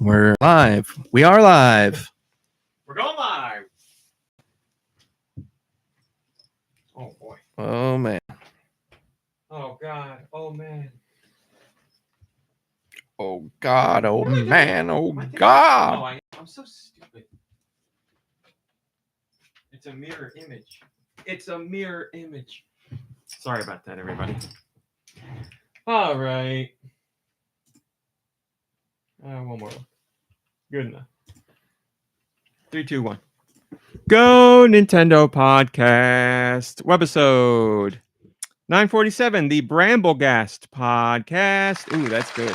We're live. We are live. We're going live. Oh boy. Oh man. Oh god. Oh man. Oh God. Oh What am I doing? man. Oh Am I thinking- God. No, I'm so stupid. It's a mirror image. It's a mirror image. Sorry about that, everybody. All right. One more. Good enough. 3, 2, 1. Go Nintendo Podcast. Webisode 947, the Brambleghast podcast. Ooh, that's good.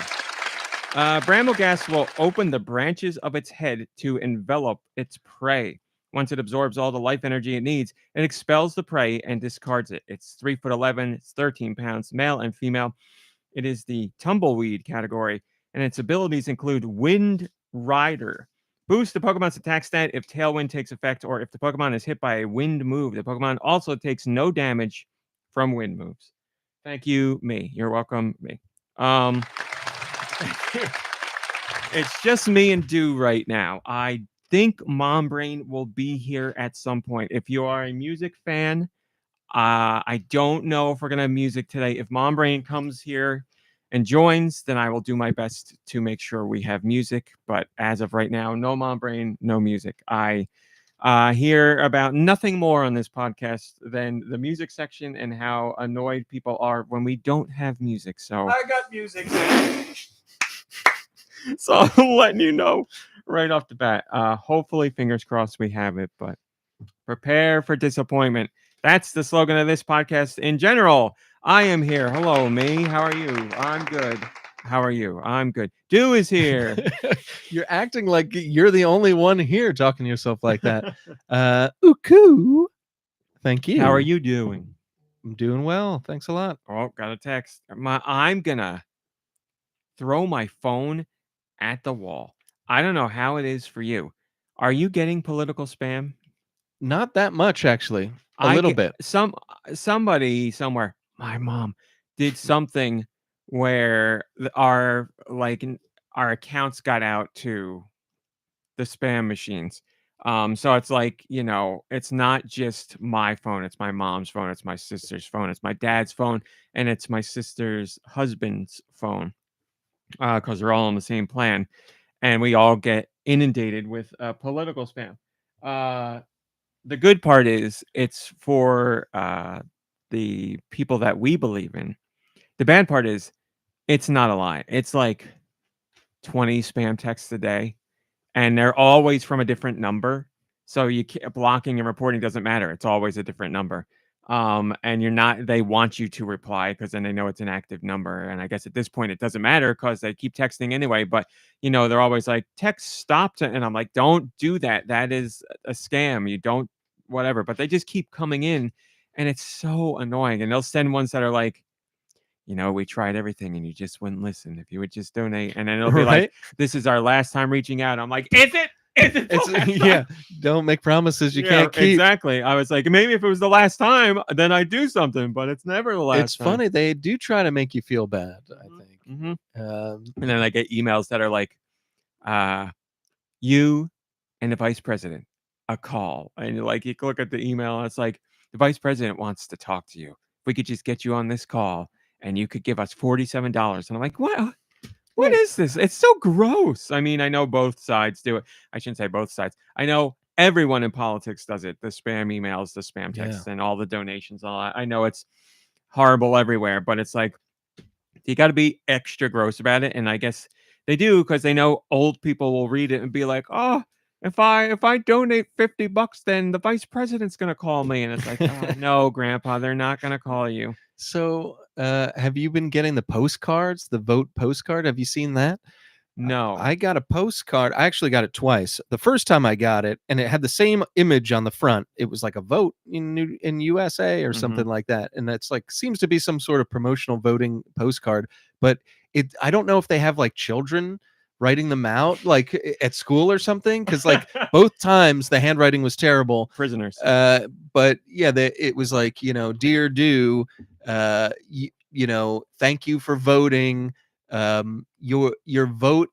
Brambleghast will open the branches of its head to envelop its prey. Once it absorbs all the life energy it needs, it expels the prey and discards it. It's 3'11", it's 13 pounds, male and female. It is the tumbleweed category, and its abilities include Wind Rider. Boost the Pokemon's attack stat if Tailwind takes effect, or if the Pokemon is hit by a wind move. The Pokemon also takes no damage from wind moves. Thank you, me. You're welcome, me. It's just me and Deux right now. I think Mom Brain will be here at some point. If you are a music fan, I don't know if we're going to have music today. If Mom Brain comes here and joins, then I will do my best to make sure we have music. But as of right now, no Mom Brain, no music. I hear about nothing more on this podcast than the music section and how annoyed people are when we don't have music. So I got music. So I'm letting you know right off the bat. Hopefully, fingers crossed, we have it, but prepare for disappointment. That's the slogan of this podcast in general. I am here. Hello, me. How are you? I'm good. How are you? I'm good. Deux is here. You're acting like you're the only one here talking to yourself like that. Uku. Thank you. How are you doing? I'm doing well. Thanks a lot. Oh, got a text. I'm gonna throw my phone at the wall. I don't know how it is for you. Are you getting political spam? Not that much, actually. A I little get- bit. Somebody somewhere. My mom did something where our accounts got out to the spam machines. So it's like, it's not just my phone, it's my mom's phone, it's my sister's phone, it's my dad's phone, and it's my sister's husband's phone. Because they're all on the same plan, and we all get inundated with political spam. The good part is it's for the people that we believe in. The bad part is it's not a lie. It's like 20 spam texts a day, and they're always from a different number. So blocking and reporting doesn't matter. It's always a different number. And they want you to reply because then they know it's an active number. And I guess at this point it doesn't matter because they keep texting anyway. But they're always like, text stopped, and I'm like, don't do that. That is a scam. You don't whatever. But they just keep coming in, and it's so annoying. And they'll send ones that are like, we tried everything and you just wouldn't listen. If you would just donate, and then it'll be like, this is our last time reaching out. I'm like, is it? Yeah. Don't make promises you can't keep. Exactly. I was like, maybe if it was the last time, then I'd do something, but it's never the last. It's funny. They do try to make you feel bad, I think. Mm-hmm. And then I get emails that are like, you and the vice president, a call. And like, you look at the email and it's like, the vice president wants to talk to you. If we could just get you on this call and you could give us $47. And I'm like, what? What is this? It's so gross. I mean, I know both sides do it. I shouldn't say both sides. I know everyone in politics does it. The spam emails, the spam texts, and all the donations. All that. I know it's horrible everywhere, but it's like, you got to be extra gross about it. And I guess they do because they know old people will read it and be like, oh, if I donate $50, then the vice president's going to call me. And it's like, oh, no, Grandpa, they're not going to call you. So, have you been getting the postcards, the vote postcard? Have you seen that? No. I got a postcard. I actually got it twice. The first time I got it, and it had the same image on the front. It was like a vote in USA or something like that. And that's like, seems to be some sort of promotional voting postcard. But I don't know if they have like children writing them out like at school or something, because like both times the handwriting was terrible. Prisoners. But yeah, it was like, dear Deux, thank you for voting. Your vote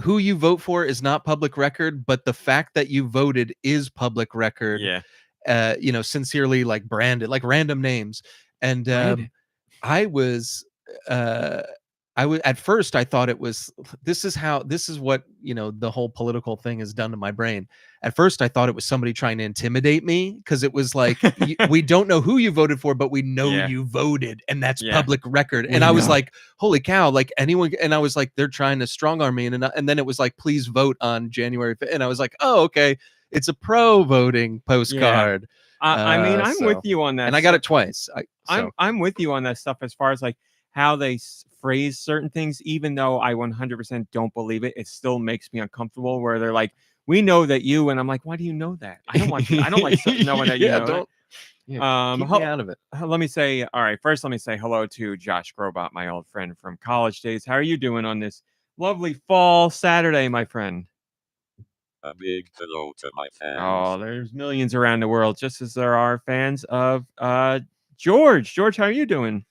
who you vote for is not public record, but the fact that you voted is public record. Yeah. Sincerely, like branded, like random names. And Branded. I was at first I thought it was, this is what the whole political thing has done to my brain. At first I thought it was somebody trying to intimidate me, because it was like, we don't know who you voted for, but we know Yeah. you voted, and that's Yeah. public record. We And I was know. like, holy cow, like anyone. And I was like, they're trying to strong arm me. And then it was like, please vote on January 5th. And I was like, oh, okay, it's a pro voting postcard. I mean, I'm with So- you on that. and I got it twice. I'm with you on that stuff as far as like how they phrase certain things, even though I 100% don't believe it. It still makes me uncomfortable where they're like, we know that you, and I'm like, why do you know that? I don't want you. I don't like knowing that you know don't. it. Keep me out of it. Let me say, all right, first let me say hello to Josh Grobot, my old friend from college days. How are you doing on this lovely fall Saturday, my friend? A big hello to my fans. Oh, there's millions around the world, just as there are fans of George. George, how are you doing?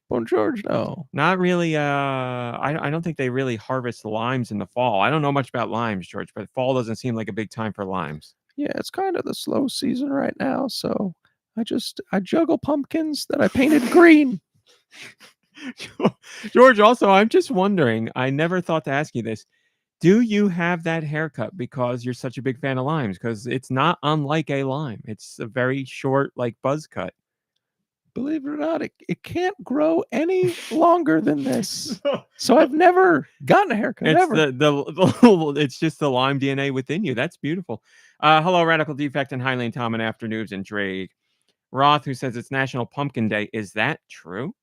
Bon George, no. Not really. I don't think they really harvest limes in the fall. I don't know much about limes, George, but fall doesn't seem like a big time for limes. Yeah, it's kind of the slow season right now, so I juggle pumpkins that I painted green. George, also, I'm just wondering, I never thought to ask you this. Do you have that haircut because you're such a big fan of limes? Because it's not unlike a lime. It's a very short, like, buzz cut. Believe it or not, it can't grow any longer than this. So I've never gotten a haircut. It's Ever. it's just the lime DNA within you. That's beautiful. Hello, Radical Defect and Highland Tom and Afternoons and Drake. Roth, who says it's National Pumpkin Day. Is that true?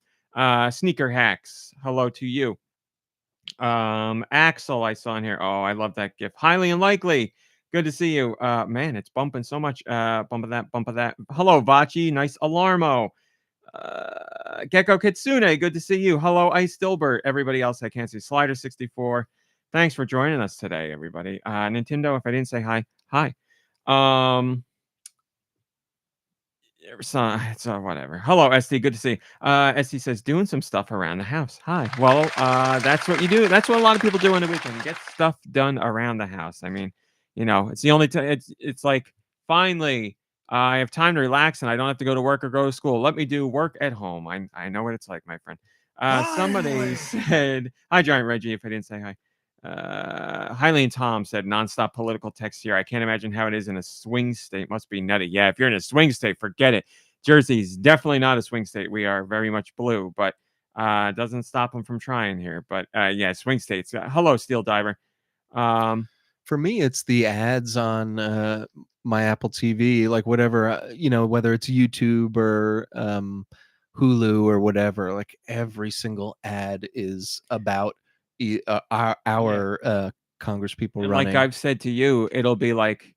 Sneaker Hacks. Hello to you. Axel, I saw in here. Oh, I love that gift. Highly unlikely. Good to see you. Man, it's bumping so much. Bump of that. Hello, Vachi. Nice alarmo. Gecko Kitsune, good to see you. Hello, Ice Dilbert. Everybody else I can't see. Slider64. Thanks for joining us today, everybody. Nintendo, if I didn't say hi. So whatever. Hello, SD. Good to see you. SD says doing some stuff around the house. Hi. Well, that's what you do. That's what a lot of people do on the weekend. Get stuff done around the house. I mean, it's the only time. It's like finally I have time to relax and I don't have to go to work or go to school. Let me do work at home. I know what it's like, my friend. Somebody said hi, Giant Reggie. If I didn't say hi. Highly Tom said nonstop political text here. I can't imagine how it is in a swing state. Must be nutty. Yeah, if you're in a swing state, forget it. Jersey's definitely not a swing state. We are very much blue, but doesn't stop them from trying here. But yeah, swing states. Hello, Steel Diver. For me, it's the ads on my Apple TV, like whatever, whether it's YouTube or Hulu or whatever. Like every single ad is about our Congress people And running. like I've said to you, it'll be like,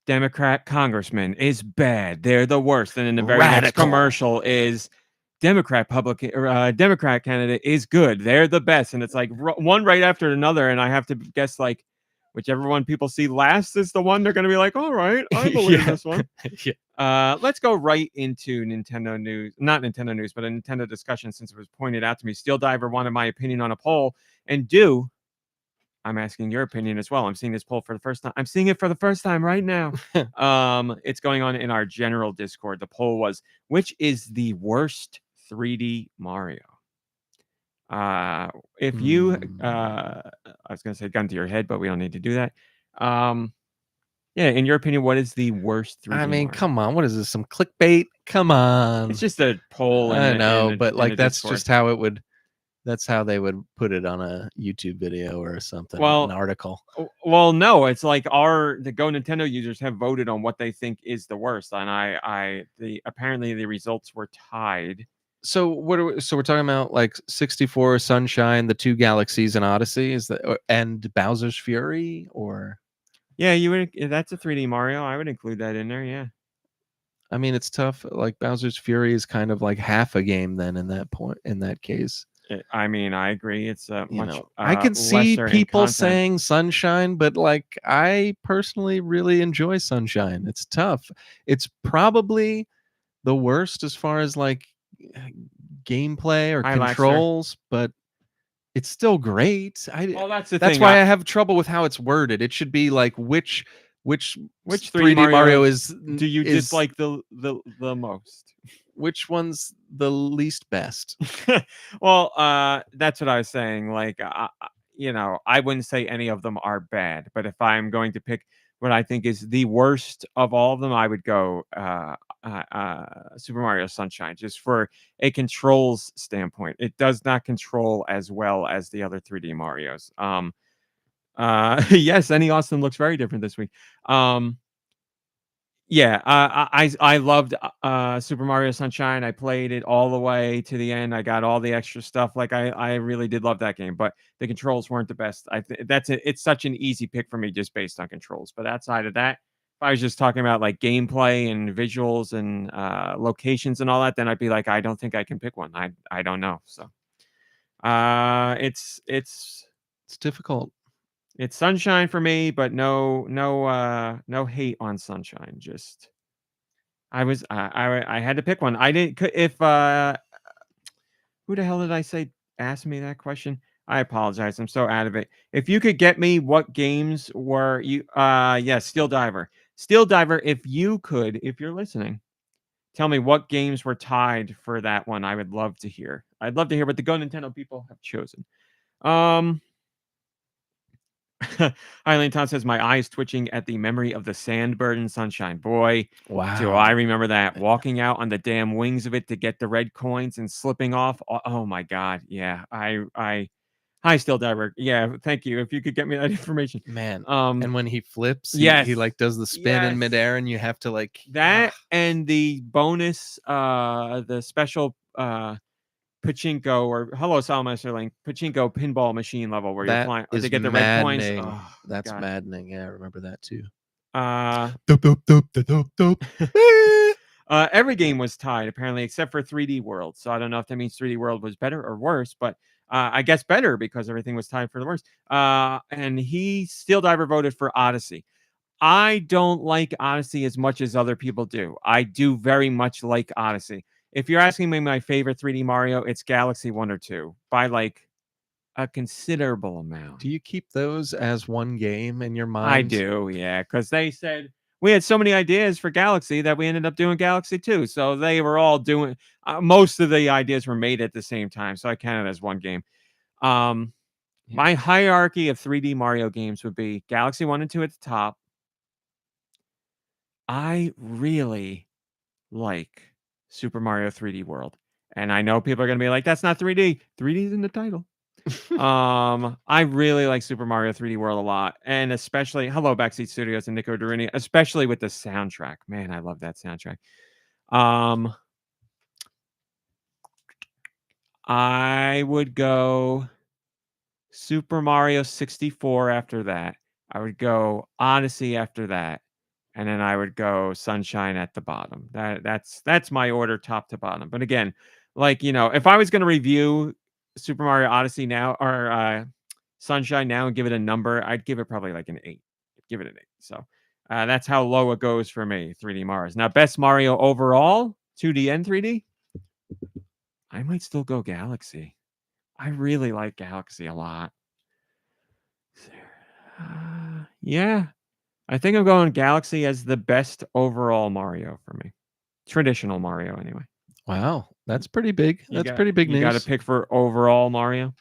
Democrat congressman is bad. They're the worst. And then the very next commercial is Democrat candidate is good. They're the best. And it's like one right after another. And I have to guess like whichever one people see last is the one they're going to be like, all right, I believe this one. Yeah. Let's go right into Nintendo news, not Nintendo news, but a Nintendo discussion since it was pointed out to me. Steel Diver wanted my opinion on a poll, and I'm asking your opinion as well. I'm seeing this poll for the first time. I'm seeing it for the first time right now. It's going on in our general Discord. The poll was, which is the worst 3D Mario? If you, I was going to say gun to your head, but we don't need to do that. Yeah, in your opinion, what is the worst 3D Mario? Come on. What is this? Some clickbait? Come on. It's just a poll. I know, but like that's just how it would. That's how they would put it on a YouTube video or something. An article. Well, no, it's like the GoNintendo users have voted on what they think is the worst, and apparently the results were tied. So we're talking about like 64, Sunshine, the Two Galaxies, and Odyssey, and Bowser's Fury, or? Yeah, you would. If that's a 3D Mario, I would include that in there. Yeah. I mean, it's tough. Like Bowser's Fury is kind of like half a game then in that case. I mean, I agree. It's much. I can see people saying Sunshine, but like I personally really enjoy Sunshine. It's tough. It's probably the worst as far as like gameplay or controls, but It's still great. Well, that's the That's thing. why I have trouble with how it's worded. It should be like which Which 3D Mario is do you is, dislike the most? which one's the least best? Well, that's what I was saying. Like, I wouldn't say any of them are bad, but if I'm going to pick what I think is the worst of all of them, I would go Super Mario Sunshine, just for a controls standpoint. It does not control as well as the other 3D Marios. Yes, Any Austin looks very different this week. Yeah, I loved Super Mario Sunshine. I played it all the way to the end. I got all the extra stuff. Like I really did love that game, but the controls weren't the best. It's such an easy pick for me just based on controls. But outside of that, if I was just talking about like gameplay and visuals and locations and all that, then I'd be like, I don't think I can pick one. I don't know. So it's difficult. it's Sunshine for me, but no hate on Sunshine. Just I had to pick one. I didn't if who the hell did I say asked me that question? I apologize. I'm so out of it. If you could get me what games were you yes, Steel Diver. Steel Diver, if you're listening, tell me what games were tied for that one. I would love to hear. I'd love to hear what the GoNintendo people have chosen. Eileen Town says, my eyes twitching at the memory of the Sandbird and Sunshine. Boy, Wow. do I remember that. Walking out on the damn wings of it to get the red coins and slipping off. Oh my God. Yeah. Hi, Still Diver. Yeah, thank you. If you could get me that information. Man. And when he flips, yes. he like does the spin in Yes. midair and you have to like that and the bonus, the special pachinko or hello Salamaster Link pachinko pinball machine level where you're flying to get the red coins. Oh, That's God. maddening. Yeah, I remember that too. Every game was tied apparently except for 3D World. So I don't know if that means 3D World was better or worse, but I guess better because everything was tied for the worst. And Steel Diver voted for Odyssey. I don't like Odyssey as much as other people do. I do very much like Odyssey. If you're asking me my favorite 3D Mario, it's Galaxy 1 or 2 by like a considerable amount. Do you keep those as one game in your mind? I do, yeah, because they said we had so many ideas for Galaxy that we ended up doing Galaxy 2. So they were all doing, most of the ideas were made at the same time. So I count it as one game. My hierarchy of 3D Mario games would be Galaxy 1 and 2 at the top. I really like Super Mario 3D World. And I know people are going to be like, that's not 3D. 3D is in the title. I really like Super Mario 3D World a lot. And especially, hello, Backseat Studios and Nico Durini, especially with the soundtrack. Man, I love that soundtrack. I would go Super Mario 64 after that. I would go Odyssey after that. And then I would go Sunshine at the bottom. That's my order, top to bottom. But again, like, if I was going to review Super Mario Odyssey now or Sunshine now and give it a number, I'd give it probably like an 8. Give it an 8. So that's how low it goes for me, 3D Marios. Now, best Mario overall, 2D and 3D, I might still go Galaxy. I really like Galaxy a lot. Yeah. I think I'm going Galaxy as the best overall Mario for me. Traditional Mario, anyway. Wow, that's pretty big. That's pretty big news. You got to pick for overall Mario?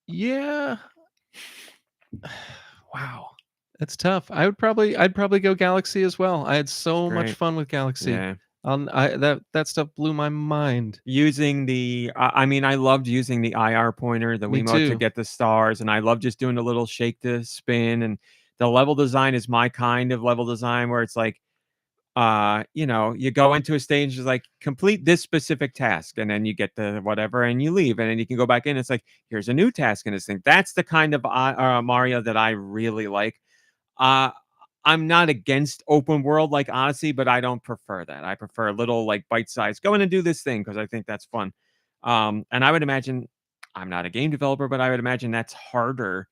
Yeah. Wow, that's tough. I'd probably go Galaxy as well. I had so much fun with Galaxy. Yeah. That stuff blew my mind. Using the, I loved using the IR pointer, the Wiimote to get the stars, and I love just doing a little shake to spin. And the level design is my kind of level design where it's like, you go into a stage, it's like complete this specific task, and then you get the whatever, and you leave, and then you can go back in. It's like here's a new task in this thing. That's the kind of Mario that I really like. I'm not against open world like Odyssey, but I don't prefer that. I prefer a little like bite size. Go in and do this thing because I think that's fun. And I would imagine, I'm not a game developer, but I would imagine that's harder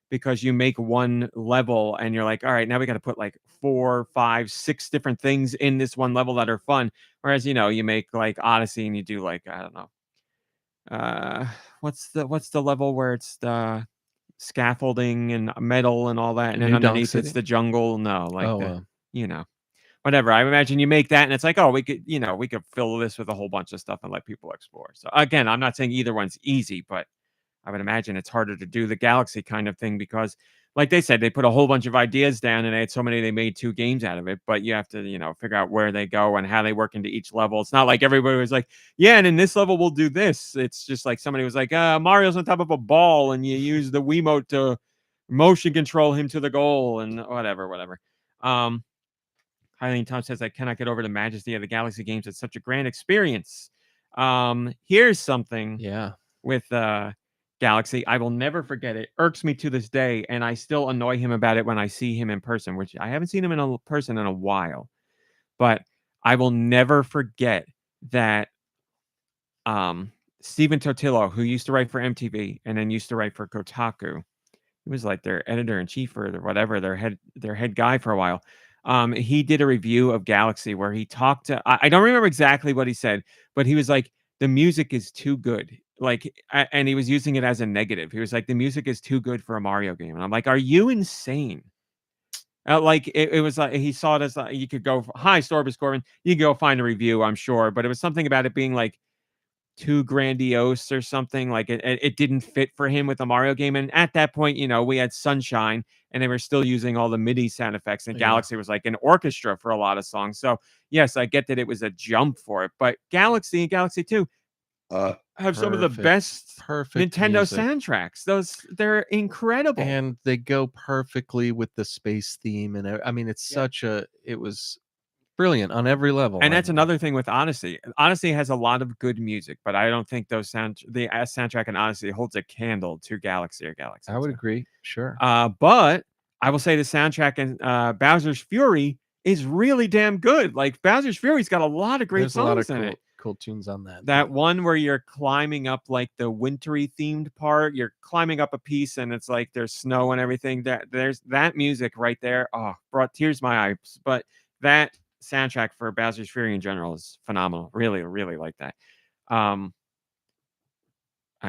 because you make one level and you're like, all right, now we got to put like 4, 5, 6 different things in this one level that are fun. Whereas, you make like Odyssey and you do like, I don't know, what's the level where it's the scaffolding and metal and all that, and then New Donk underneath it's City? the jungle. No, like Oh, you know, whatever. I imagine you make that, and it's like, oh, we could fill this with a whole bunch of stuff and let people explore. So again, I'm not saying either one's easy, but I would imagine it's harder to do the Galaxy kind of thing because, like they said, they put a whole bunch of ideas down and they had so many they made 2 games out of it. But you have to, figure out where they go and how they work into each level. It's not like everybody was like, yeah, and in this level we'll do this. It's just like somebody was like, Mario's on top of a ball and you use the Wiimote to motion control him to the goal and whatever. Eileen Tom says, I cannot get over the majesty of the Galaxy games. It's such a grand experience. Here's something yeah. with Galaxy. I will never forget it. Irks me to this day, and I still annoy him about it when I see him in person, which I haven't seen him in a person in a while. But I will never forget that Stephen Totillo, who used to write for MTV and then used to write for Kotaku, he was like their editor in chief or whatever, their head guy for a while. He did a review of Galaxy where he talked to, I don't remember exactly what he said, but he was like, the music is too good. Like, and he was using it as a negative. He was like, the music is too good for a Mario game. And I'm like, are you insane? Like it was like he saw it as you could go, hi, Storbus Corbin. You can go find a review, I'm sure. But it was something about it being like too grandiose or something. Like it didn't fit for him with a Mario game. And at that point, we had Sunshine and they were still using all the MIDI sound effects. And Galaxy was like an orchestra for a lot of songs. So yes, I get that it was a jump for it. But Galaxy and Galaxy 2 have some of the best Nintendo music. soundtracks. They're incredible. And they go perfectly with the space theme. And I mean, it's it was brilliant on every level. And that's another thing with Odyssey. Odyssey has a lot of good music, but I don't think the soundtrack in Odyssey holds a candle to Galaxy or Galaxy. I would agree. Sure. But I will say the soundtrack in Bowser's Fury is really damn good. Like Bowser's Fury's got a lot of great songs in it. Cool tunes on that. That one where you're climbing up like the wintry themed part, you're climbing up a piece and it's like there's snow and everything. There's that music right there. Oh, brought tears to my eyes. But that soundtrack for Bowser's Fury in general is phenomenal. Really, really like that. I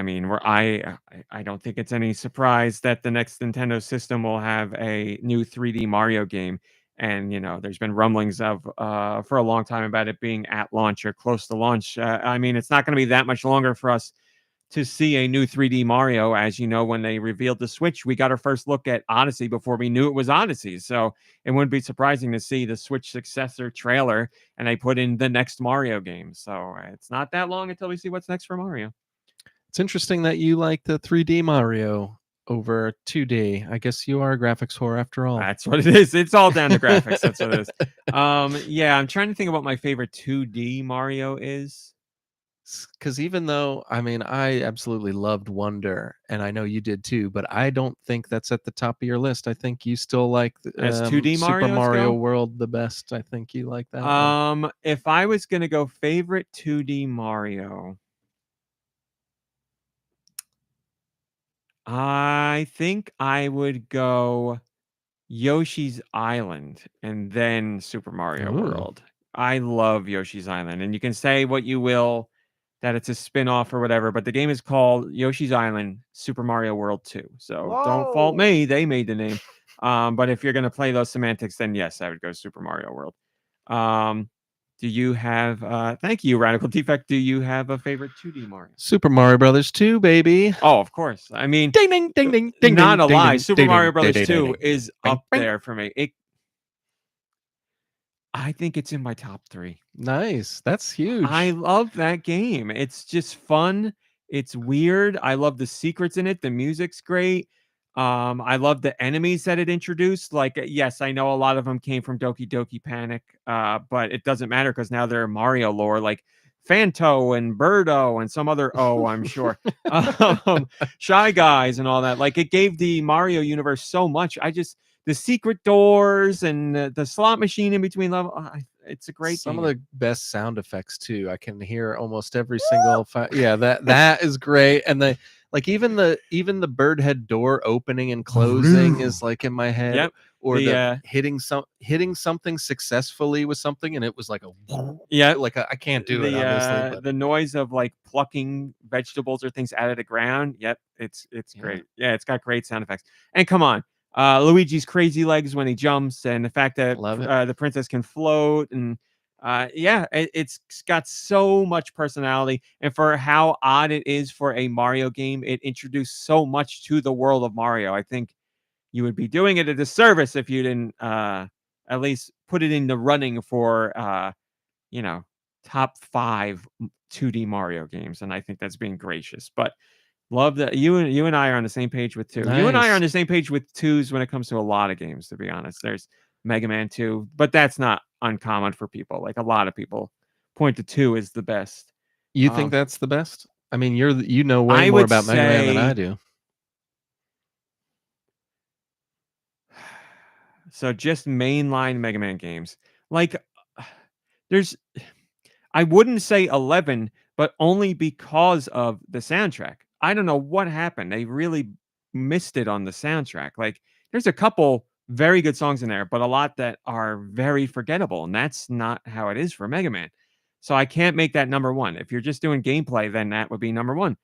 mean, I don't think it's any surprise that the next Nintendo system will have a new 3D Mario game. And, there's been rumblings of for a long time about it being at launch or close to launch. I mean, it's not going to be that much longer for us to see a new 3D Mario. As you know, when they revealed the Switch, we got our first look at Odyssey before we knew it was Odyssey. So it wouldn't be surprising to see the Switch Successor trailer and they put in the next Mario game. So it's not that long until we see what's next for Mario. It's interesting that you like the 3D Mario over 2D. I guess you are a graphics whore after all. That's what it is. It's all down to graphics. That's what it is. Yeah, I'm trying to think of what my favorite 2D Mario is. Because even though, I mean, I absolutely loved Wonder, and I know you did too, but I don't think that's at the top of your list. I think you still like as 2D Super Mario World the best. I think you like that one. If I was going to go favorite 2D Mario, I think I would go Yoshi's Island and then Super Mario World. I love Yoshi's Island. And you can say what you will, that it's a spin-off or whatever, but the game is called Yoshi's Island Super Mario World 2. So don't fault me. They made the name. But if you're going to play those semantics, then yes, I would go Super Mario World. Do you have thank you, Radical Defect. Do you have a favorite 2D Mario? Super Mario Brothers 2, baby. Oh, of course. I mean, ding ding ding ding ding. Not a ding, lie. ding, Super ding, Mario ding, Brothers ding, 2 ding, is bing, up bing. there for me. I think it's in my top 3. Nice. That's huge. I love that game. It's just fun. It's weird. I love the secrets in it. The music's great. I love the enemies that it introduced. Like, yes, I know a lot of them came from Doki Doki Panic, but it doesn't matter because now they're Mario lore, like Fanto and Birdo and some other I'm sure. Shy Guys and all that. Like, it gave the Mario universe so much. The secret doors and the slot machine in between level. It's a great Some game. of the best sound effects too. I can hear almost every single. Yeah, that is great. And Like even the bird head door opening and closing is like in my head. Yep. Or The, hitting something successfully with something, and it was like a Yep. like I can't do it obviously. But The noise of like plucking vegetables or things out of the ground. Yep, it's great. Yeah, it's got great sound effects. And come on, Luigi's crazy legs when he jumps, and the fact that Love it. the princess can float, and it's got so much personality. And for how odd it is for a Mario game, it introduced so much to the world of Mario. I think you would be doing it a disservice if you didn't at least put it in the running for top 5 2D Mario games, and I think that's being gracious. But love that you and I are on the same page with 2. You and I are Nice. on the same page with 2s when it comes to a lot of games, to be honest. There's Mega Man 2, but that's not uncommon for people. Like a lot of people point to 2 as the best. You think that's the best? I mean, you know way I more would about Mega Man than say- I do. So just mainline Mega Man games. Like I wouldn't say 11, but only because of the soundtrack. I don't know what happened. They really missed it on the soundtrack. Like there's a couple very good songs in there, but a lot that are very forgettable, and that's not how it is for Mega Man. So I can't make that number 1. If you're just doing gameplay, then that would be number 1.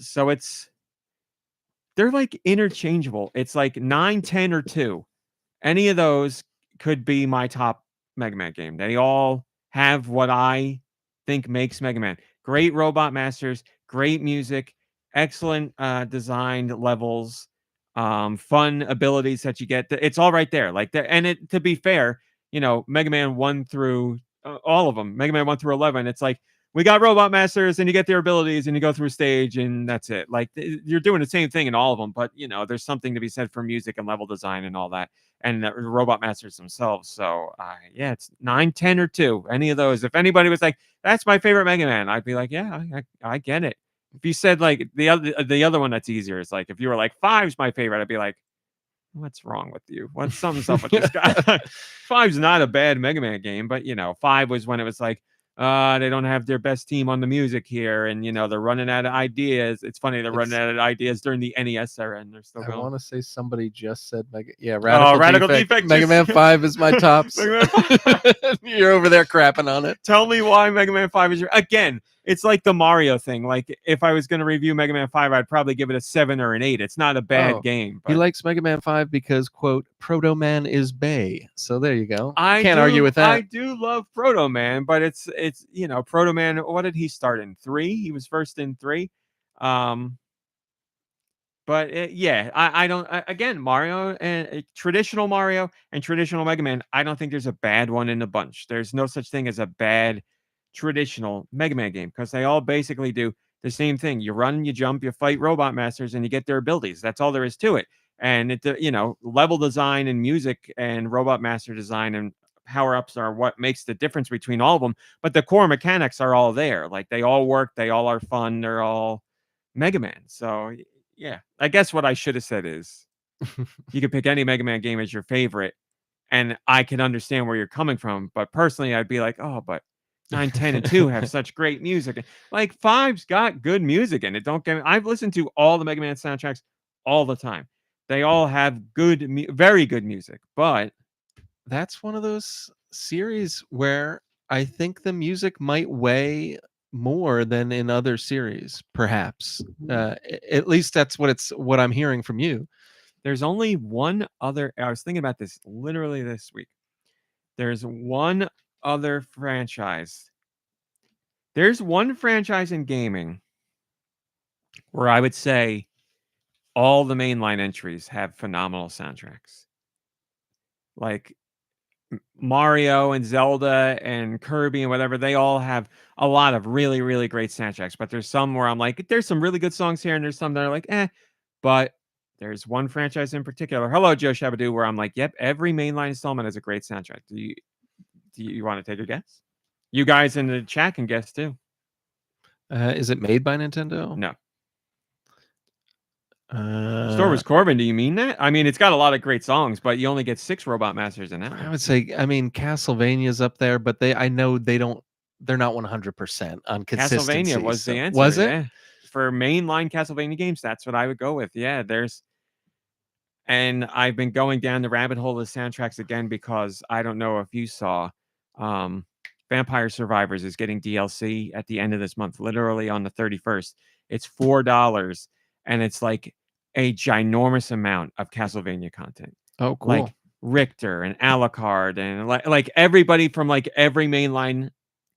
So they're like interchangeable. It's like 9, 10, or 2. Any of those could be my top Mega Man game. They all have what I think makes Mega Man. Great robot masters, great music, excellent designed levels, fun abilities that you get. It's all right there. Like to be fair, Mega Man 1 through all of them, Mega Man 1 through 11, it's like we got robot masters and you get their abilities and you go through a stage and that's it. Like you're doing the same thing in all of them, but there's something to be said for music and level design and all that, and the robot masters themselves. So it's 9, 10, or 2. Any of those. If anybody was like, that's my favorite Mega Man, I'd be like, yeah, I get it. If you said like the other one that's easier is like if you were like 5's my favorite, I'd be like, what's wrong with you? Something's up with this guy? 5's not a bad Mega Man game, but 5 was when it was like, they don't have their best team on the music here, and they're running out of ideas. It's funny, they're running out of ideas during the NES era, and they're still going. I want to say somebody just said Radical Defect. Mega Man 5 is my tops. Mega Man You're over there crapping on it. Tell me why Mega Man 5 is again. It's like the Mario thing. Like if I was going to review Mega Man 5, I'd probably give it a 7 or an 8. It's not a bad game. He likes Mega Man 5 because, quote, Proto Man is Bay. So there you go. I can't argue with that. I do love Proto Man, but it's Proto Man. What did he start in? 3? He was first in 3. But I don't. Again, Mario and traditional Mario and traditional Mega Man. I don't think there's a bad one in the bunch. There's no such thing as a bad traditional Mega Man game because they all basically do the same thing. You run, you jump, you fight robot masters, and you get their abilities. That's all there is to it. And level design and music and robot master design and power-ups are what makes the difference between all of them. But the core mechanics are all there. Like they all work. They all are fun. They're all Mega Man. So yeah, I guess what I should have said is you could pick any Mega Man game as your favorite, and I can understand where you're coming from. But personally, I'd be like, oh, but 9, 10, and 2 have such great music. Like 5's got good music in it. Don't get me. I've listened to all the Mega Man soundtracks all the time. They all have good, very good music. But that's one of those series where I think the music might weigh more than in other series, perhaps. At least that's what I'm hearing from you. There's only one other. I was thinking about this literally this week. There's one other franchise. There's one franchise in gaming where I would say all the mainline entries have phenomenal soundtracks. Like Mario and Zelda and Kirby and whatever, they all have a lot of really, really great soundtracks. But there's some where I'm like, there's some really good songs here, and there's some that are like, eh. But there's one franchise in particular. Hello, Joe Shabadoo, where I'm like, yep, every mainline installment has a great soundtrack. Do you want to take a guess? You guys in the chat can guess too. Is it made by Nintendo? No. Star Wars Corbin, do you mean that? I mean, it's got a lot of great songs, but you only get 6 Robot Masters in that. I would say, I mean, Castlevania's up there, but I know they're not 100% on consistency. Castlevania was the answer. Was it? Yeah. for mainline Castlevania games, that's what I would go with. Yeah, and I've been going down the rabbit hole of soundtracks again because I don't know if you saw, Vampire Survivors is getting DLC at the end of this month, literally on the 31st. It's $4, and it's like a ginormous amount of Castlevania content. Oh, cool. Like Richter and Alucard and like everybody from like every mainline.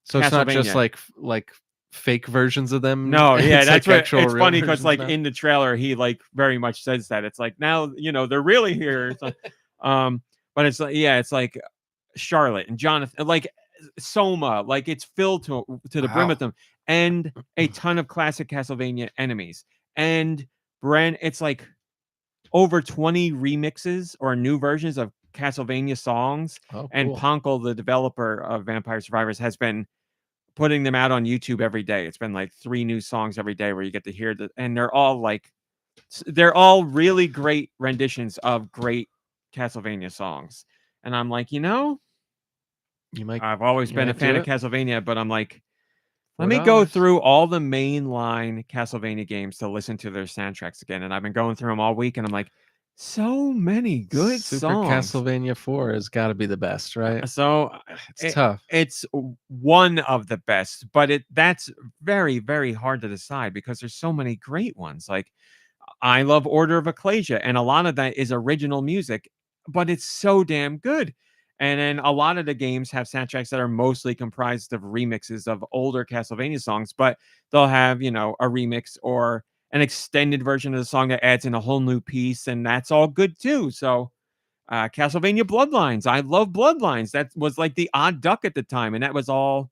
So it's not just Castlevania. like fake versions of them. No, yeah, It's that's like what actual it's real funny because versions like now? in the trailer he like very much says that. It's like now, they're really here. It's like, but it's like, yeah, it's like Charlotte and Jonathan, like Soma, like it's filled to the brim Wow. with them, and a ton of classic Castlevania enemies. And it's like over 20 remixes or new versions of Castlevania songs. Oh, And cool. Ponkel, the developer of Vampire Survivors, has been putting them out on YouTube every day. It's been like 3 new songs every day where you get to hear and they're all really great renditions of great Castlevania songs. And I'm like, You might I've always been a might fan do of it. Castlevania, but I'm like, let me go $4. through all the mainline Castlevania games to listen to their soundtracks again. And I've been going through them all week, and I'm like, so many good Super songs. Castlevania 4 has got to be the best, right? So It's tough. It's one of the best, but that's very, very hard to decide because there's so many great ones. Like I love Order of Ecclesia, and a lot of that is original music, but it's so damn good. And then a lot of the games have soundtracks that are mostly comprised of remixes of older Castlevania songs, but they'll have, a remix or an extended version of the song that adds in a whole new piece, and that's all good too. So Castlevania Bloodlines. I love Bloodlines. That was like the odd duck at the time, and that was all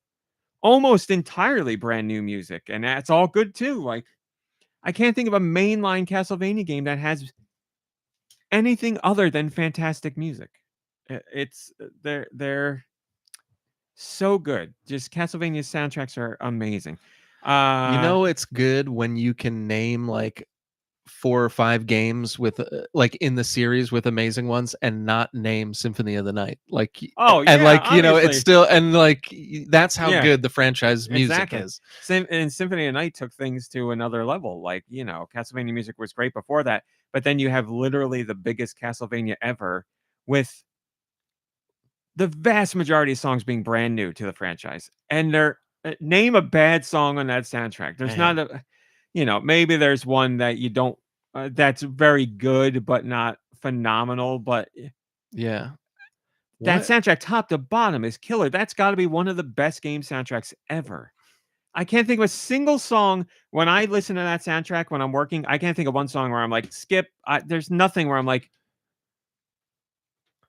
almost entirely brand new music, and that's all good too. Like I can't think of a mainline Castlevania game that has anything other than fantastic music. It's they're so good. Just Castlevania soundtracks are amazing. It's good when you can name like 4 or 5 games with like in the series with amazing ones and not name Symphony of the Night. Like Oh, and yeah, like it's obviously. still and like that's how Yeah, good the franchise music exactly. is. And Symphony of the Night took things to another level. Like, Castlevania music was great before that, but then you have literally the biggest Castlevania ever with the vast majority of songs being brand new to the franchise. And name a bad song on that soundtrack. There's Man. not maybe there's one that you don't that's very good but not phenomenal, but Yeah. that What? soundtrack top to bottom is killer. That's got to be one of the best game soundtracks ever. I can't think of a single song when I listen to that soundtrack when I'm working. I can't think of one song where I'm like, skip. There's nothing where I'm like,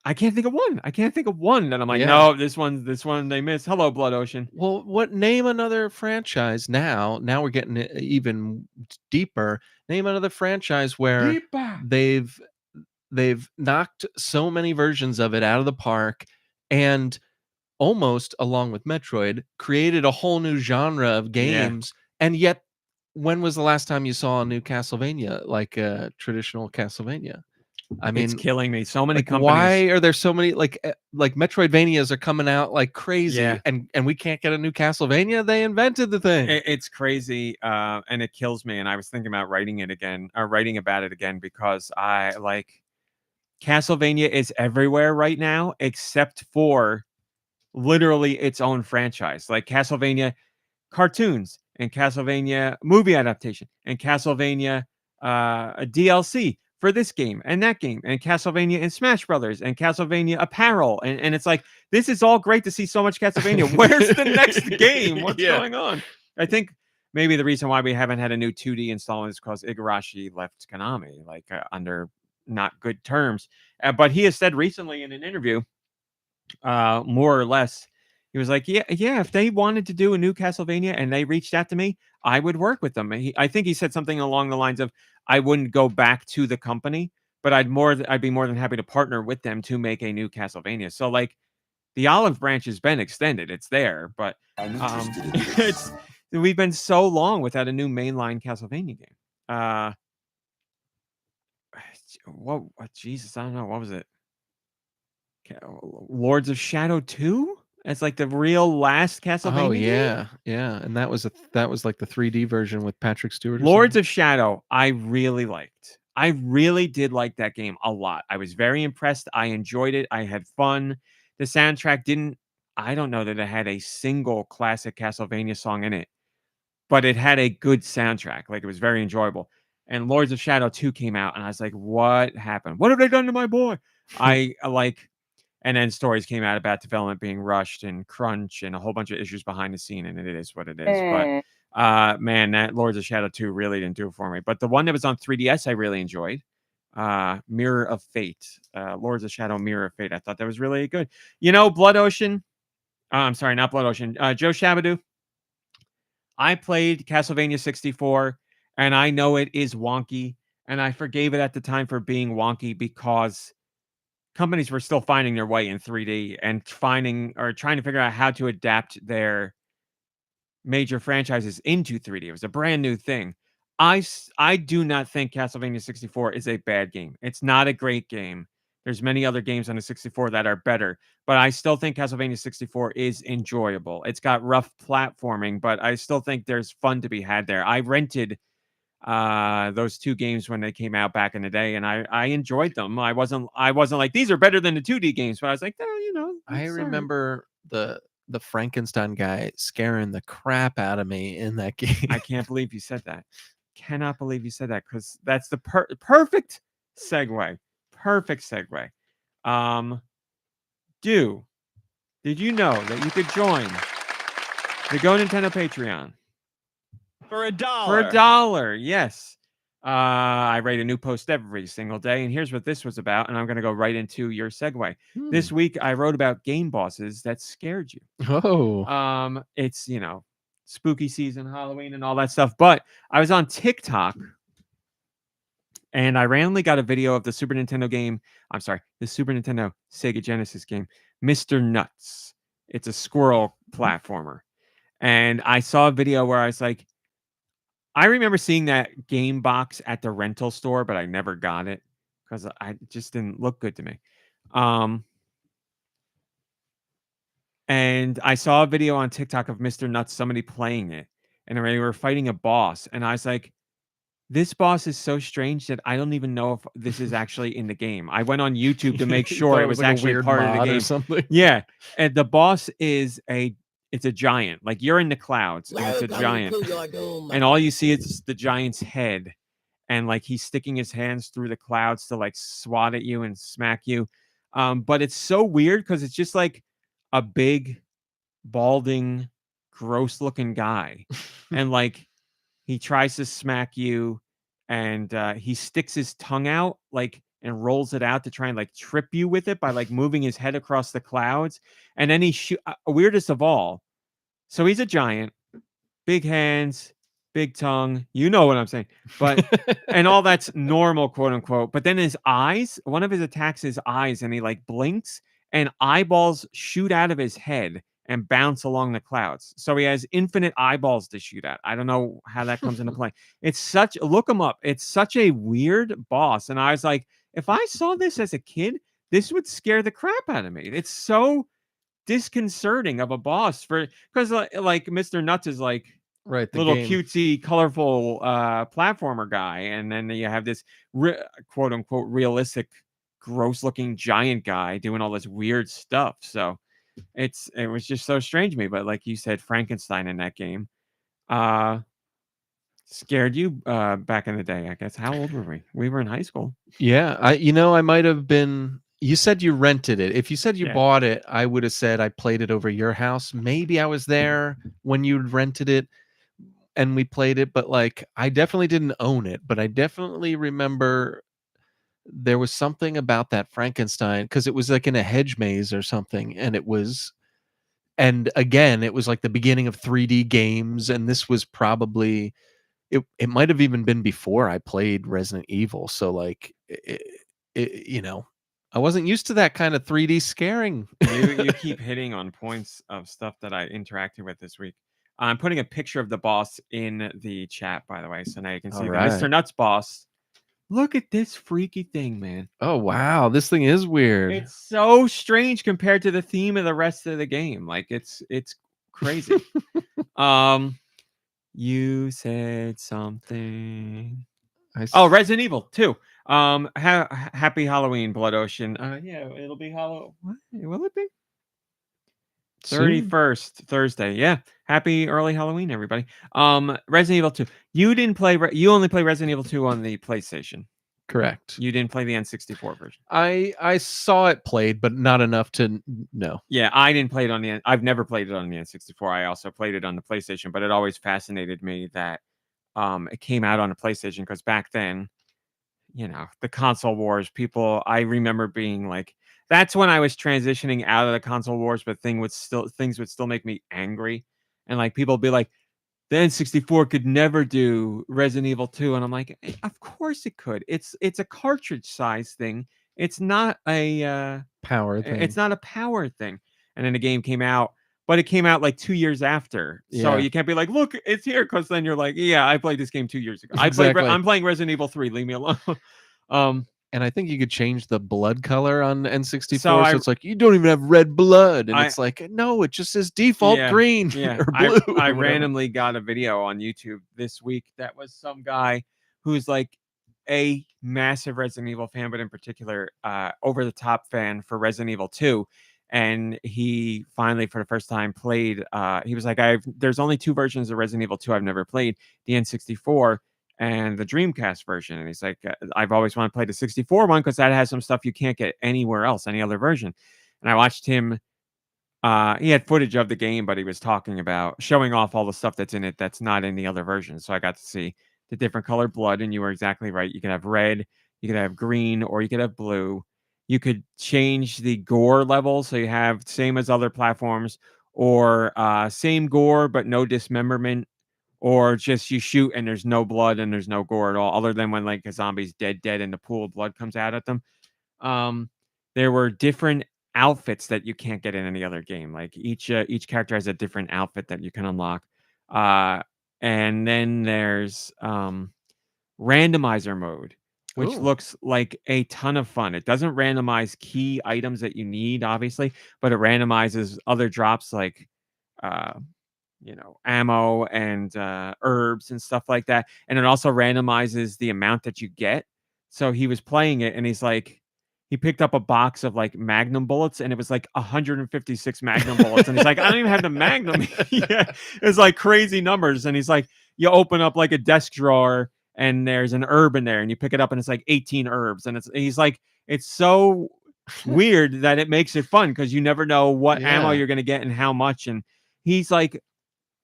I can't think of one. I can't think of one that I'm like, Yeah. no, this one they missed. Hello, Blood Ocean. Well, name another franchise now. Now we're getting even deeper. Name another franchise where they've knocked so many versions of it out of the park and almost along with Metroid created a whole new genre of games. And yet when was the last time you saw a new Castlevania, like a traditional Castlevania? I mean, It's killing me. So many like, companies. why are there so many like Metroidvanias are coming out like crazy, Yeah. and we can't get a new Castlevania? They invented the thing. It's crazy, and it kills me. And I was thinking about writing about it again because I like Castlevania is everywhere right now except for literally its own franchise, like Castlevania cartoons and Castlevania movie adaptation and Castlevania a DLC for this game and that game and Castlevania and Smash Brothers and Castlevania apparel and it's like this is all great to see so much Castlevania. Where's the next game? What's going on? I think maybe the reason why we haven't had a new 2D installment is because Igarashi left Konami like under not good terms. But he has said recently in an interview, more or less, he was like, yeah, if they wanted to do a new Castlevania and they reached out to me, I would work with them. I think he said something along the lines of, I wouldn't go back to the company, but I'd be more than happy to partner with them to make a new Castlevania. So like the olive branch has been extended. It's there, but we've been so long without a new mainline Castlevania game. What Jesus, I don't know. What was it? Lords of Shadow 2? It's like the real last Castlevania Oh game. yeah, yeah, and that was like the 3D version with Patrick Stewart. Or Lords something? of Shadow, I really liked. I really did like that game a lot. I was very impressed. I enjoyed it. I had fun. The soundtrack didn't, I don't know that it had a single classic Castlevania song in it, but it had a good soundtrack. Like, it was very enjoyable. And Lords of Shadow 2 came out, and I was like, what happened? What have they done to my boy? I like, and then stories came out about development being rushed and crunch and a whole bunch of issues behind the scene, and it is what it is. But man, that Lords of Shadow 2 really didn't do it for me. But the one that was on 3DS, I really enjoyed. Mirror of Fate. Lords of Shadow Mirror of Fate. I thought that was really good. You know, Blood Ocean. I'm sorry, not Blood Ocean. Joe Shabadoo. I played Castlevania 64, and I know it is wonky, and I forgave it at the time for being wonky because companies were still finding their way in 3D and trying to figure out how to adapt their major franchises into 3D. It was a brand new thing. I do not think Castlevania 64 is a bad game. It's not a great game. There's many other games on the 64 that are better, but I still think Castlevania 64 is enjoyable. It's got rough platforming, but I still think there's fun to be had there. I rented those two games when they came out back in the day, and I enjoyed them. I wasn't like, these are better than the 2D games, but I was like, oh, I it's all right." remember the Frankenstein guy scaring the crap out of me in that game. I can't believe you said that. Cannot believe you said that, because that's the perfect segue. Perfect segue. Deux, did you know that you could join the GoNintendo Patreon For $1. for $1? Yes. I write a new post every single day, and here's what this was about. And I'm going to go right into your segue. This week, I wrote about game bosses that scared you. Oh, It's, spooky season, Halloween, and all that stuff. But I was on TikTok, and I randomly got a video of the Super Nintendo game. I'm sorry, the Super Nintendo Sega Genesis game, Mr. Nuts. It's a squirrel platformer. And I saw a video where I was like, I remember seeing that game box at the rental store, but I never got it because it just didn't look good to me. And I saw a video on TikTok of Mr. Nuts, somebody playing it, and they were fighting a boss. And I was like, this boss is so strange that I don't even know if this is actually in the game. I went on YouTube to make You sure thought it was like a actually weird part of the mod or game. something. Yeah. And the boss is it's a giant. Like, you're in the clouds, and it's a giant. And all you see is the giant's head. And like, he's sticking his hands through the clouds to like swat at you and smack you. But it's so weird because it's just like a big, balding, gross looking guy. And like, he tries to smack you, and he sticks his tongue out like and rolls it out to try and like trip you with it by like moving his head across the clouds. And then weirdest of all. So he's a giant, big hands, big tongue. You know what I'm saying. But and all that's normal, quote unquote. But then his eyes, one of his attacks, his eyes, and he like blinks, and eyeballs shoot out of his head and bounce along the clouds. So he has infinite eyeballs to shoot at. I don't know how that comes into play. Look him up. It's such a weird boss. And I was like, if I saw this as a kid, this would scare the crap out of me. It's so disconcerting of a boss because like Mr. Nuts is like Right, the little game. cutesy, colorful platformer guy, and then you have this quote unquote realistic, gross looking giant guy doing all this weird stuff. So it was just so strange to me. But like you said, Frankenstein in that game scared you back in the day, I guess. How old were we? We were in high school. Yeah, I might have been. You said you rented it. If you said you bought it, I would have said I played it over your house. Maybe I was there when you rented it and we played it, but like I definitely didn't own it. But I definitely remember there was something about that Frankenstein because it was like in a hedge maze or something, and again, it was like the beginning of 3D games, and this was probably it might have even been before I played Resident Evil. So like I wasn't used to that kind of 3D scaring. You keep hitting on points of stuff that I interacted with this week. I'm putting a picture of the boss in the chat, by the way, so now you can see the Mr. Nuts boss Look at this freaky thing, man. Oh wow, this thing is weird. It's so strange compared to the theme of the rest of the game. Like it's crazy. You said something. Oh, Resident Evil 2. Happy Halloween, Blood Ocean. Yeah, it'll be What will it be? 31st Thursday. Yeah. Happy early Halloween, everybody. Resident Evil 2. You didn't play you only play Resident Evil 2 on the PlayStation. Correct. You didn't play the N64 version. I saw it played, but not enough to know. Yeah, I didn't play it on the I've never played it on the N64. I also played it on the PlayStation, but it always fascinated me that it came out on the PlayStation because back then, you know, the console wars, I remember being like, that's when I was transitioning out of the console wars, but things would still make me angry. And like people would be like, the N64 could never do Resident Evil 2. And I'm like, of course it could. It's a cartridge size thing. It's not a Power thing. it's not a power thing. And then the game came out, but it came out like 2 years after. So Yeah. you can't be like, look, it's here, because then you're like, yeah, I played this game 2 years ago. Exactly. I'm playing Resident Evil 3. Leave me alone. And I think you could change the blood color on N64. So It's like, you don't even have red blood. And it's like, no, it just says default green Yeah, or blue. I or whatever. randomly got a video on YouTube this week that was some guy who's like a massive Resident Evil fan, but in particular, over the top fan for Resident Evil 2. And he finally, for the first time, played. He was like, there's only 2 versions of Resident Evil 2 I've never played: the N64 and the Dreamcast version. And he's like, I've always wanted to play the 64 one because that has some stuff you can't get anywhere else, any other version. And I watched him. He had footage of the game, but he was talking about showing off all the stuff that's in it that's not in the other version. So I got to see the different colored blood, and you were exactly right. You could have red, you could have green, or you could have blue. You could change the gore level, so you have same as other platforms, or same gore but no dismemberment, or just you shoot and there's no blood and there's no gore at all, other than when like a zombie's dead and the pool of blood comes out at them. There were different outfits that you can't get in any other game. Like each character has a different outfit that you can unlock. And then there's randomizer mode, which Ooh. looks like a ton of fun. It doesn't randomize key items that you need, obviously, but it randomizes other drops like ammo and herbs and stuff like that. And it also randomizes the amount that you get. So he was playing it and he's like, he picked up a box of like Magnum bullets and it was like 156 Magnum bullets. And he's like, I don't even have the Magnum. Yeah, it's like crazy numbers. And he's like, you open up like a desk drawer and there's an herb in there and you pick it up and it's like 18 herbs. And he's like, it's so weird that it makes it fun because you never know what ammo you're going to get and how much. And he's like,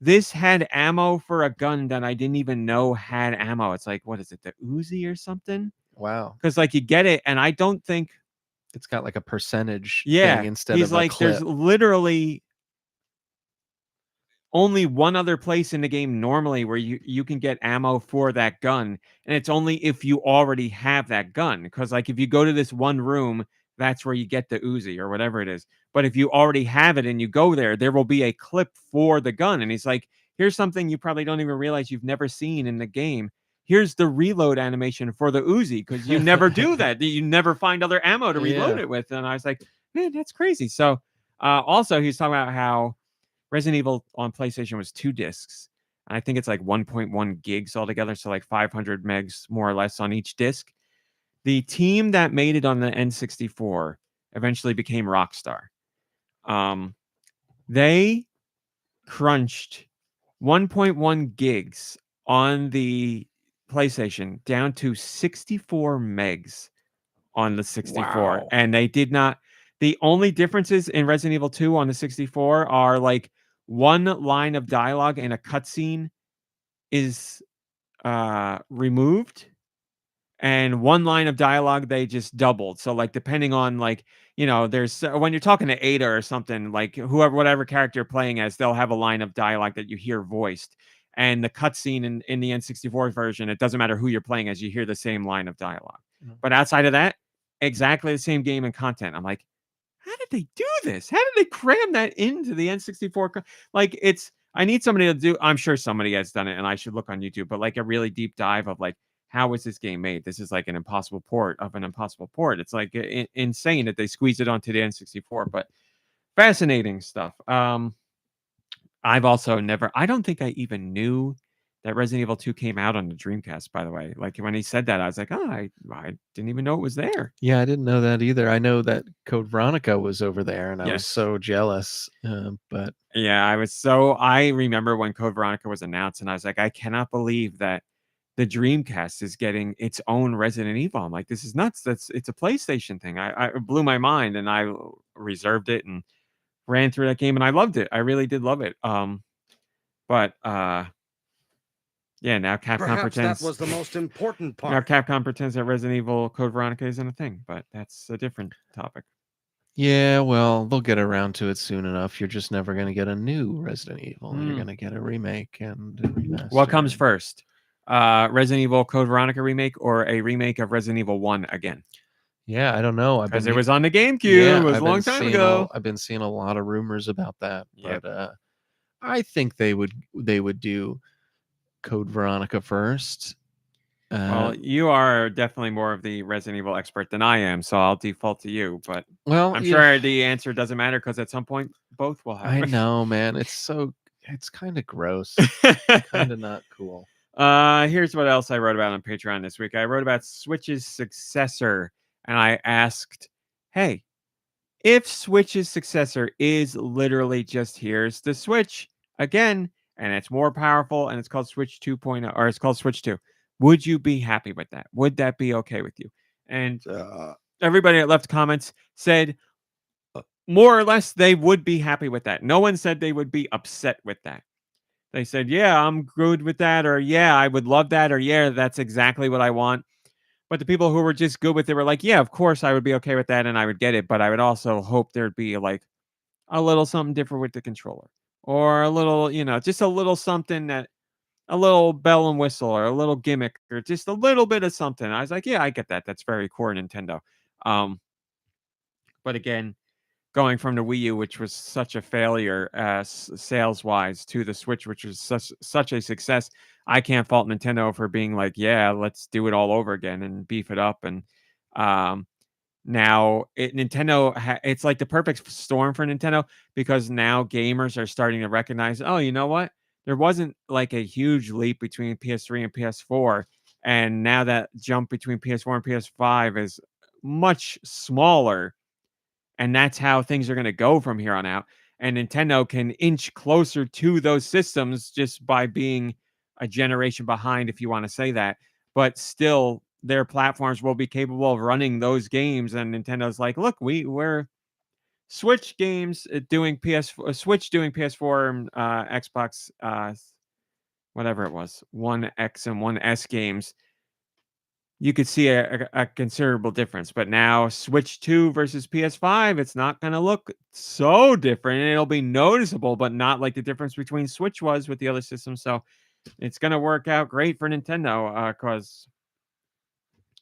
this had ammo for a gun that I didn't even know had ammo. It's like, what is it, the Uzi or something? Wow. Because like you get it, and I don't think it's got like a percentage thing instead he's of like, a clip. there's literally only one other place in the game normally where you can get ammo for that gun, and it's only if you already have that gun. Because like if you go to this one room, that's where you get the Uzi or whatever it is. But if you already have it and you go there will be a clip for the gun. And he's like, here's something you probably don't even realize you've never seen in the game. Here's the reload animation for the Uzi, because you never do that. You never find other ammo to reload it with. And I was like, man, that's crazy. So also he's talking about how Resident Evil on PlayStation was 2 discs. And I think it's like 1.1 gigs altogether. So like 500 megs more or less on each disc. The team that made it on the N64 eventually became Rockstar. They crunched 1.1 gigs on the PlayStation down to 64 megs on the 64. Wow. And they did not. The only differences in Resident Evil 2 on the 64 are like one line of dialogue in a cutscene is removed. And one line of dialogue they just doubled. So like depending on like, there's when you're talking to Ada or something, like whatever character you're playing as, they'll have a line of dialogue that you hear voiced. And the cutscene in the N64 version, it doesn't matter who you're playing as, you hear the same line of dialogue. Mm-hmm. But outside of that, exactly the same game and content. I'm like, how did they do this? How did they cram that into the N64? Like I need somebody to do, I'm sure somebody has done it and I should look on YouTube, but like a really deep dive of like, how was this game made? This is like an impossible port of an impossible port. It's like insane that they squeezed it onto the N64, but fascinating stuff. I've also never, I don't think I even knew that Resident Evil 2 came out on the Dreamcast, by the way. Like when he said that, I was like, oh, I didn't even know it was there. Yeah, I didn't know that either. I know that Code Veronica was over there, and I was Yes. so jealous. But Yeah, I remember when Code Veronica was announced, and I was like, I cannot believe that the Dreamcast is getting its own Resident Evil. I'm like, this is nuts. It's a PlayStation thing. It blew my mind, and I reserved it and ran through that game, and I loved it. I really did love it. But yeah, now Capcom Perhaps pretends that was the most important now part. Capcom pretends that Resident Evil Code Veronica isn't a thing, but that's a different topic. yeah, well, they'll get around to it soon enough. You're just never going to get a new Resident Evil. You're Mm. going to get a remake and a remaster. What comes first? Resident Evil Code Veronica remake or a remake of Resident Evil 1 again? Yeah, I don't know. Because it was on the GameCube. It was I've a long been time seeing ago. I've been seeing a lot of rumors about that, Yep. but I think they would do Code Veronica first. Well, you are definitely more of the Resident Evil expert than I am, so I'll default to you. But well, I'm you- sure the answer doesn't matter because at some point both will have. I know, man. It's kind of gross. Kind of not cool. Here's what else I wrote about on Patreon this week. I wrote about Switch's successor, and I asked, hey, if Switch's successor is literally just here's the Switch again, and it's more powerful, and it's called Switch 2.0, or it's called Switch 2, would you be happy with that? Would that be okay with you? And everybody that left comments said more or less they would be happy with that. No one said they would be upset with that. They said, yeah, I'm good with that, or yeah, I would love that, or yeah, that's exactly what I want. But the people who were just good with it were like, yeah, of course I would be okay with that and I would get it, but I would also hope there'd be like a little something different with the controller, or a little, just a little something that, a little bell and whistle, or a little gimmick, or just a little bit of something. I was like, yeah, I get that. That's very core Nintendo. But again, going from the Wii U, which was such a failure sales wise, to the Switch, which was such a success, I can't fault Nintendo for being like, yeah, let's do it all over again and beef it up. And now Nintendo, it's like the perfect storm for Nintendo, because now gamers are starting to recognize, oh, you know what? There wasn't like a huge leap between PS3 and PS4. And now that jump between PS4 and PS5 is much smaller. And that's how things are going to go from here on out. And Nintendo can inch closer to those systems just by being a generation behind, if you want to say that. But still, their platforms will be capable of running those games. And Nintendo's like, look, we're Switch games doing Switch doing PS4 and Xbox, whatever it was, One X and One S games. You could see a considerable difference. But now Switch 2 versus PS5, it's not going to look so different. It'll be noticeable, but not like the difference between Switch was with the other systems. So it's going to work out great for Nintendo because,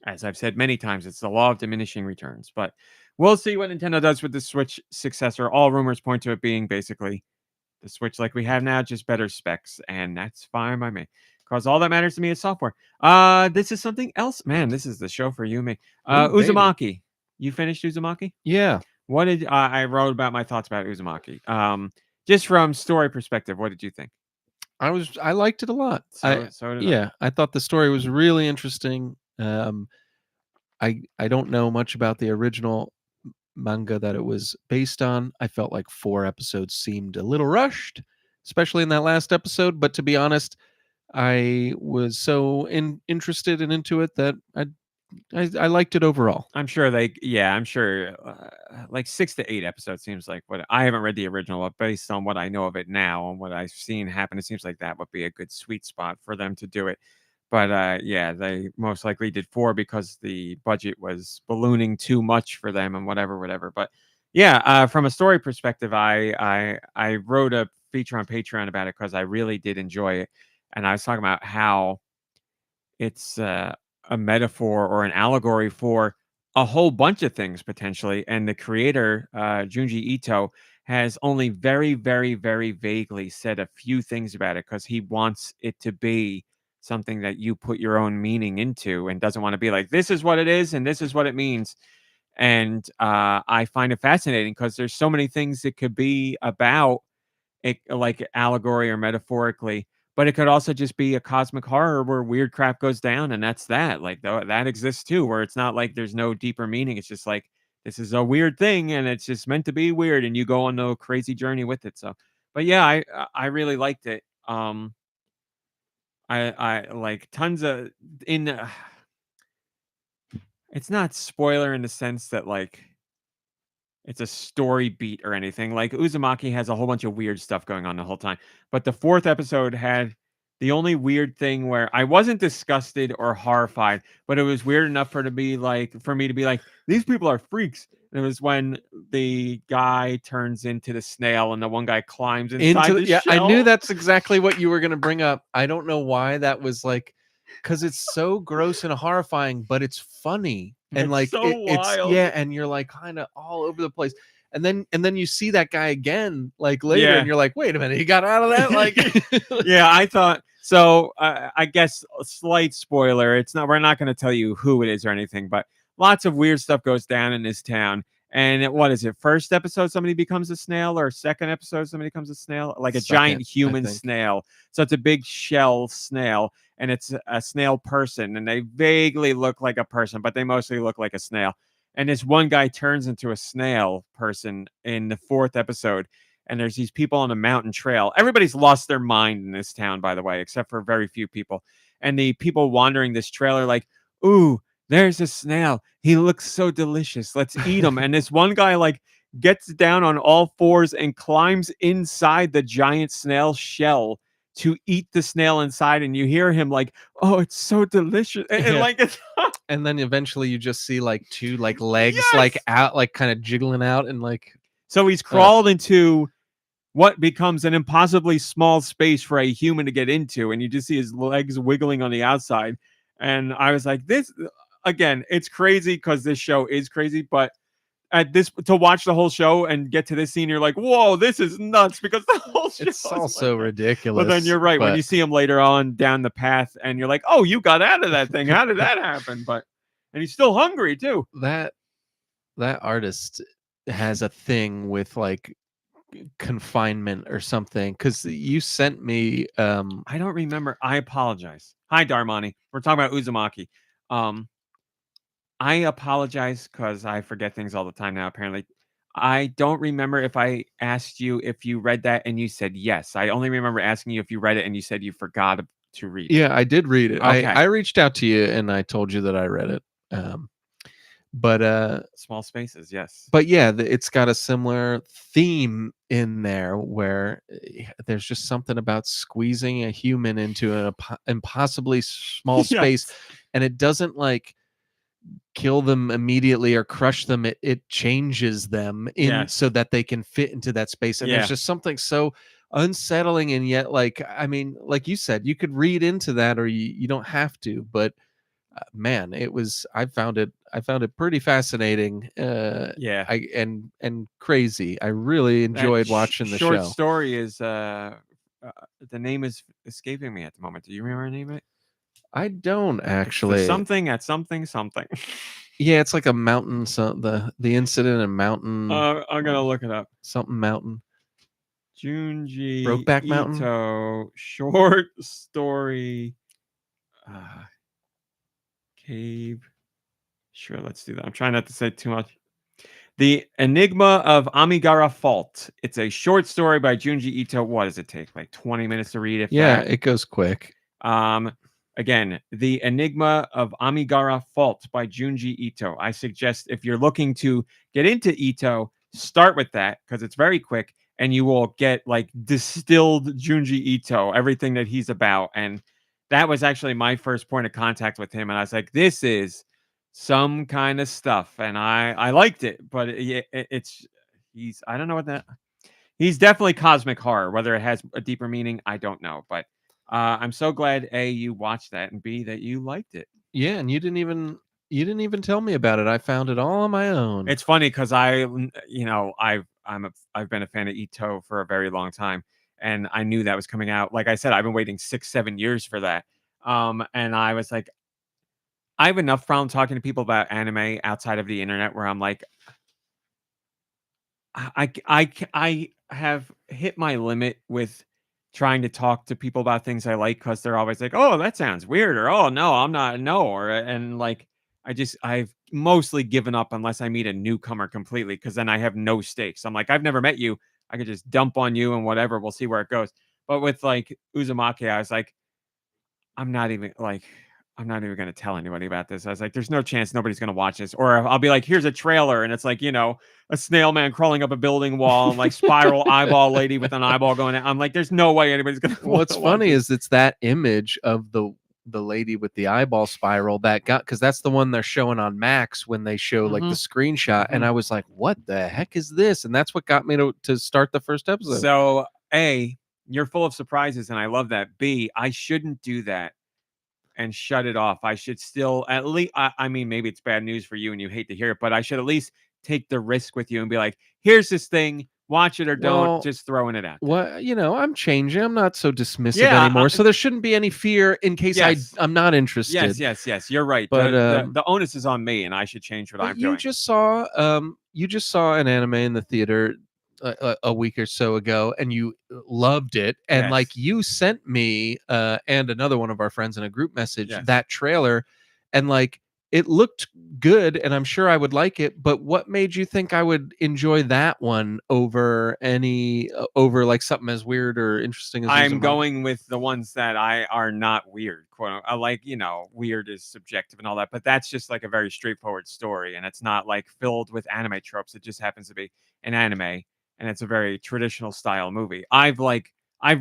as I've said many times, it's the law of diminishing returns. But we'll see what Nintendo does with the Switch successor. All rumors point to it being basically the Switch like we have now, just better specs. And that's fine by me, because all that matters to me is software. This is something else. Man, this is the show for you and me. Ooh, baby. Uzumaki. You finished Uzumaki? Yeah. What did I wrote about my thoughts about Uzumaki? Just from story perspective, what did you think? I liked it a lot. So did I. I thought the story was really interesting. I don't know much about the original manga that it was based on. I felt like 4 episodes seemed a little rushed, especially in that last episode. But to be honest, I was so interested and into it that I liked it overall. I'm sure I'm sure like 6 to 8 episodes seems like what I haven't read the original, but based on what I know of it now and what I've seen happen, it seems like that would be a good sweet spot for them to do it. But yeah, they most likely did 4 because the budget was ballooning too much for them and whatever. But yeah, from a story perspective, I wrote a feature on Patreon about it because I really did enjoy it, and I was talking about how it's a metaphor or an allegory for a whole bunch of things potentially. And the creator, Junji Ito, has only very, very, very vaguely said a few things about it because he wants it to be something that you put your own meaning into and doesn't want to be like, this is what it is and this is what it means. And I find it fascinating because there's so many things it could be about, it, like allegory or metaphorically, but it could also just be a cosmic horror where weird crap goes down, and that's that. Like that exists too, where it's not like there's no deeper meaning. It's just like this is a weird thing, and it's just meant to be weird, and you go on a crazy journey with it. So, but yeah, I really liked it. I like tons of in. It's not spoiler in the sense that like it's a story beat or anything. Like Uzumaki has a whole bunch of weird stuff going on the whole time. But the fourth episode had the only weird thing where I wasn't disgusted or horrified, but it was weird enough for me to be like, these people are freaks. And it was when the guy turns into the snail and the one guy climbs inside the yeah, I shell. knew that's exactly what you were going to bring up. I don't know why that was like, because it's so gross and horrifying, but it's funny. And It's like so it's wild. yeah, and you're like kind of all over the place. And then you see that guy again like later, Yeah. and you're like, wait a minute, he got out of that? Like Yeah, I thought so. I guess a slight spoiler. It's not. We're not going to tell you who it is or anything, but lots of weird stuff goes down in this town. And what is it? First episode, somebody becomes a snail, or second episode, somebody becomes a snail, like a giant Second, I human think. snail. So it's a big shell snail, and it's a snail person, and they vaguely look like a person, but they mostly look like a snail. And this one guy turns into a snail person in the fourth episode. And there's these people on a mountain trail. Everybody's lost their mind in this town, by the way, except for very few people. And the people wandering this trail are like, ooh, there's a snail. He looks so delicious. Let's eat him. And this one guy like gets down on all fours and climbs inside the giant snail shell to eat the snail inside. And you hear him like, oh, it's so delicious. And Yeah. like it's and then eventually you just see like two like legs Yes! like out, like kind of jiggling out, and like so he's crawled into what becomes an impossibly small space for a human to get into, and you just see his legs wiggling on the outside. And I was like, this again, it's crazy because this show is crazy, but at this to watch the whole show and get to this scene, you're like, whoa, this is nuts because the whole show it's is also like that. ridiculous. But then you're right, when but you see him later on down the path and you're like, oh, you got out of that thing. How did that happen? But and he's still hungry too. that artist has a thing with like confinement or something, because you sent me I don't remember. I apologize. Hi, Darmani. We're talking about Uzumaki. I apologize because I forget things all the time now, apparently. I don't remember if I asked you if you read that and you said yes. I only remember asking you if you read it and you said you forgot to read it. yeah, I did read it. Okay. I reached out to you and I told you that I read it. But Small spaces, yes. but yeah, it's got a similar theme in there where there's just something about squeezing a human into an impossibly small space, Yes. and it doesn't like kill them immediately or crush them. It changes them in Yes. so that they can fit into that space. And Yeah. there's just something so unsettling, and yet, like, I mean, like you said, you could read into that or you don't have to, but man, I found it pretty fascinating. Yeah. And crazy. I really enjoyed That watching the short show. story is the name is escaping me at the moment. Do you remember the name of it? I don't It's the actually. something at something. Yeah, it's like a mountain. So the incident in mountain. I'm gonna look it up. Something mountain. Junji Brokeback Mountain? Ito short story. Cave. Sure, let's do that. I'm trying not to say too much. The Enigma of Amigara Fault. It's a short story by Junji Ito. What does it take? Like 20 minutes to read? If Yeah, that? it goes quick. Again, The Enigma of Amigara Fault by Junji Ito. I suggest if you're looking to get into Ito, start with that because it's very quick and you will get like distilled Junji Ito, everything that he's about. And that was actually my first point of contact with him. And I was like, this is some kind of stuff. And I liked it, but I don't know what that, he's definitely cosmic horror. Whether it has a deeper meaning, I don't know. But I'm so glad A, you watched that, and B, that you liked it. Yeah, and you didn't even tell me about it. I found it all on my own. It's funny because I've been a fan of Ito for a very long time, and I knew that was coming out. Like I said, I've been waiting 6-7 years for that. And I was like, I have enough problem talking to people about anime outside of the internet where I'm like, I have hit my limit with trying to talk to people about things I like because they're always like, "Oh, that sounds weird," or "Oh, no, I'm not," no, or and like I've mostly given up unless I meet a newcomer completely because then I have no stakes. I'm like, I've never met you. I could just dump on you and whatever. We'll see where it goes. But with like Uzumaki, I was like, I'm not even like I'm not even gonna tell anybody about this. I was like, there's no chance nobody's gonna watch this. Or I'll be like, here's a trailer, and it's like, a snail man crawling up a building wall and like spiral eyeball lady with an eyeball going out. I'm like, there's no way anybody's gonna What's watch funny this. is it's that image of the lady with the eyeball spiral that got, because that's the one they're showing on Max when they show like the screenshot, and I was like, what the heck is this? And that's what got me to start the first episode. So A, you're full of surprises, and I love that. B, I shouldn't do that and shut it off. I should still at least I mean, maybe it's bad news for you and you hate to hear it, but I should at least take the risk with you and be like, here's this thing, watch it or don't, Well, just throwing it out. Well, I'm changing. I'm not so dismissive Yeah, anymore. So there shouldn't be any fear in case Yes. I'm not interested. Yes, you're right. But, the onus is on me, and I should change what But I'm doing. you just saw an anime in the theater a week or so ago, and you loved it. And like Yes. you sent me and another one of our friends in a group message Yes. that trailer, and like it looked good, and I'm sure I would like it. But what made you think I would enjoy that one over like something as weird or interesting as I'm Uzumaki? going with the ones that are not weird. Quote unquote. I like, weird is subjective and all that, but that's just like a very straightforward story, and it's not like filled with anime tropes. It just happens to be an anime, and it's a very traditional style movie. I've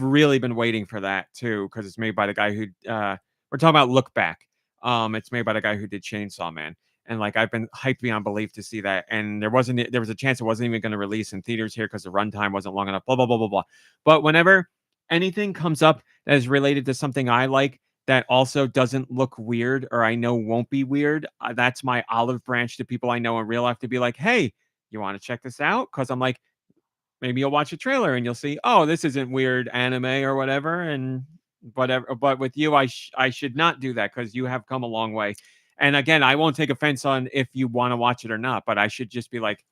really been waiting for that too because it's made by the guy who we're talking about. Look Back. It's made by the guy who did Chainsaw Man. And like I've been hyped beyond belief to see that, and there was a chance it wasn't even going to release in theaters here because the runtime wasn't long enough. Blah blah blah blah blah. But whenever anything comes up that is related to something I like that also doesn't look weird or I know won't be weird, that's my olive branch to people I know in real life to be like, hey, you want to check this out? Because I'm like, maybe you'll watch a trailer and you'll see, oh, this isn't weird anime or whatever, and whatever. But with you, I should not do that because you have come a long way. And again, I won't take offense on if you want to watch it or not, but I should just be like,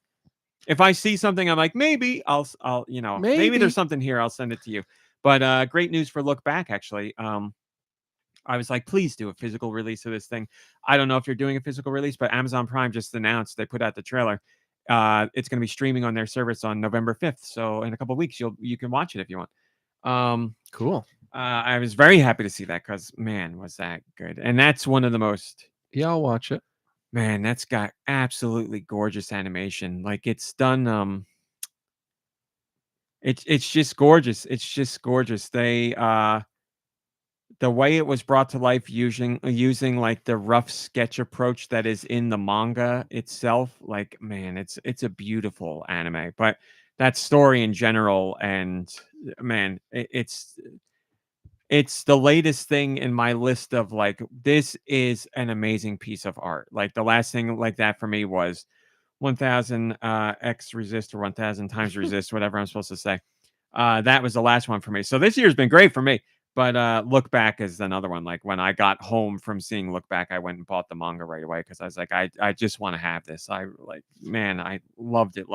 if I see something, I'm like, maybe I'll maybe Maybe. there's something here. I'll send it to you. But great news for Look Back, actually. I was like, please do a physical release of this thing. I don't know if you're doing a physical release, but Amazon Prime just announced they put out the trailer. It's going to be streaming on their service on November 5th. So in a couple of weeks, you can watch it if you want. Cool. I was very happy to see that because man, was that good. And that's one of the most. Yeah, I'll watch it. Man, that's got absolutely gorgeous animation. Like it's done. It's just gorgeous. It's just gorgeous. They the way it was brought to life using like the rough sketch approach that is in the manga itself, like man, it's a beautiful anime. But that story in general, and man, it's the latest thing in my list of like, this is an amazing piece of art. Like the last thing like that for me was 1000 X resist or 1000 times resist, whatever I'm supposed to say. That was the last one for me. So this year's been great for me. But Look Back is another one. Like when I got home from seeing Look Back, I went and bought the manga right away because I was like, I just want to have this. I loved it.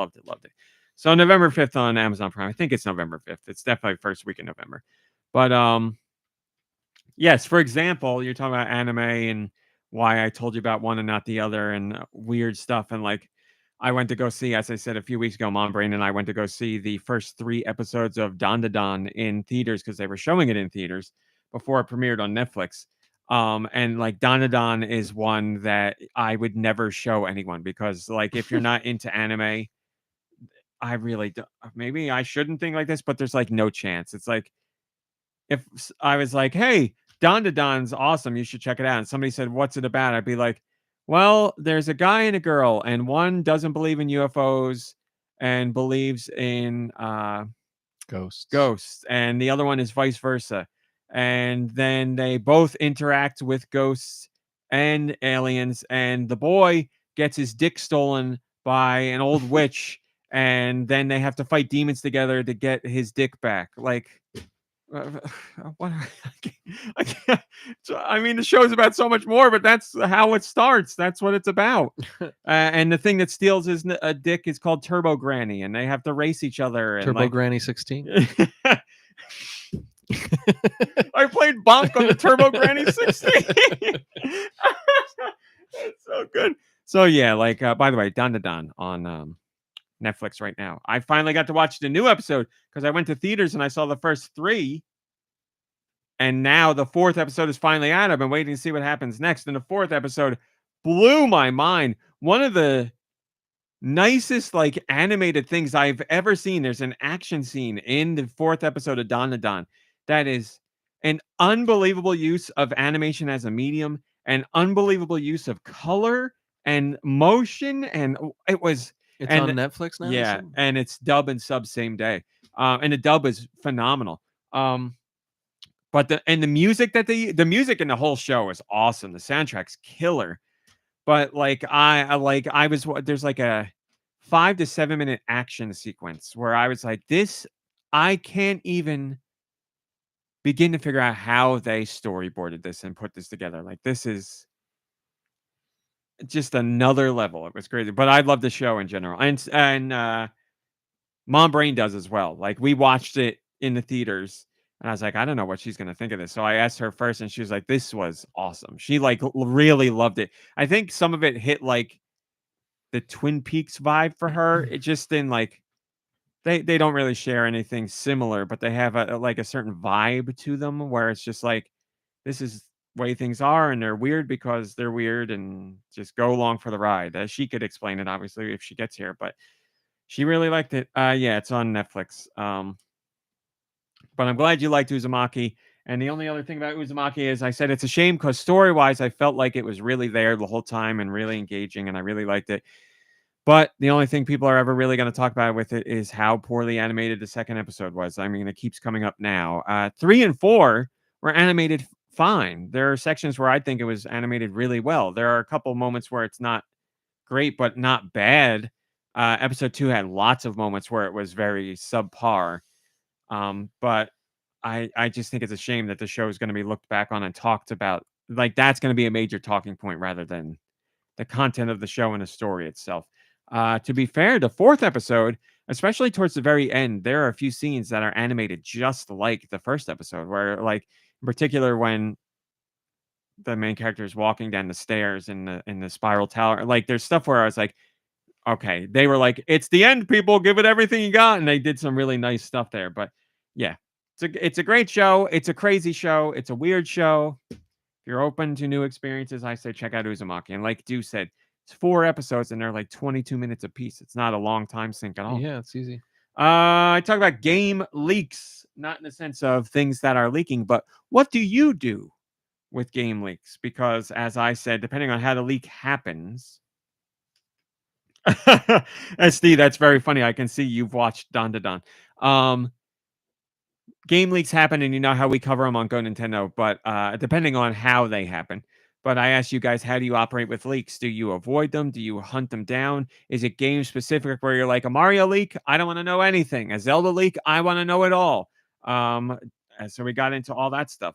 So November 5th on Amazon Prime. I think it's November 5th. It's definitely first week in November. But yes, for example, you're talking about anime and why I told you about one and not the other and weird stuff. And like, I went to go see, as I said a few weeks ago, Mom Brain and I went to go see the first 3 episodes of Dandadan in theaters because they were showing it in theaters before it premiered on Netflix. And like Dandadan is one that I would never show anyone because like if you're not into anime, I really don't. Maybe I shouldn't think like this, but there's like no chance. It's like if I was like, hey, Dandadan's awesome, you should check it out. And somebody said, what's it about? I'd be like, well, there's a guy and a girl, and one doesn't believe in UFOs and believes in ghosts, and the other one is vice versa. And then they both interact with ghosts and aliens, and the boy gets his dick stolen by an old witch, and then they have to fight demons together to get his dick back. Like, What? I can't. I mean, the show's about so much more, but that's how it starts. That's what it's about. And the thing that steals his dick is called Turbo Granny, and they have to race each other. And Turbo Granny 16. I played Bonk on the Turbo Granny 16. That's so good. So yeah, like by the way, Don on Netflix right now. I finally got to watch the new episode because I went to theaters and I saw the first 3. And now the 4th episode is finally out. I've been waiting to see what happens next. And the 4th episode blew my mind. One of the nicest like animated things I've ever seen. There's an action scene in the 4th episode of Don that is an unbelievable use of animation as a medium, an unbelievable use of color and motion. And it was It's on Netflix now. yeah, and it's dub and sub same day. And the dub is phenomenal. But the music that the music in the whole show is awesome. The soundtrack's killer. But like I was there's like a 5 to 7 minute action sequence where I was like, this I can't even begin to figure out how they storyboarded this and put this together. Like this is just another level. It was crazy. But I love the show in general. And Mom Brain does as well. Like we watched it in the theaters. And I was like, I don't know what she's going to think of this. So I asked her first and she was like, this was awesome. She like really loved it. I think some of it hit like the Twin Peaks vibe for her. It just didn't like, they don't really share anything similar, but they have a certain vibe to them where it's just like, this is the way things are. And they're weird because they're weird and just go along for the ride. She could explain it obviously if she gets here, but she really liked it. Yeah, it's on Netflix. But I'm glad you liked Uzumaki. And the only other thing about Uzumaki is I said it's a shame because story-wise, I felt like it was really there the whole time and really engaging, and I really liked it. But the only thing people are ever really going to talk about with it is how poorly animated the second episode was. I mean, it keeps coming up now. 3 and 4 were animated fine. There are sections where I think it was animated really well. There are a couple moments where it's not great, but not bad. Episode 2 had lots of moments where it was very subpar. But I just think it's a shame that the show is going to be looked back on and talked about. Like that's going to be a major talking point rather than the content of the show and the story itself. To be fair, the 4th episode, especially towards the very end, there are a few scenes that are animated just like the first episode, where like in particular when the main character is walking down the stairs in the spiral tower, like there's stuff where I was like, okay, they were like, it's the end, people, give it everything you got, and they did some really nice stuff there. But yeah, it's a great show. It's a crazy show. It's a weird show. If you're open to new experiences, I say check out Uzumaki. And like Deux said, it's 4 episodes and they're like 22 minutes a piece. It's not a long time sink at all. Yeah, it's easy. I talk about game leaks, not in the sense of things that are leaking, but what do you do with game leaks? Because as I said, depending on how the leak happens. SD, that's very funny. I can see you've watched Don. Game leaks happen, and you know how we cover them on GoNintendo, but depending on how they happen. But I ask you guys, how do you operate with leaks? Do you avoid them? Do you hunt them down? Is it game specific where you're like a Mario leak? I don't want to know anything. A Zelda leak? I want to know it all. So we got into all that stuff.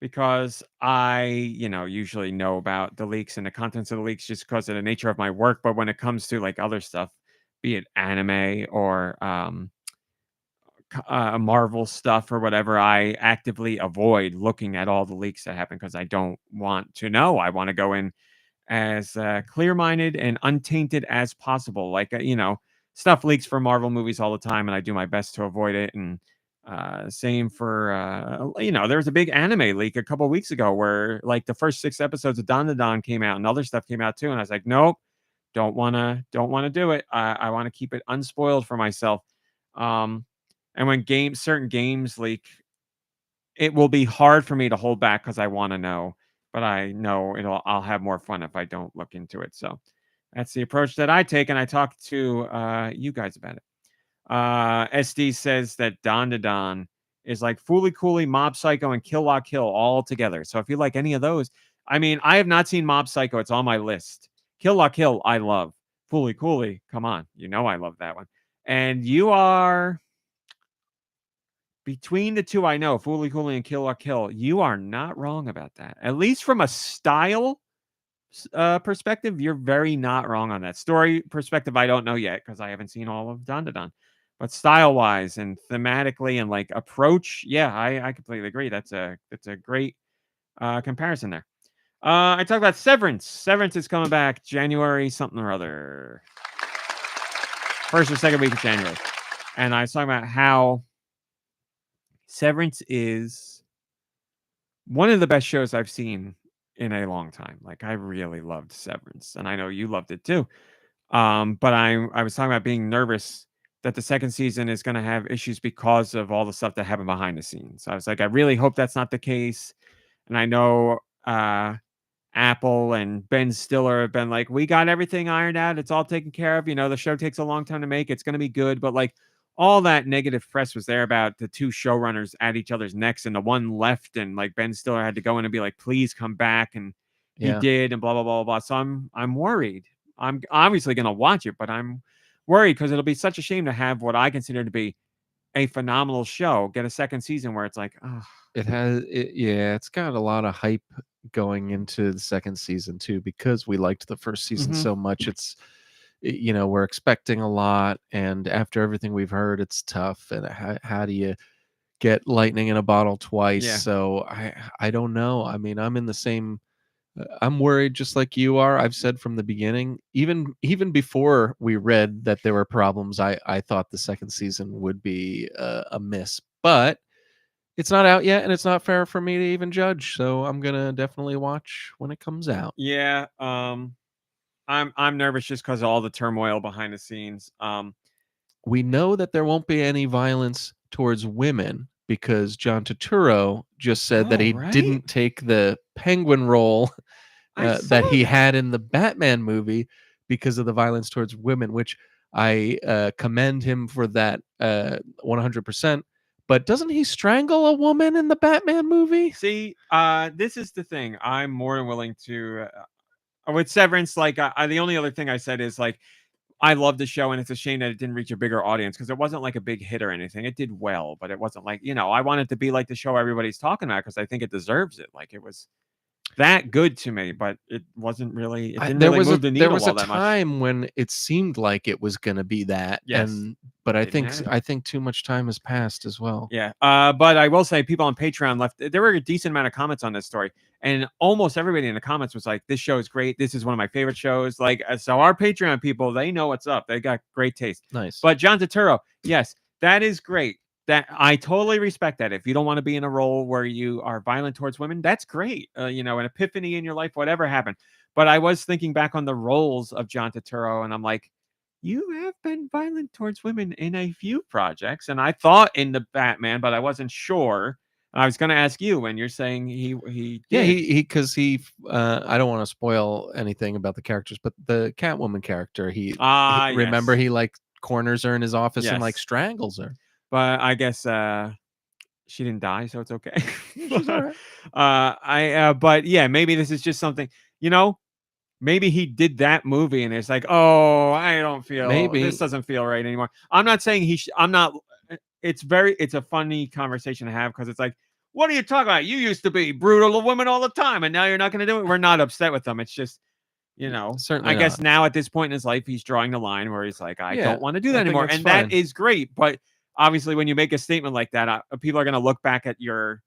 Because I, usually know about the leaks and the contents of the leaks just because of the nature of my work. But when it comes to like other stuff, be it anime or Marvel stuff or whatever, I actively avoid looking at all the leaks that happen because I don't want to know. I want to go in as clear-minded and untainted as possible. Like, stuff leaks for Marvel movies all the time, and I do my best to avoid it. And same for there was a big anime leak a couple weeks ago where like the first 6 episodes of Don came out and other stuff came out too, and I was like, nope, don't want to do it. I want to keep it unspoiled for myself. And when certain games leak, it will be hard for me to hold back because I want to know, but I know I'll have more fun if I don't look into it. So that's the approach that I take, and I talk to you guys about it. SD says that Don is like Fooly Cooly, Mob Psycho, and Kill La Kill all together. So if you like any of those, I mean, I have not seen Mob Psycho. It's on my list. Kill La Kill, I love. Fooly Cooly, come on. I love that one. And you are between the two, I know Fooly Cooly and Kill or Kill. You are not wrong about that. At least from a style perspective, you're very not wrong on that. Story perspective, I don't know yet because I haven't seen all of Don. But style wise and thematically and like approach, yeah, I completely agree. That's a great comparison there. I talked about Severance. Severance is coming back January something or other, first or second week of January, and I was talking about how Severance is one of the best shows I've seen in a long time. Like I really loved Severance, and I know you loved it too. But I was talking about being nervous that the second season is going to have issues because of all the stuff that happened behind the scenes. I was like, I really hope that's not the case. And I know Apple and Ben Stiller have been like, we got everything ironed out. It's all taken care of. You know, the show takes a long time to make. It's going to be good. But like all that negative press was there about the two showrunners at each other's necks and the one left. And like Ben Stiller had to go in and be like, please come back. And he did and blah, blah, blah, blah. So I'm worried. I'm obviously going to watch it, but I'm worried because it'll be such a shame to have what I consider to be a phenomenal show get a second season where it's like, oh. It's got a lot of hype going into the second season too because we liked the first season so much. It's we're expecting a lot, and after everything we've heard, it's tough. And how do you get lightning in a bottle twice? Yeah. So I don't know. I mean, I'm in the same. I'm worried just like you are. I've said from the beginning, even before we read that there were problems, I thought the second season would be a miss. But it's not out yet, and it's not fair for me to even judge. So I'm gonna definitely watch when it comes out. Yeah. I'm nervous just because of all the turmoil behind the scenes. We know that there won't be any violence towards women because John Turturro just said that he didn't take the Penguin role that he had in the Batman movie because of the violence towards women, which I commend him for that 100%. But doesn't he strangle a woman in the Batman movie? See, this is the thing. I'm more than willing to, with Severance, like, the only other thing I said is, like, I love the show, and it's a shame that it didn't reach a bigger audience because it wasn't, like, a big hit or anything. It did well, but it wasn't, like, I want it to be like the show everybody's talking about because I think it deserves it. Like, it was that good to me, but it wasn't really, it didn't really move the needle all that much. There was a time when it seemed like it was going to be that. Yes. But I think too much time has passed as well. Yeah. But I will say people on Patreon left, there were a decent amount of comments on this story, and almost everybody in the comments was like, this show is great. This is one of my favorite shows. Like, so our Patreon people, they know what's up. They got great taste. Nice. But John Turturro, yes, that is great. That I totally respect that. If you don't want to be in a role where you are violent towards women, that's great. An epiphany in your life, whatever happened. But I was thinking back on the roles of John Turturro, and I'm like, you have been violent towards women in a few projects. And I thought in the Batman, but I wasn't sure. And I was going to ask you, and you're saying he did. Yeah, because I don't want to spoil anything about the characters, but the Catwoman character, remember he like corners her in his office and like strangles her. But I guess she didn't die, so it's okay. She's all right. But yeah, maybe this is just something, maybe he did that movie and it's like, oh, I don't feel, this doesn't feel right anymore. I'm not saying it's a funny conversation to have because it's like, what are you talking about? You used to be brutal to women all the time and now you're not going to do it. We're not upset with them. It's just, certainly I guess now at this point in his life, he's drawing the line where he's like, I don't want to do that anymore. And fine. that is great. But obviously, when you make a statement like that, people are going to look back at your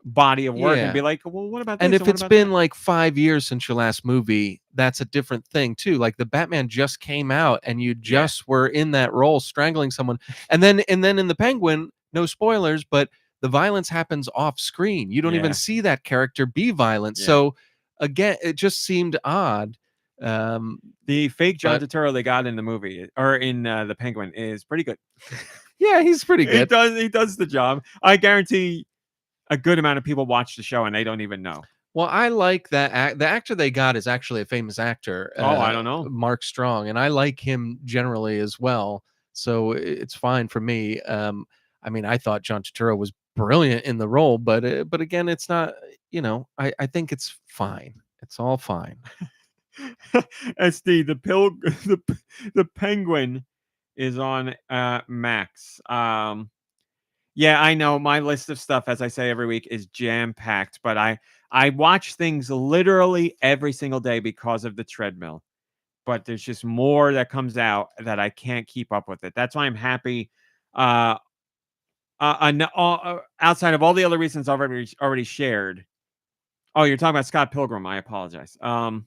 body of work and be like, well, what about this? And if it's been like 5 years since your last movie, that's a different thing too. Like the Batman just came out and you just were in that role strangling someone. And then in the Penguin, no spoilers, but the violence happens off screen. You don't even see that character be violent. So again, it just seemed odd. The fake John Turturro they got in the movie or in the Penguin is pretty good. Yeah, he's pretty good. He does the job. I guarantee a good amount of people watch the show and they don't even know. Well, I like that. The actor they got is actually a famous actor. I don't know. Mark Strong. And I like him generally as well. So it's fine for me. I mean, I thought John Turturro was brilliant in the role, but again, it's not, I think it's fine. It's all fine. SD, the Penguin is on Max. Yeah, I know. My list of stuff, as I say every week, is jam-packed, but I watch things literally every single day because of the treadmill. But there's just more that comes out that I can't keep up with it. That's why I'm happy. Outside of all the other reasons I've already shared. Oh, you're talking about Scott Pilgrim. I apologize. Outside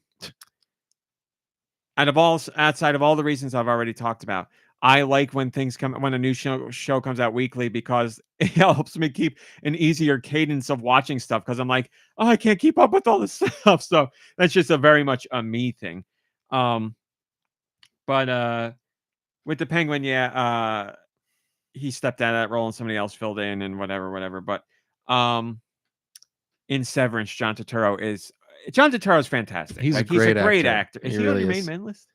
of all the reasons I've already talked about, I like when a new show comes out weekly because it helps me keep an easier cadence of watching stuff because I'm like, oh, I can't keep up with all this stuff. So that's just a very much a me thing. But with the Penguin, yeah, he stepped out of that role and somebody else filled in and whatever. But in Severance, John Turturro is fantastic. He's a He's a great great actor. actor. Is He he on really your main is. men list?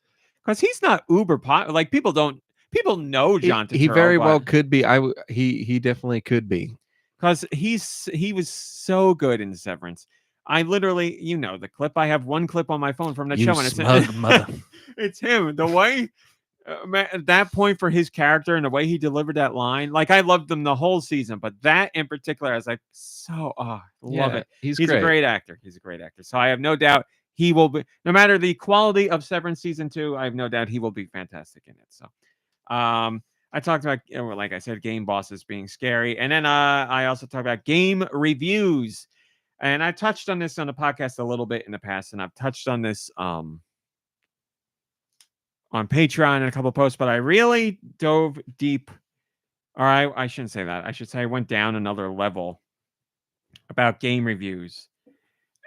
Because he's not uber pop. Like people know John Turturro. He very well could be. He definitely could be. Because he was so good in Severance. I literally, the clip. I have one clip on my phone from that You show, and smug mother. it's him. The way at that point for his character and the way he delivered that line, like I loved them the whole season, but that in particular, I was like, love it. He's a great. great actor. He's a great actor. So I have no doubt he will be. No matter the quality of Severance season 2, I have no doubt he will be fantastic in it. So, I talked about, like I said, game bosses being scary, and then I also talked about game reviews, and I touched on this on the podcast a little bit in the past, and I've touched on this on Patreon and a couple of posts, but I really dove deep, or I shouldn't say that. I should say I went down another level about game reviews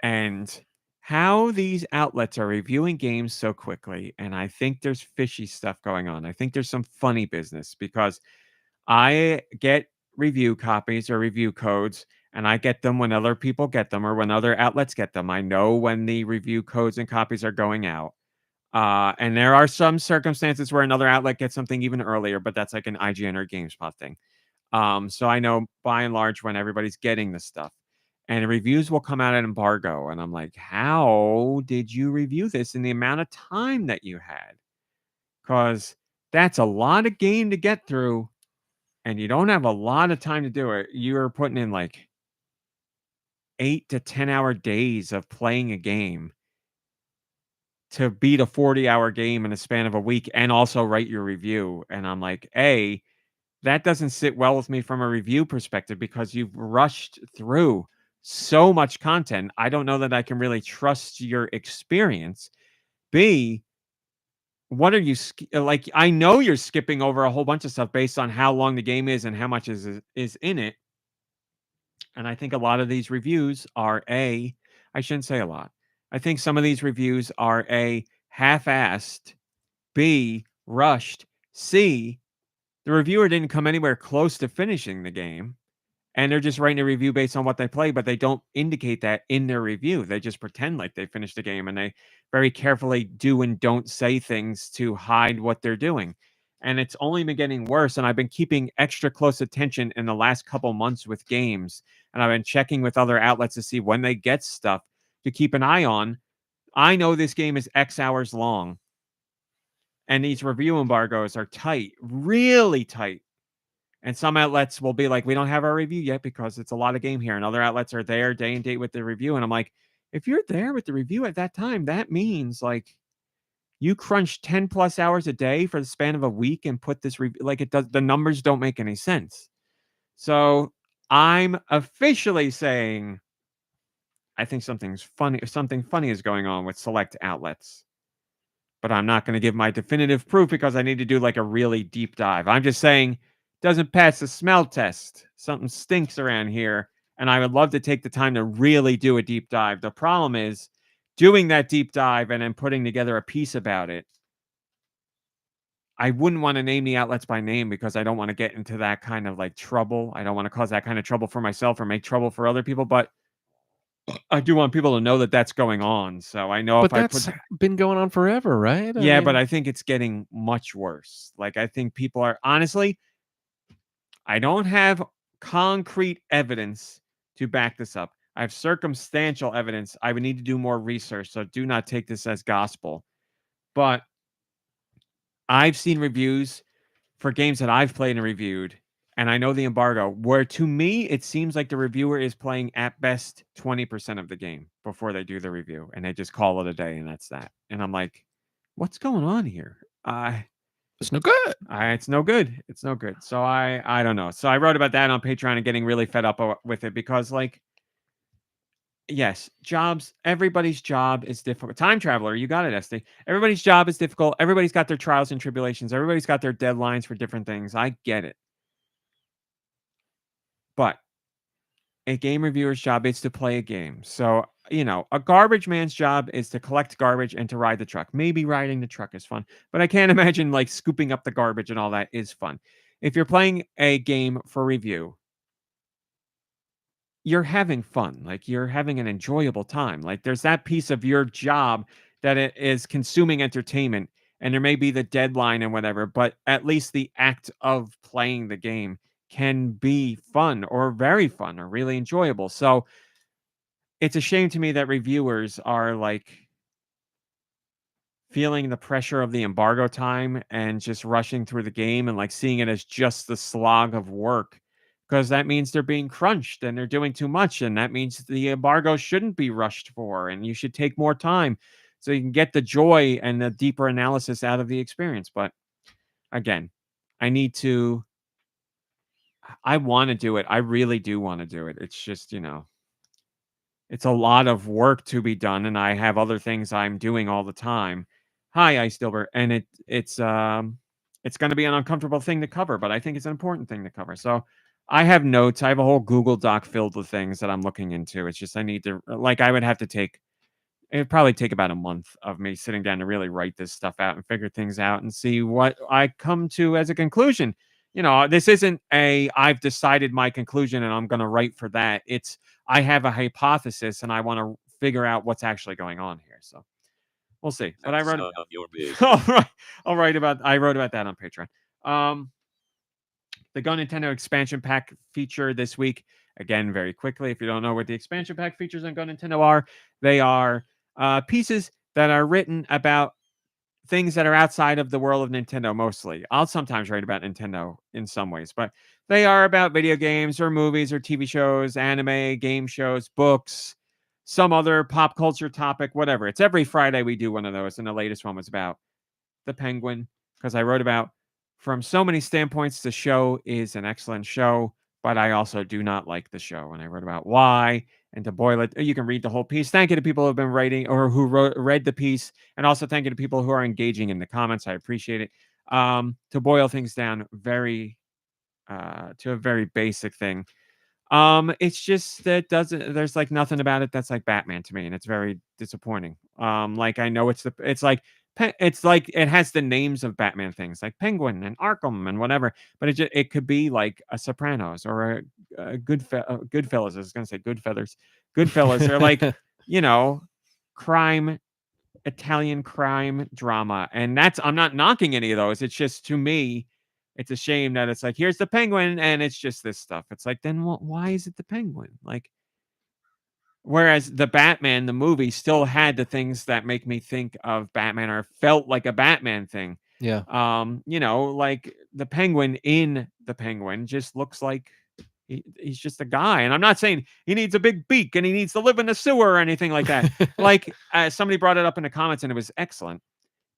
and how these outlets are reviewing games so quickly. And I think there's fishy stuff going on. I think there's some funny business because I get review copies or review codes, and I get them when other people get them or when other outlets get them. I know when the review codes and copies are going out. And there are some circumstances where another outlet gets something even earlier, but that's like an IGN or GameSpot thing. So I know by and large when everybody's getting the stuff. And reviews will come out at embargo. And I'm like, how did you review this in the amount of time that you had? Because that's a lot of game to get through. And you don't have a lot of time to do it. You're putting in like 8 to 10-hour days of playing a game to beat a 40-hour game in a span of a week and also write your review. And I'm like, that doesn't sit well with me from a review perspective because you've rushed through so much content. I don't know that I can really trust your experience. B, what are you like? I know you're skipping over a whole bunch of stuff based on how long the game is and how much is in it. And I think a lot of these reviews are I shouldn't say a lot. I think some of these reviews are half-assed, B, rushed, C, the reviewer didn't come anywhere close to finishing the game, and they're just writing a review based on what they play, but they don't indicate that in their review. They just pretend like they finished the game, and they very carefully do and don't say things to hide what they're doing. And it's only been getting worse, and I've been keeping extra close attention in the last couple months with games, and I've been checking with other outlets to see when they get stuff to keep an eye on. I know this game is X hours long, and these review embargoes are tight, really tight. And some outlets will be like, we don't have our review yet because it's a lot of game here. And other outlets are there day and date with the review. And I'm like, if you're there with the review at that time, that means like you crunch 10 plus hours a day for the span of a week and put this review, like it does. The numbers don't make any sense. So I'm officially saying, I think something funny is going on with select outlets. But I'm not going to give my definitive proof because I need to do like a really deep dive. I'm just saying, doesn't pass the smell test. Something stinks around here. And I would love to take the time to really do a deep dive. The problem is doing that deep dive and then putting together a piece about it. I wouldn't want to name the outlets by name because I don't want to get into that kind of like trouble. I don't want to cause that kind of trouble for myself or make trouble for other people. But I do want people to know that that's going on. So I know But that's been going on forever, right? But I think it's getting much worse. Like, I think people are honestly, I don't have concrete evidence to back this up. I have circumstantial evidence. I would need to do more research. So do not take this as gospel. But I've seen reviews for games that I've played and reviewed, and I know the embargo, where to me it seems like the reviewer is playing at best 20% of the game before they do the review, and they just call it a day, and that's that. And I'm like, what's going on here? It's no good. It's no good. It's no good. So I don't know. So I wrote about that on Patreon and getting really fed up with it because, like, yes, everybody's job is difficult. Time traveler, you got it, Esty. Everybody's job is difficult. Everybody's got their trials and tribulations. Everybody's got their deadlines for different things. I get it. But a game reviewer's job is to play a game. So, a garbage man's job is to collect garbage and to ride the truck. Maybe riding the truck is fun, but I can't imagine like scooping up the garbage and all that is fun. If you're playing a game for review, you're having fun. Like, you're having an enjoyable time. Like, there's that piece of your job that it is consuming entertainment, and there may be the deadline and whatever, but at least the act of playing the game can be fun or very fun or really enjoyable. So it's a shame to me that reviewers are like feeling the pressure of the embargo time and just rushing through the game and like seeing it as just the slog of work, because that means they're being crunched and they're doing too much, and that means the embargo shouldn't be rushed for, and you should take more time so you can get the joy and the deeper analysis out of the experience. But again, I want to do it. I really do want to do it. It's just, it's a lot of work to be done, and I have other things I'm doing all the time. Hi, Ice Dilbert. And it's going to be an uncomfortable thing to cover, but I think it's an important thing to cover. So I have notes. I have a whole Google Doc filled with things that I'm looking into. It's just I need to, like, it'd probably take about a month of me sitting down to really write this stuff out and figure things out and see what I come to as a conclusion. This isn't I've decided my conclusion and I'm going to write for that. It's I have a hypothesis and I want to figure out what's actually going on here. So we'll see. But I wrote I wrote about that on Patreon. The GoNintendo expansion pack feature this week. Again, very quickly, if you don't know what the expansion pack features on GoNintendo are, they are pieces that are written about things that are outside of the world of Nintendo mostly. I'll sometimes write about Nintendo in some ways, but they are about video games or movies or TV shows, anime, game shows, books, some other pop culture topic, whatever. It's every Friday we do one of those, and the latest one was about the Penguin, because I wrote about, from so many standpoints, the show is an excellent show, but I also do not like the show, and I wrote about why. And to boil it, you can read the whole piece. Thank you to people who have been writing or who read the piece, and also thank you to people who are engaging in the comments. I appreciate it. To boil things down to a very basic thing, it's just that there's like nothing about it that's like Batman to me, and it's very disappointing. Like, I know it's like it has the names of Batman things like Penguin and Arkham and whatever, but it could be like a Sopranos or a Goodfellas. I was gonna say Goodfellas, or like Italian crime drama, and I'm not knocking any of those. It's just, to me, it's a shame that it's like, here's the Penguin, and it's just this stuff. It's like, then why is it the Penguin? Like, whereas the Batman, the movie, still had the things that make me think of Batman or felt like a Batman thing. Yeah. Like the Penguin in the Penguin just looks like he's just a guy. And I'm not saying he needs a big beak and he needs to live in the sewer or anything like that. Like, somebody brought it up in the comments and it was excellent.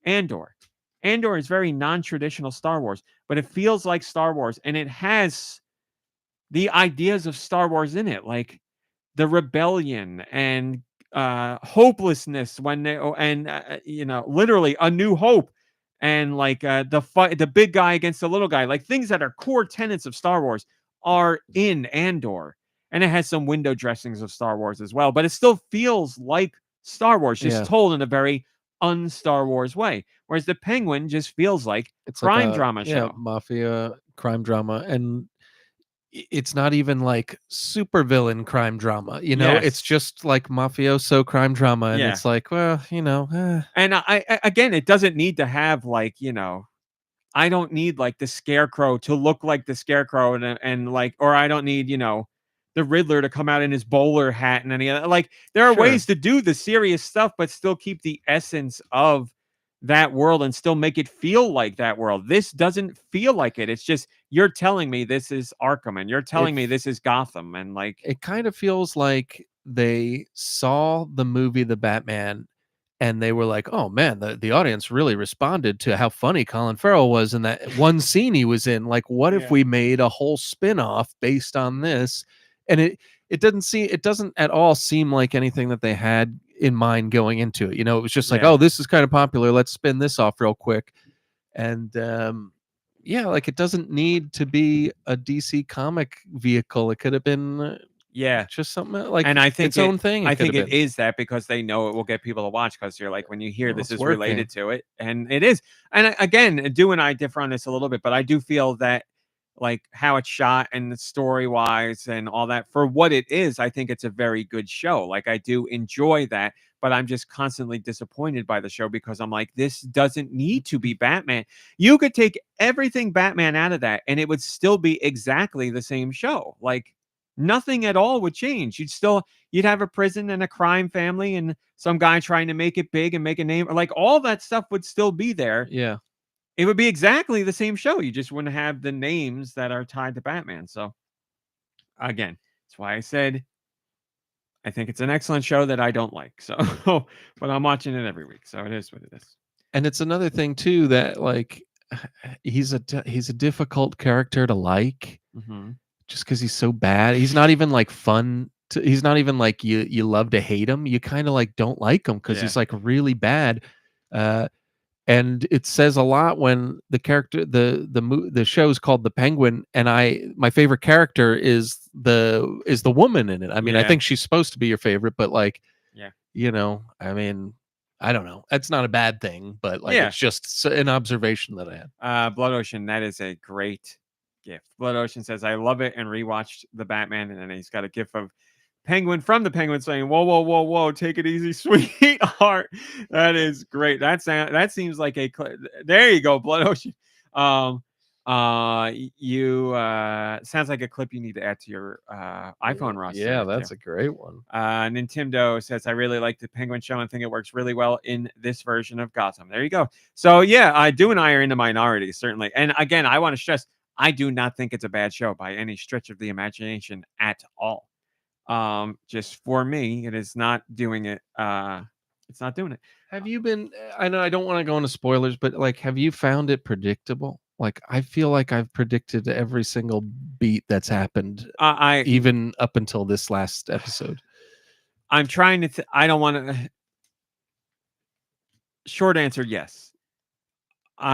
Andor is very non-traditional Star Wars, but it feels like Star Wars, and it has the ideas of Star Wars in it, like the rebellion and hopelessness literally a new hope, and like the fight, the big guy against the little guy, like things that are core tenets of Star Wars are in Andor, and it has some window dressings of Star Wars as well, but it still feels like Star Wars, just told in a very un-Star Wars way. Whereas the Penguin just feels like it's crime like drama show, mafia crime drama, and it's not even like supervillain crime drama, it's just like mafioso crime drama, and it's like, well, And I again, it doesn't need to have like, I don't need like the Scarecrow to look like the Scarecrow, and like, or I don't need, the Riddler to come out in his bowler hat and any other. Like, there are ways to do the serious stuff but still keep the essence of that world and still make it feel like that world. This doesn't feel like it. It's just you're telling me this is Arkham and you're telling me this is Gotham, and like it kind of feels like they saw the movie The Batman and they were like, oh man, the audience really responded to how funny Colin Farrell was in that one scene he was in. Like, what if we made a whole spin-off based on this? And it doesn't at all seem like anything that they had in mind going into it. You know, it was just like, oh, this is kind of popular, let's spin this off real quick. And yeah, like it doesn't need to be a DC comic vehicle. It could have been just something like, and I think its own thing. I think it is that because they know it will get people to watch, because you're like, when you hear this is related to it, and it is. And again, Deux and I differ on this a little bit, but I do feel that like how it's shot and the story wise and all that, for what it is, I think it's a very good show. Like I do enjoy that, but I'm just constantly disappointed by the show because I'm like, this doesn't need to be Batman. You could take everything Batman out of that and it would still be exactly the same show. Like nothing at all would change. You'd have a prison and a crime family and some guy trying to make it big and make a name. Like all that stuff would still be there. Yeah. It would be exactly the same show. You just wouldn't have the names that are tied to Batman. So again, that's why I said I think it's an excellent show that I don't like. So, but I'm watching it every week. So it is what it is. And it's another thing too, that like he's a difficult character to like, just because he's so bad. He's not even like fun. He's not even like you love to hate him. You kind of like don't like him because he's like really bad. And it says a lot when the character, the show is called The Penguin, and my favorite character is the woman in it. I mean, I think she's supposed to be your favorite, but like, you know, I mean, I don't know. That's not a bad thing, but like, it's just an observation that I had. Blood Ocean, that is a great gift. Blood Ocean says, I love it and rewatched the Batman, and then he's got a gif of Penguin from the Penguin saying, whoa, whoa, whoa, whoa, take it easy, sweetheart. That is great. That seems like there you go, Blood Ocean. You sounds like a clip you need to add to your iPhone roster. Yeah, that's a great one. Nintendo says, I really like the Penguin show and think it works really well in this version of Gotham. There you go. So yeah, Deux and I are in the minority, certainly. And again, I want to stress, I do not think it's a bad show by any stretch of the imagination at all. Just for me, it is not doing it. It's not doing it. Have you been, I know I don't want to go into spoilers, but like, have you found it predictable? Like, I feel like I've predicted every single beat that's happened, even up until this last episode. I'm trying to, I don't want to, short answer, yes. There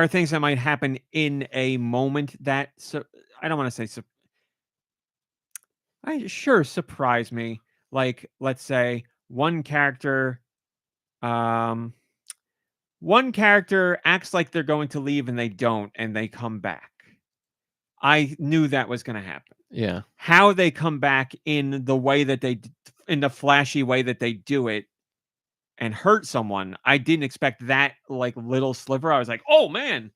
are things that might happen in a moment that, so I don't want to say, surprise me. Like, let's say one character acts like they're going to leave and they don't, and they come back. I knew that was going to happen. Yeah. How they come back in the way that in the flashy way that they do it and hurt someone, I didn't expect that like little sliver. I was like, oh man.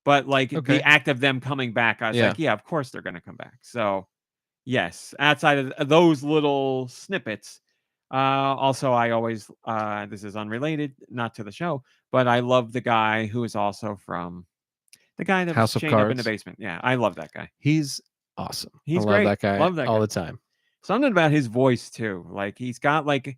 But like the act of them coming back, I was like, yeah, of course they're going to come back. So yes, outside of those little snippets. Also, I always, this is unrelated, not to the show, but I love the guy who is also from the guy that was chained up in the basement. Yeah, I love that guy. He's awesome. He's great. Love that guy all the time. Something about his voice too. Like he's got like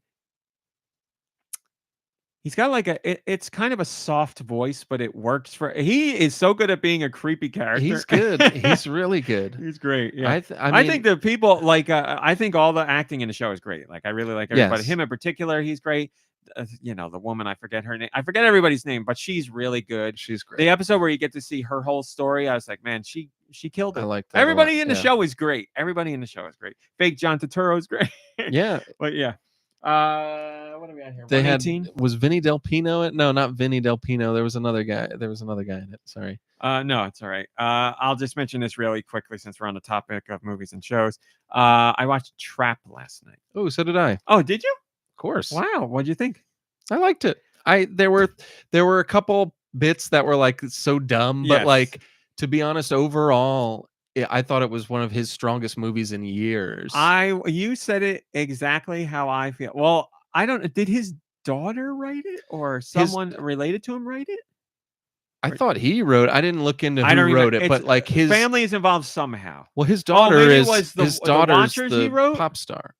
it's kind of a soft voice, but it works for. He is so good at being a creepy character. He's good. He's really good. He's great. Yeah, I think the people like. I think all the acting in the show is great. Like I really like everybody. Him in particular, he's great. You know, the woman, I forget her name. I forget everybody's name, but she's really good. She's great. The episode where you get to see her whole story, I was like, man, she killed it. I like that. Everybody in the show is great. Everybody in the show is great. Fake John Turturro is great. Yeah, but yeah. What are we at here? They had, was Vinny Del Pino it? No, not Vinny Del Pino. There was another guy. There was another guy in it. Sorry. No, it's all right. I'll just mention this really quickly since we're on the topic of movies and shows. I watched Trap last night. Oh, so did I. Oh, did you? Of course. Wow. What'd you think? I liked it. There were a couple bits that were like so dumb, but like, to be honest, overall, I thought it was one of his strongest movies in years. You said it exactly how I feel. Well, I don't. Did his daughter write it, or someone related to him write it? I thought he wrote. I didn't look into I who don't wrote even, it, but like his family is involved somehow. Well, his daughter maybe it is was his the daughter's Watchers he the wrote? pop star.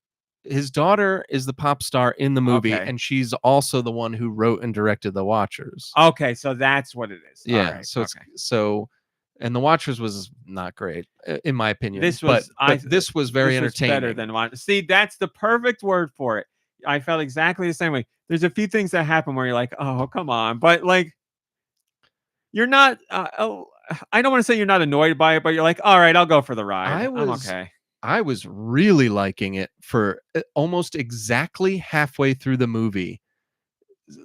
His daughter is the pop star in the movie, Okay. and she's also the one who wrote and directed The Watchers. Okay, so that's what it is. Yeah. All right, So okay. and The Watchers was not great in my opinion. This was but this was very this was entertaining. better than Watch. See, that's the perfect word for it. I felt exactly the same way. There's a few things that happen where you're like, oh, come on, but like, you're not. I don't want to say you're not annoyed by it, but you're like, all right, I'll go for the ride. I'm okay. I was really liking it for almost exactly halfway through the movie.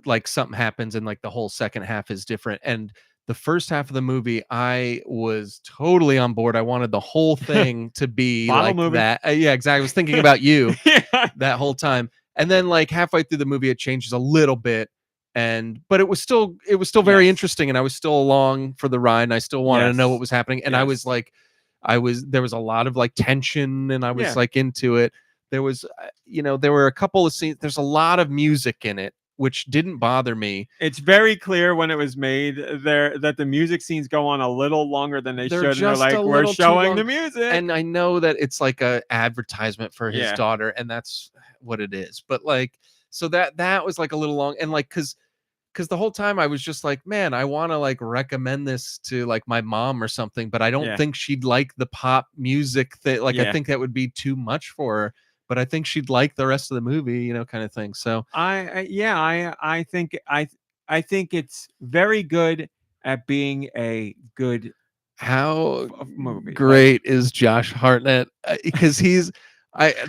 Like something happens and like the whole second half is different. And the first half of the movie, I was totally on board. I wanted the whole thing to be Bottle like movie. that. Yeah, exactly. I was thinking about you Yeah. that whole time. And then like halfway through the movie, it changes a little bit. But it was still very Yes. interesting, and I was still along for the ride, and I still wanted to know Yes. what was happening. And I was Yes. like, there was a lot of like tension, and I was Yeah. like into it. There was, there were a couple of scenes. There's a lot of music in it, which didn't bother me. It's very clear when it was made there that the music scenes go on a little longer than they They're should. And they're just like, a we're little too showing long. the music. And I know that it's like a advertisement for his Yeah. daughter, and that's what it is. But like, so that was like a little long, and like because the whole time I was just like, man, I want to like recommend this to like my mom or something, but I don't Yeah. think she'd like the pop music that like I Yeah. think that would be too much for her. But I think she'd like the rest of the movie, kind of thing. So I think it's very good at being a good how movie. great is Josh Hartnett? Because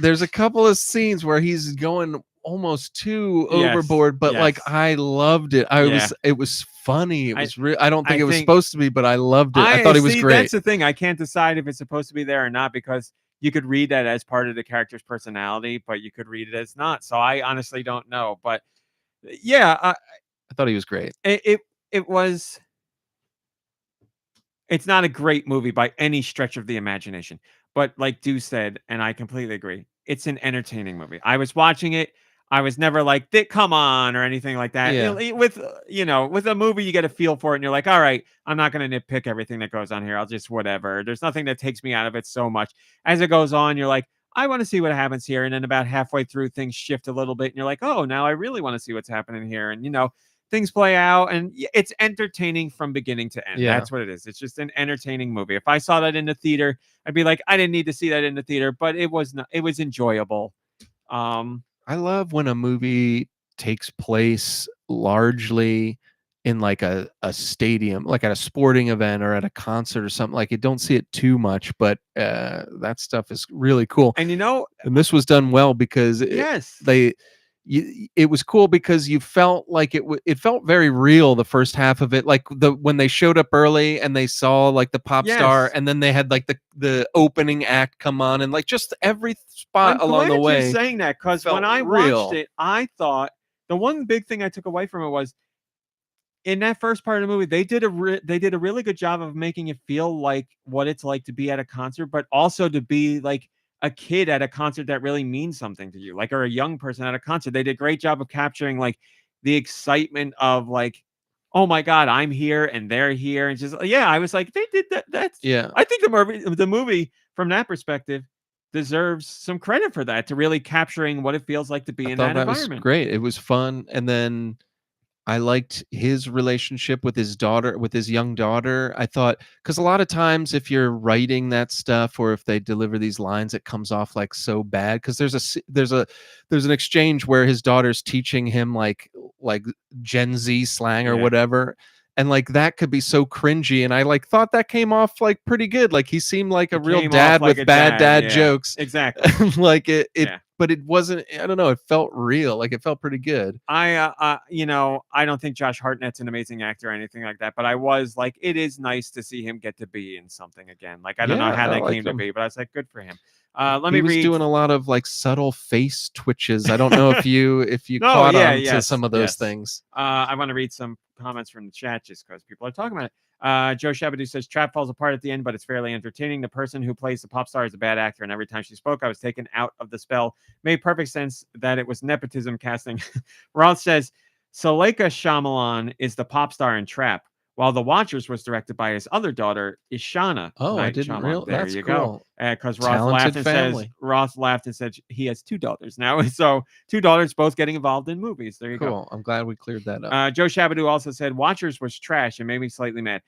there's a couple of scenes where he's going almost too Yes, overboard, but like yes. I loved it. Yeah. It was funny. It I- was real. I don't think I it was think- supposed to be, but I loved it. I thought he was great. That's the thing. I can't decide if it's supposed to be there or not, because you could read that as part of the character's personality, but you could read it as not. So I honestly don't know. But yeah, I thought he was great. it was. It's not a great movie by any stretch of the imagination, but like Deux said, and I completely agree, it's an entertaining movie. I was watching it. I was never like, come on, or anything like that. Yeah. With a movie, you get a feel for it, and you're like, all right, I'm not going to nitpick everything that goes on here. I'll just whatever. There's nothing that takes me out of it so much. As it goes on, you're like, I want to see what happens here. And then about halfway through, things shift a little bit, and you're like, oh, now I really want to see what's happening here. And, things play out, and it's entertaining from beginning to end. Yeah. That's what it is. It's just an entertaining movie. If I saw that in the theater, I'd be like, I didn't need to see that in the theater, but it was enjoyable. I love when a movie takes place largely in like a stadium, like at a sporting event or at a concert or something. Like, you don't see it too much, but that stuff is really cool. And and this was done well because it was cool because you felt like it felt very real the first half of it, like when they showed up early and they saw like the pop star, and then they had like the opening act come on, and like just every spot along the way. You're saying that, because when I watched it, I thought the one big thing I took away from it was, in that first part of the movie, they did a really good job of making it feel like what it's like to be at a concert, but also to be like a kid at a concert that really means something to you, like, or a young person at a concert. They did a great job of capturing like the excitement of like, oh my God, I'm here and they're here. And just, I was like, they did that. I think the movie from that perspective deserves some credit for that, to really capturing what it feels like to be in that environment. Was great. It was fun. And then I liked his relationship with his daughter, with his young daughter. I thought, because a lot of times if you're writing that stuff, or if they deliver these lines, it comes off like so bad. Because there's an exchange where his daughter's teaching him like Gen Z slang or whatever, and like that could be so cringy. And I like thought that came off like pretty good. Like he seemed like a real dad with bad dad jokes. Exactly. Like it. But it wasn't, I don't know, it felt real. Like it felt pretty good. I don't think Josh Hartnett's an amazing actor or anything like that, but I was like, it is nice to see him get to be in something again. Like, I don't know how that came to be, but I was like, good for him. He was doing a lot of like subtle face twitches. I don't know if you caught on to some of those things. I want to read some comments from the chat just because people are talking about it. Joe Shabadoo says Trap falls apart at the end, but it's fairly entertaining. The person who plays the pop star is a bad actor, and every time she spoke, I was taken out of the spell. Made perfect sense that it was nepotism casting. Roth says Suleika Shyamalan is the pop star in Trap, while The Watchers was directed by his other daughter, Ishana. Oh, I Night didn't Shyamalan. realize. There That's you cool. go. Because Talented family. Roth laughed and said he has 2 daughters now. So 2 daughters both getting involved in movies. There you go. Cool. I'm glad we cleared that up. Joe Shabadoo also said Watchers was trash and made me slightly mad.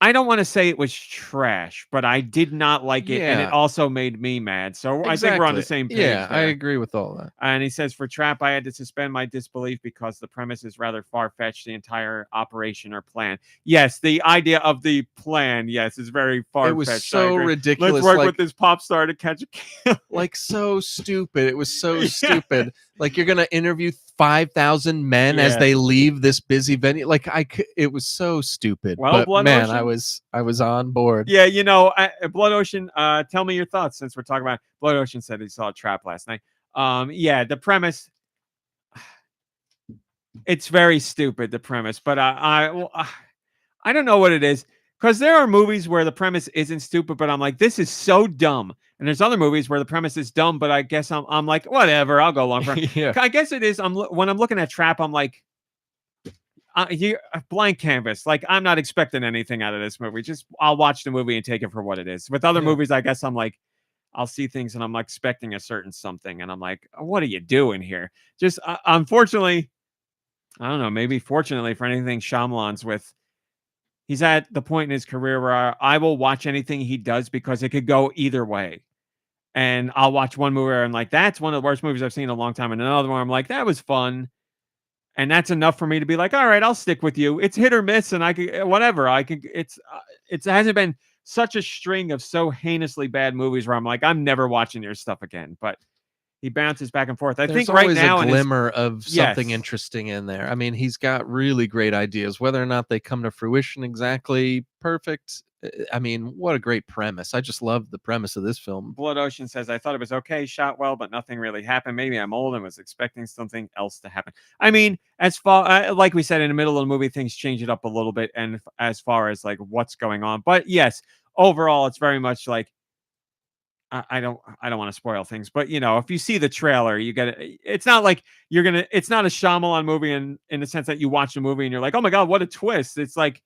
I don't want to say it was trash, but I did not like it, and it Yeah. also made me mad. So I think we're on the same page. Yeah, I there. agree with all that. And he says, for Trap, I had to suspend my disbelief because the premise is rather far-fetched, the entire operation or plan. Yes, the idea of the plan, yes, is very far-fetched. It was so ridiculous. Let's work like, with this pop star to catch a kill. like so stupid. It was so stupid. Like you're gonna interview 5,000 men as they leave this busy venue. Like it was so stupid. Well, but Blood man, Ocean? I was on board. Yeah, Blood Ocean, tell me your thoughts since we're talking about Blood Ocean said he saw Trap last night. Yeah, the premise, it's very stupid, the premise, but I don't know what it is, because there are movies where the premise isn't stupid, but I'm like, this is so dumb. And there's other movies where the premise is dumb, but I guess I'm like, whatever, I'll go along for it. Yeah. I guess it is. When I'm looking at Trap, I'm like, blank canvas. Like, I'm not expecting anything out of this movie. Just I'll watch the movie and take it for what it is. With other movies, I guess I'm like, I'll see things and I'm like expecting a certain something, and I'm like, what are you doing here? Just unfortunately, I don't know. Maybe fortunately for anything Shyamalan's with, he's at the point in his career where I will watch anything he does because it could go either way. And I'll watch one movie where I'm like, that's one of the worst movies I've seen in a long time. And another one, I'm like, that was fun. And that's enough for me to be like, all right, I'll stick with you. It's hit or miss. And I could, whatever. It hasn't been such a string of so heinously bad movies where I'm like, I'm never watching your stuff again. But he bounces back and forth. I think right now a glimmer of something Yes. interesting in there. I mean, he's got really great ideas. Whether or not they come to fruition exactly perfect, I mean, what a great premise. I just love the premise of this film. Blood Ocean says, I thought it was okay, shot well, but nothing really happened. Maybe I'm old and was expecting something else to happen. I mean, as far like we said, in the middle of the movie, things change it up a little bit, and as far as like what's going on. But yes, overall, it's very much like, I don't want to spoil things, but if you see the trailer, you get it. It's not like it's not a Shyamalan movie in the sense that you watch the movie and you're like, oh my God, what a twist. It's like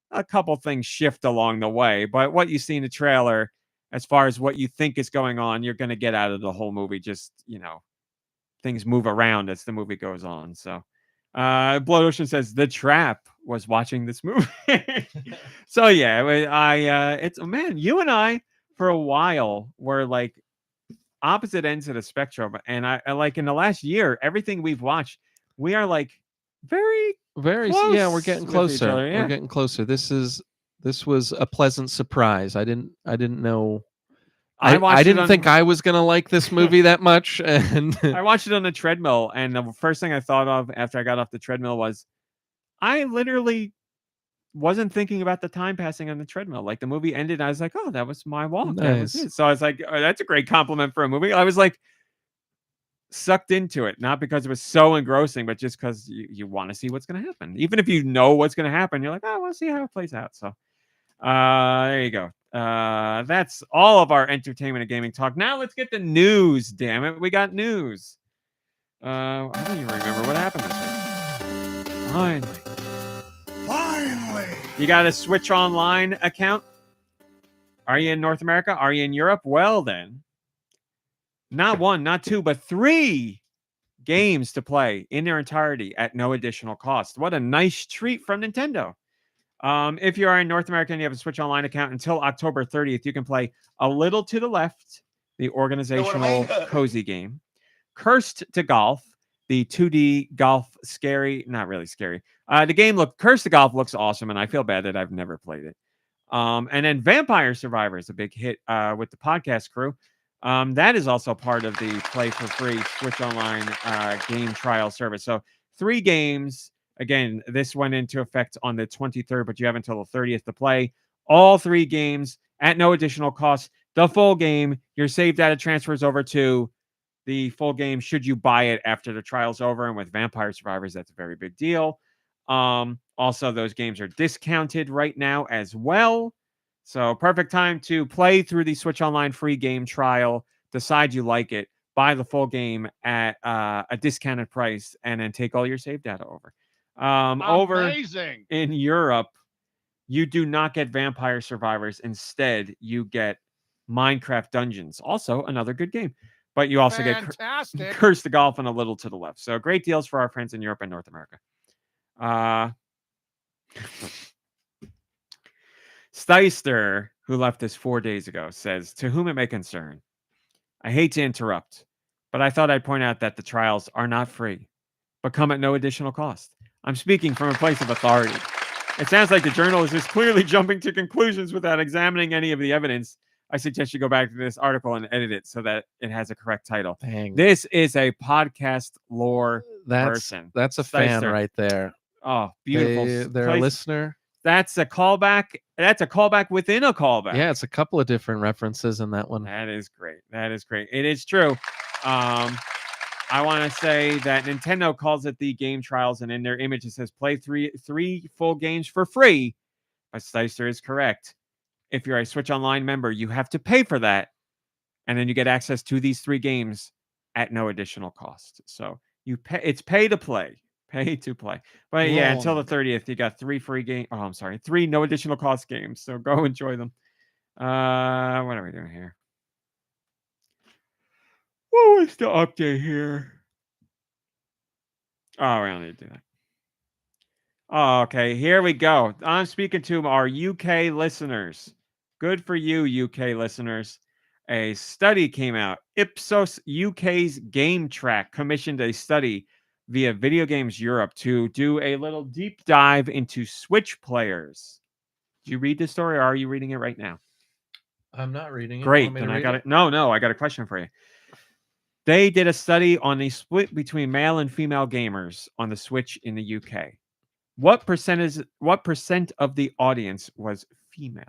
a couple things shift along the way, but what you see in the trailer, as far as what you think is going on, you're going to get out of the whole movie. Just, things move around as the movie goes on. So, Blood Ocean says The Trap was watching this movie. So yeah, man, you and I, for a while, were like opposite ends of the spectrum. And I like in the last year, everything we've watched, we are like very close yeah, we're getting with each closer. other, yeah. We're getting closer. This was a pleasant surprise. I didn't know. I didn't think I was gonna like this movie that much. And I watched it on the treadmill, and the first thing I thought of after I got off the treadmill was, I literally wasn't thinking about the time passing on the treadmill. Like the movie ended, and I was like, "Oh, that was my walk." That was Nice. it. So I was like, "Oh, that's a great compliment for a movie." I was like sucked into it, not because it was so engrossing, but just because you want to see what's going to happen. Even if you know what's going to happen, you're like, "Oh, I want to see how it plays out." So, there you go. That's all of our entertainment and gaming talk. Now let's get the news. Damn it, we got news. I don't even remember what happened this week. Finally. You got a Switch Online account? Are you in North America? Are you in Europe? Well, then, not 1, not 2, but 3 games to play in their entirety at no additional cost. What a nice treat from Nintendo. If you are in North America and you have a Switch Online account until October 30th, you can play A Little to the Left, the organizational cozy game, Cursed to Golf, the 2D golf not really scary. Cursed to Golf looks awesome, and I feel bad that I've never played it. And then Vampire Survivors, a big hit with the podcast crew. That is also part of the Play for Free Switch Online game trial service. So 3 games. Again, this went into effect on the 23rd, but you have until the 30th to play. All 3 games at no additional cost. The full game, your save data transfers over to the full game should you buy it after the trial's over. And with Vampire Survivors, that's a very big deal. Also, those games are discounted right now as well. So perfect time to play through the Switch Online free game trial, decide you like it, buy the full game at a discounted price, and then take all your save data over. Over Amazing. in Europe, you do not get Vampire Survivors. Instead, you get Minecraft Dungeons. Also, another good game. But you also get Fantastic. Curse the Golf and a little to the left. So great deals for our friends in Europe and North America. Steister, who left us 4 days ago, says, to whom it may concern, I hate to interrupt, but I thought I'd point out that the trials are not free, but come at no additional cost. I'm speaking from a place of authority. It sounds like the journalist is clearly jumping to conclusions without examining any of the evidence. I suggest you go back to this article and edit it so that it has a correct title. Dang. This is a podcast lore person. That's a fan Steister. right there. Oh, beautiful. They're a place. listener. That's a callback. That's a callback within a callback. Yeah, it's a couple of different references in that one. That is great. That is great. It is true. I want to say that Nintendo calls it the game trials, and in their image it says play three full games for free. But Steister is correct. If you're a Switch Online member, you have to pay for that, and then you get access to these 3 games at no additional cost. So you pay. It's pay to play. Pay to play. But yeah, until the 30th, you got 3 free games. Oh, I'm sorry, 3 no additional cost games. So go enjoy them. What are we doing here? What was the update here? Oh, we don't need to do that. Oh, okay, here we go. I'm speaking to our UK listeners. Good for you, UK listeners. A study came out. Ipsos UK's Game Track commissioned a study via Video Games Europe to do a little deep dive into Switch players. Did you read this story, or are you reading it right now? I'm not reading it. Great. Then I got it. No, I got a question for you. They did a study on the split between male and female gamers on the Switch in the UK. What percent of the audience was female?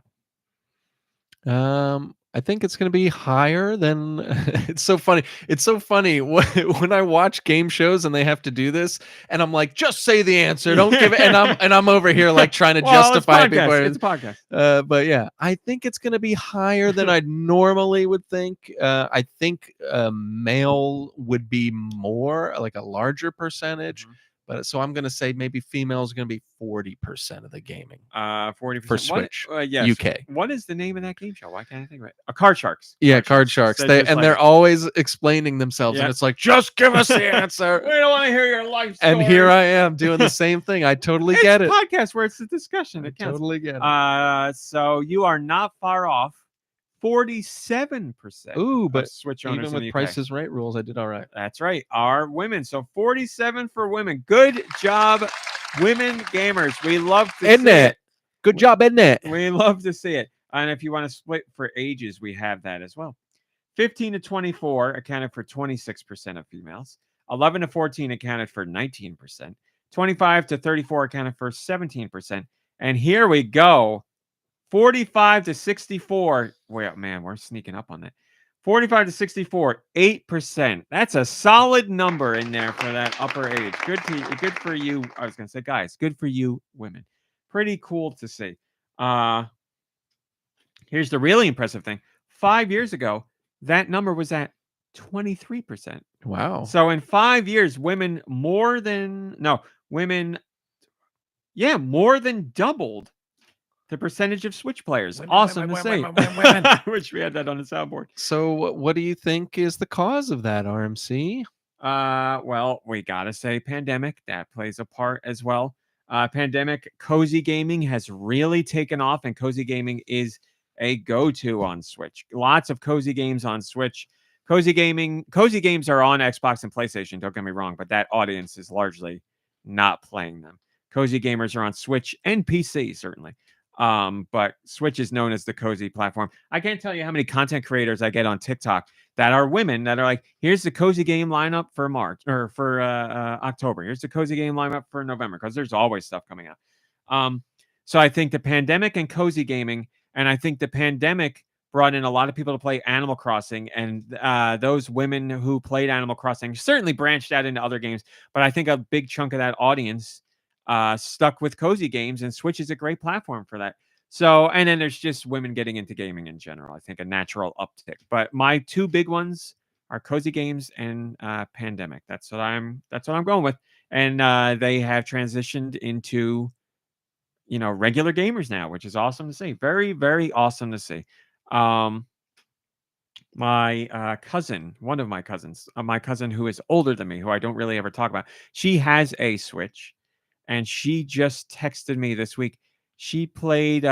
I think it's going to be higher than. It's so funny. It's so funny when I watch game shows and they have to do this, and I'm like, just say the answer. Don't give it. And I'm over here like trying to justify people. It's a podcast. But yeah, I think it's going to be higher than I normally would think. I think male would be more, like a larger percentage. Mhm. But so I'm going to say maybe female is going to be 40% of the gaming. 40% For Switch. Yes. UK. What is the name of that game show? Why can't I think of it? Card Sharks. Yeah, Card Sharks. So They're like, always explaining themselves, Yeah. and it's like, just give us the answer. we don't want to hear your life story. And here I am doing the same thing. I totally It's get a it. podcast where it's a discussion. I It counts. totally get it. So you are not far off. 47%. Ooh, of but Switch owners even in with the UK. Price is Right rules, I did all right. That's right. Are women. So 47 for women. Good job, women gamers. We love to Isn't see it? Good job, isn't it? We love to see it. And if you want to split for ages, we have that as well. 15 to 24 accounted for 26% of females. 11 to 14 accounted for 19%. 25 to 34 accounted for 17%. And here we go. 45 to 64. Wait, man, we're sneaking up on that. 45 to 64, 8%. That's a solid number in there for that upper age. Good for you. I was going to say, guys, good for you, women. Pretty cool to see. Here's the really impressive thing. 5 years ago, that number was at 23%. Wow. So in 5 years, more than doubled the percentage of Switch players. Awesome to see. I wish we had that on the soundboard. So what do you think is the cause of that, RMC? Well, we gotta say pandemic. That plays a part as well. Pandemic, cozy gaming has really taken off, and cozy gaming is a go-to on Switch. Lots of cozy games on Switch. Cozy games are on Xbox and PlayStation, don't get me wrong, but that audience is largely not playing them. Cozy gamers are on Switch and PC, certainly. But Switch is known as the cozy platform. I can't tell you how many content creators I get on TikTok that are women that are like, here's the cozy game lineup for March or for October. Here's the cozy game lineup for November, because there's always stuff coming out. So I think the pandemic and cozy gaming, and I think the pandemic brought in a lot of people to play Animal Crossing, and those women who played Animal Crossing certainly branched out into other games. But I think a big chunk of that audience stuck with cozy games, and Switch is a great platform for that. So, and then there's just women getting into gaming in general. I think a natural uptick. But my two big ones are cozy games and pandemic. That's what I'm going with. And they have transitioned into regular gamers now, which is awesome to see. Very, very awesome to see. My cousin, one of my cousins, my cousin who is older than me, who I don't really ever talk about, she has a Switch, and she just texted me this week. She played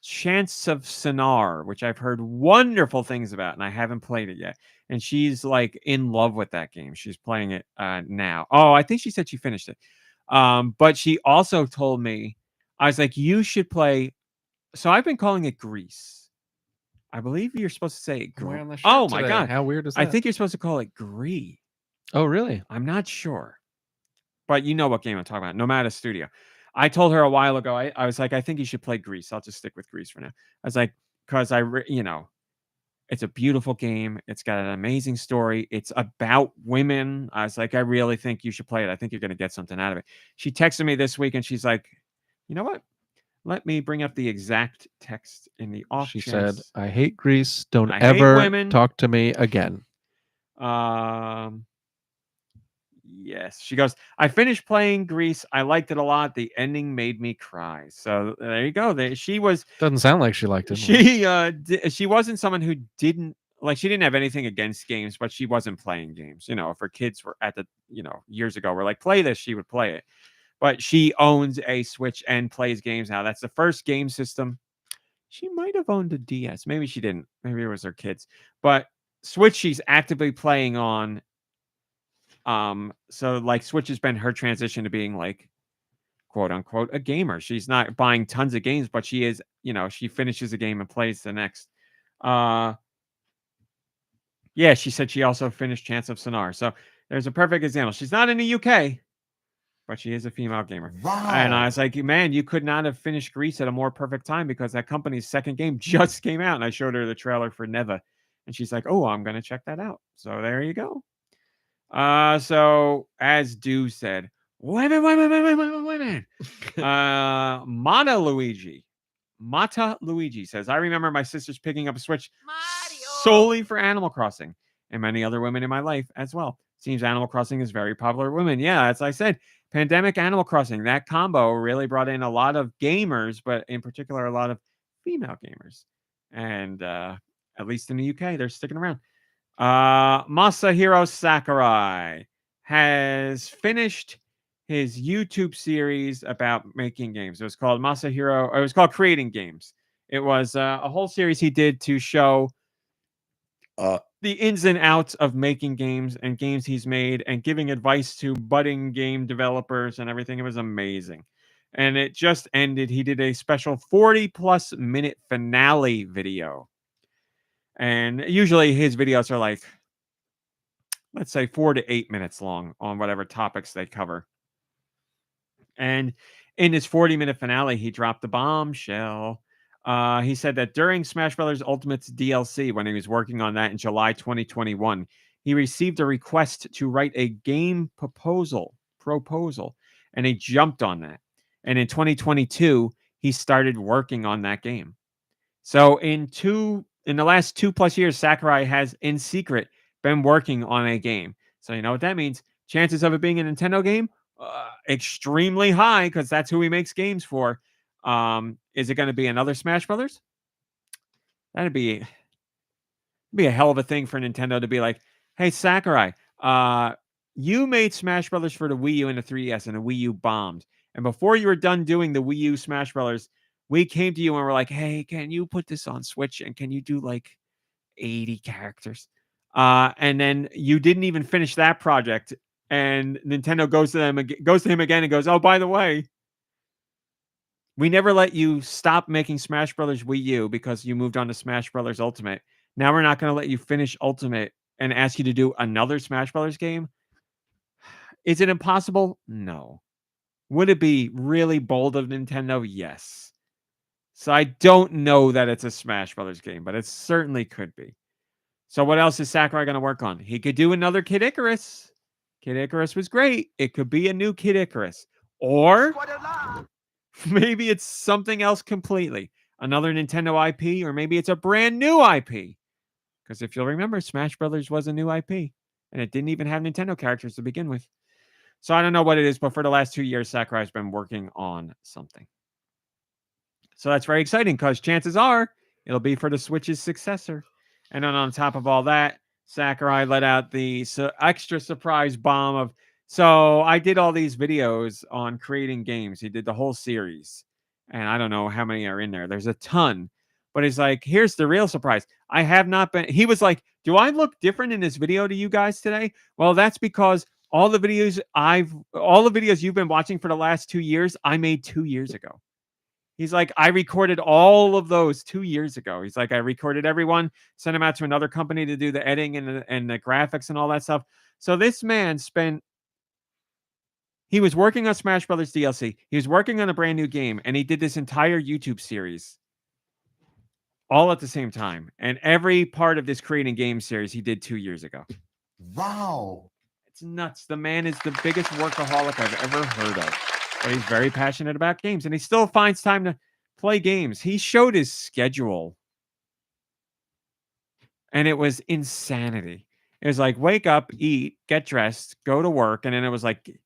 Chance of Sonar, which I've heard wonderful things about, and I haven't played it yet. And she's like in love with that game. She's playing it now. Oh, I think she said she finished it. But she also told me, I was like, you should play. So I've been calling it Grease. I believe you're supposed to say I'm wearing the shirt oh my today. god. How weird is that? I think you're supposed to call it Gree. Oh, really? I'm not sure. But you know what game I'm talking about. Nomada Studio. I told her a while ago, I was like, I think you should play Grease. I'll just stick with Grease for now. I was like, because it's a beautiful game. It's got an amazing story. It's about women. I was like, I really think you should play it. I think you're going to get something out of it. She texted me this week and she's like, you know what? Let me bring up the exact text in the off She chance. said, I hate Greece. Don't I hate ever women. talk to me again. Yes. She goes, I finished playing Grease. I liked it a lot. The ending made me cry. So there you go. She was Doesn't sound like she liked it. she wasn't someone who didn't she didn't have anything against games, but she wasn't playing games. If her kids were at the, years ago were like, play this, she would play it. But she owns a Switch and plays games now. That's the first game system. She might have owned a DS. Maybe she didn't. Maybe it was her kids. But Switch she's actively playing on. So like Switch has been her transition to being like, quote unquote, a gamer. She's not buying tons of games, but she is, she finishes a game and plays the next. Yeah, she said she also finished Chance of Sonar. So there's a perfect example. She's not in the UK, but she is a female gamer. Wow. And I was like, man, you could not have finished Grease at a more perfect time because that company's second game just came out. And I showed her the trailer for Neva. And she's like, oh, I'm going to check that out. So there you go. So as Deux said, women. Mata Luigi says, I remember my sisters picking up a Switch solely for Animal Crossing and many other women in my life as well. Seems Animal Crossing is very popular with women. Yeah, as I said, pandemic Animal Crossing, that combo really brought in a lot of gamers, but in particular, a lot of female gamers. And at least in the UK, they're sticking around. Masahiro Sakurai has finished his YouTube series about making games. It was called Creating Games. It was a whole series he did to show the ins and outs of making games and games he's made and giving advice to budding game developers and everything. It was amazing. And it just ended. He did a special 40+ minute finale video. And usually his videos are like, let's say 4 to 8 minutes long on whatever topics they cover. And in his 40-minute finale, he dropped the bombshell. He said that during Smash Bros. Ultimate's DLC, when he was working on that in July 2021, he received a request to write a game proposal, and he jumped on that. And in 2022, he started working on that game. So in the last 2+ years, Sakurai has, in secret, been working on a game. So you know what that means? Chances of it being a Nintendo game? Extremely high, because that's who he makes games for. Is it going to be another Smash Brothers? That'd be a hell of a thing for Nintendo to be like, hey, Sakurai, you made Smash Brothers for the Wii U and the 3DS, and the Wii U bombed. And before you were done doing the Wii U Smash Brothers, we came to you and we're like, hey, can you put this on Switch? And can you do like 80 characters? And then you didn't even finish that project. And Nintendo goes to him again and goes, oh, by the way, we never let you stop making Smash Brothers Wii U because you moved on to Smash Brothers Ultimate. Now we're not going to let you finish Ultimate and ask you to do another Smash Brothers game. Is it impossible? No. Would it be really bold of Nintendo? Yes. So I don't know that it's a Smash Brothers game, but it certainly could be. So what else is Sakurai going to work on? He could do another Kid Icarus. Kid Icarus was great. It could be a new Kid Icarus. Or maybe it's something else completely. Another Nintendo IP, or maybe it's a brand new IP. Because if you'll remember, Smash Brothers was a new IP. And it didn't even have Nintendo characters to begin with. So I don't know what it is, but for the last 2 years, Sakurai's been working on something. So that's very exciting because chances are it'll be for the Switch's successor. And then on top of all that, Sakurai let out the extra surprise bomb of, so I did all these videos on creating games. He did the whole series. And I don't know how many are in there. There's a ton. But he's like, here's the real surprise. I have not been. He was like, do I look different in this video to you guys today? Well, that's because all the videos you've been watching for the last 2 years, I made 2 years ago. He's like, I recorded all of those 2 years ago. He's like, I recorded everyone, sent them out to another company to do the editing and the graphics and all that stuff. So this man he was working on Smash Brothers DLC. He was working on a brand new game, and he did this entire YouTube series all at the same time. And every part of this creating game series he did 2 years ago. Wow. It's nuts. The man is the biggest workaholic I've ever heard of. But he's very passionate about games, and he still finds time to play games. He showed his schedule, and it was insanity. It was like, wake up, eat, get dressed, go to work, and then it was like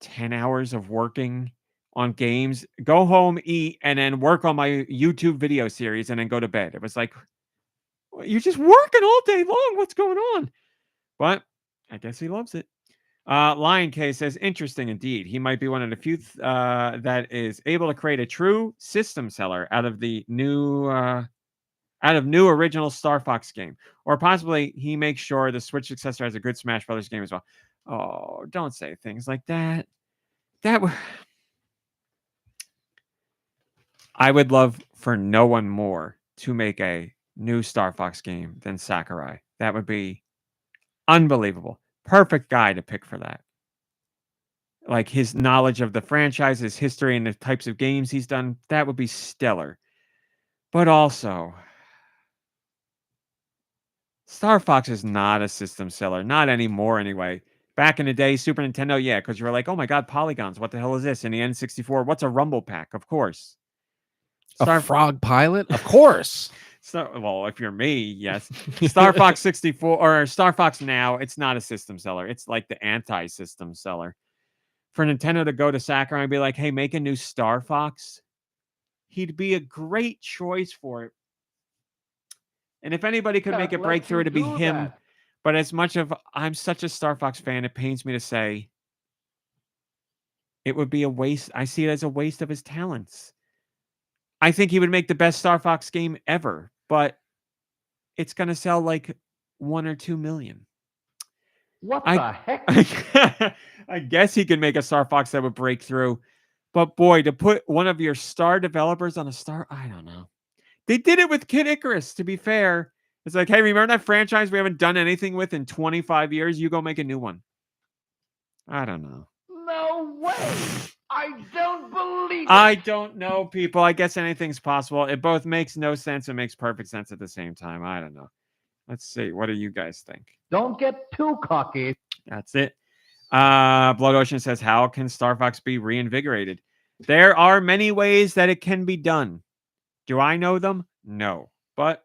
10 hours of working on games, go home, eat, and then work on my YouTube video series, and then go to bed. It was like, you're just working all day long. What's going on? But I guess he loves it. Lion K says, interesting indeed. He might be one of the few that is able to create a true system seller out of new original Star Fox game, or possibly he makes sure the Switch successor has a good Smash Brothers game as well. Oh, don't say things like that. I would love for no one more to make a new Star Fox game than Sakurai. That would be unbelievable. Perfect guy to pick for that. Like his knowledge of the franchise, his history, and the types of games he's done, that would be stellar. But also, Star Fox is not a system seller. Not anymore, anyway. Back in the day, Super Nintendo, yeah, because you were like, oh my god, polygons, what the hell is this? In the N64, what's a rumble pack? Of course. A frog pilot? Of course. Well, if you're me, yes. Star Fox 64 or Star Fox now, it's not a system seller. It's like the anti-system seller. For Nintendo to go to Sakurai and be like, hey, make a new Star Fox, he'd be a great choice for it. And if anybody could make a breakthrough, to be him. That. But as much of I'm such a Star Fox fan, it pains me to say it would be a waste. I see it as a waste of his talents. I think he would make the best Star Fox game ever, but it's going to sell like 1 or 2 million. What the heck? I guess he could make a Star Fox that would break through. But boy, to put one of your star developers on a star, I don't know. They did it with Kid Icarus, to be fair. It's like, hey, remember that franchise we haven't done anything with in 25 years? You go make a new one. I don't know. No way. I don't believe it. I don't know, people. I guess anything's possible. It both makes no sense and makes perfect sense at the same time. I don't know. Let's see. What do you guys think? Don't get too cocky. That's it. Blood Ocean says, how can Star Fox be reinvigorated? There are many ways that it can be done. Do I know them? No. But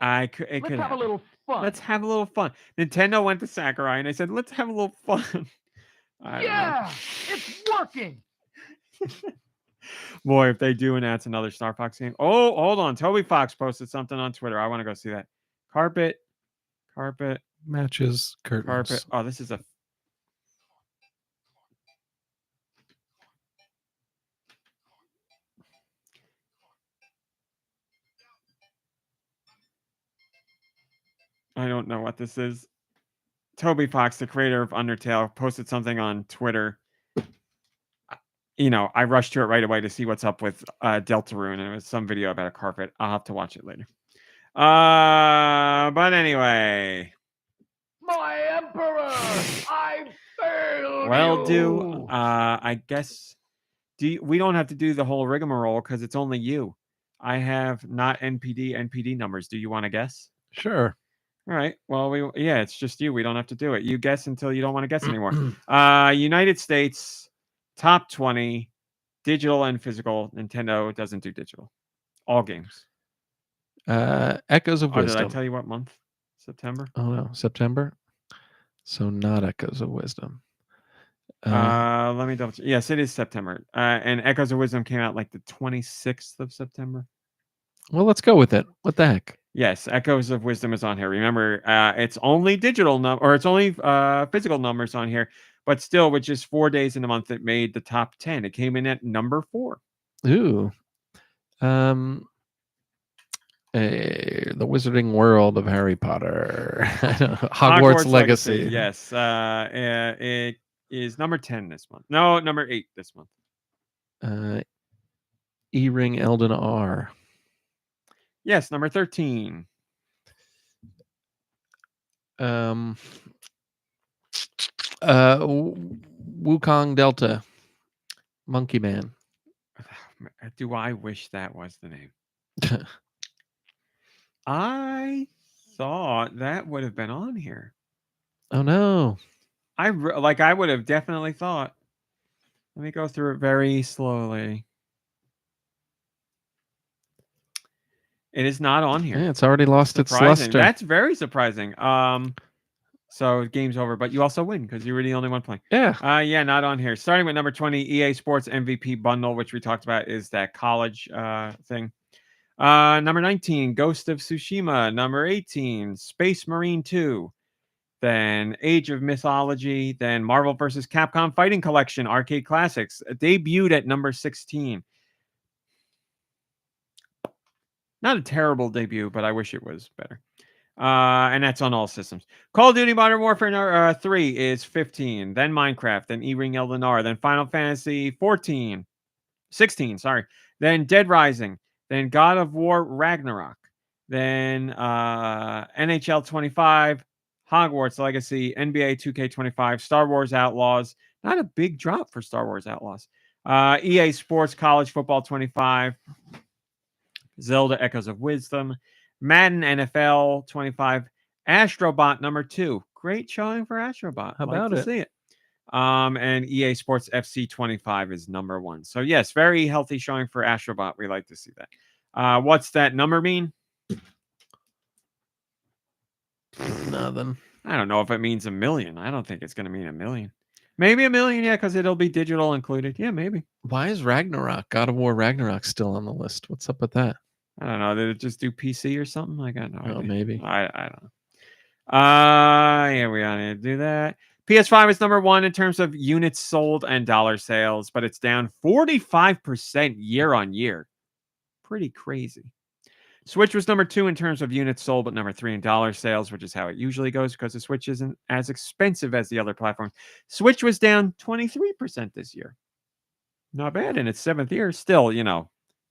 let's have a little fun. Let's have a little fun. Nintendo went to Sakurai and they said, let's have a little fun. Yeah, it's working. Boy, if they do announce another Star Fox game. Oh, hold on. Toby Fox posted something on Twitter. I want to go see that. Carpet. Matches, curtains. Carpet. Oh, this is a... I don't know what this is. Toby Fox, the creator of Undertale, posted something on Twitter. You know, I rushed to it right away to see what's up with Deltarune, and it was some video about a carpet. I'll have to watch it later. But anyway. My Emperor! I failed Well, you! I guess... we don't have to do the whole rigmarole because it's only you. I have not NPD numbers. Do you want to guess? Sure. All right. Well, it's just you. We don't have to do it. You guess until you don't want to guess anymore. United States top 20 digital and physical. Nintendo doesn't do digital. All games. Echoes of Or did I Wisdom. tell you what month? September? Oh no, September. So not Echoes of Wisdom. Let me double check. Yes, it is September. And Echoes of Wisdom came out like the 26th of September. Well, let's go with it. What the heck? Yes, Echoes of Wisdom is on here. Remember, it's only digital or it's only physical numbers on here, but still, with just 4 days in the month, it made the top 10. It came in at number 4. Ooh. The Wizarding World of Harry Potter. Hogwarts Legacy. Yes, it is number 10 this month. No, number 8 this month. E-Ring Elden R. Yes, number 13. Wukong Delta. Monkey Man. Do I wish that was the name? I thought that would have been on here. Oh no. I would have definitely thought. Let me go through it very slowly. It is not on here. Yeah, it's already lost its Surprising. luster. That's very surprising. So game's over, but you also win because you were the only one playing. Yeah. Yeah, not on here. Starting with number 20, EA Sports MVP bundle, which we talked about, is that college thing. Number 19, Ghost of Tsushima. Number 18, Space Marine 2. Then Age of Mythology. Then Marvel vs. Capcom Fighting Collection Arcade Classics. Debuted at number 16. Not a terrible debut, but I wish it was better. And that's on all systems. Call of Duty Modern Warfare 3 is 15. Then Minecraft. Then E-Ring Elden R. Then Final Fantasy 16. Sorry. Then Dead Rising. Then God of War Ragnarok. Then NHL 25. Hogwarts Legacy. NBA 2K25. Star Wars Outlaws. Not a big drop for Star Wars Outlaws. EA Sports College Football 25. Zelda Echoes of Wisdom, Madden NFL 25, Astrobot number 2. Great showing for Astrobot. How about it? See it. And EA Sports FC 25 is number 1. So yes, very healthy showing for Astrobot. We like to see that. What's that number mean? Nothing. I don't know if it means 1 million. I don't think it's going to mean 1 million. Maybe 1 million, yeah, because it'll be digital included. Yeah, maybe. Why is Ragnarok, God of War Ragnarok, still on the list? What's up with that? I don't know. Did it just do PC or something? I got no idea. Maybe. I don't know. Yeah, we gotta do that. PS5 is number 1 in terms of units sold and dollar sales, but it's down 45% year on year. Pretty crazy. Switch was number 2 in terms of units sold, but number 3 in dollar sales, which is how it usually goes because the Switch isn't as expensive as the other platforms. Switch was down 23% this year. Not bad in its 7th year. Still,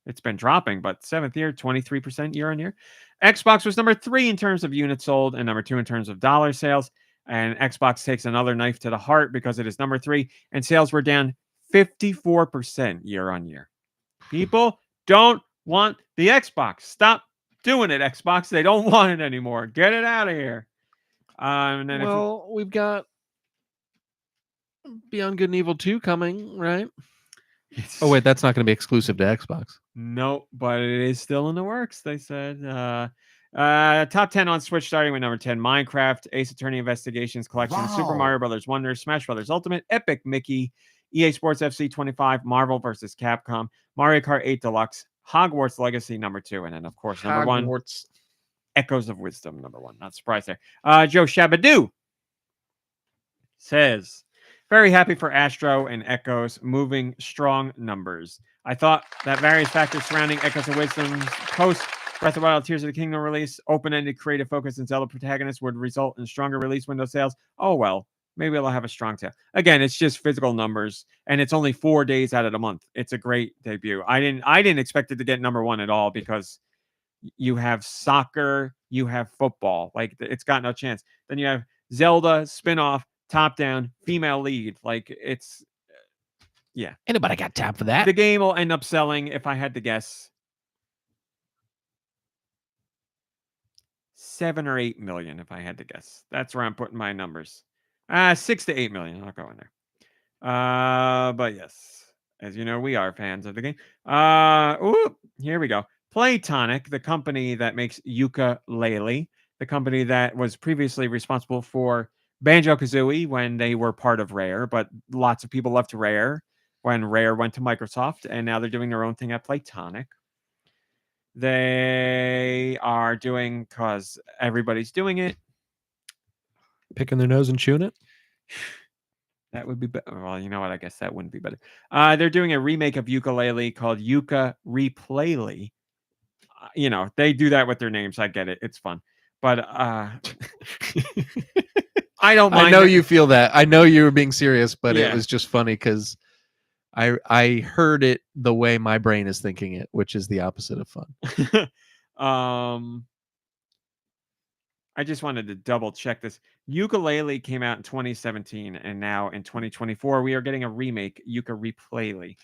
it's been dropping, but 7th year, 23% year on year. Xbox was number 3 in terms of units sold and number 2 in terms of dollar sales. And Xbox takes another knife to the heart because it is number 3 and sales were down 54% year on year. People don't want the Xbox. Stop doing it, Xbox. They don't want it anymore. Get it out of here. And then we've got Beyond Good and Evil 2 coming, right? Oh, wait, that's not going to be exclusive to Xbox. No, but it is still in the works, they said. Top 10 on Switch, starting with number 10, Minecraft, Ace Attorney Investigations Collection, Super Mario Brothers Wonder, Smash Brothers Ultimate, Epic Mickey, EA Sports FC 25, Marvel vs. Capcom, Mario Kart 8 Deluxe, Hogwarts Legacy number 2, and then, of course, number 1, Echoes of Wisdom number 1. Not surprised there. Joe Shabadoo says, very happy for Astro and Echoes moving strong numbers. I thought that various factors surrounding Echoes of Wisdom's post Breath of the Wild Tears of the Kingdom release, open-ended creative focus and Zelda protagonists would result in stronger release window sales. Oh, well, maybe it'll have a strong sale. Again, it's just physical numbers, and it's only 4 days out of the month. It's a great debut. I didn't expect it to get number 1 at all because you have soccer, you have football. Like, it's got no chance. Then you have Zelda, spin-off, top-down, female lead. Like, it's... Yeah. Anybody got time for that? The game will end up selling, if I had to guess, 7 or 8 million, if I had to guess. That's where I'm putting my numbers. 6 to 8 million. I'll go in there. But yes, as you know, we are fans of the game. Here we go. Playtonic, the company that makes Yooka-Laylee, the company that was previously responsible for Banjo-Kazooie when they were part of Rare, but lots of people left Rare when Rare went to Microsoft, and now they're doing their own thing at Playtonic. They are doing, because everybody's doing it, Picking their nose and chewing it. that would be better. Well, you know what? I guess that wouldn't be better. They're doing a remake of Yooka-Laylee called Yooka-Replaylee. You know, they do that with their names. I get it. It's fun. But I don't mind. I know it. you feel that. I know you were being serious, but Yeah. it was just funny because I heard it the way my brain is thinking it, which is the opposite of fun. I just wanted to double check this. Yooka-Laylee came out in 2017, and now in 2024 we are getting a remake, Yooka-Replaylee.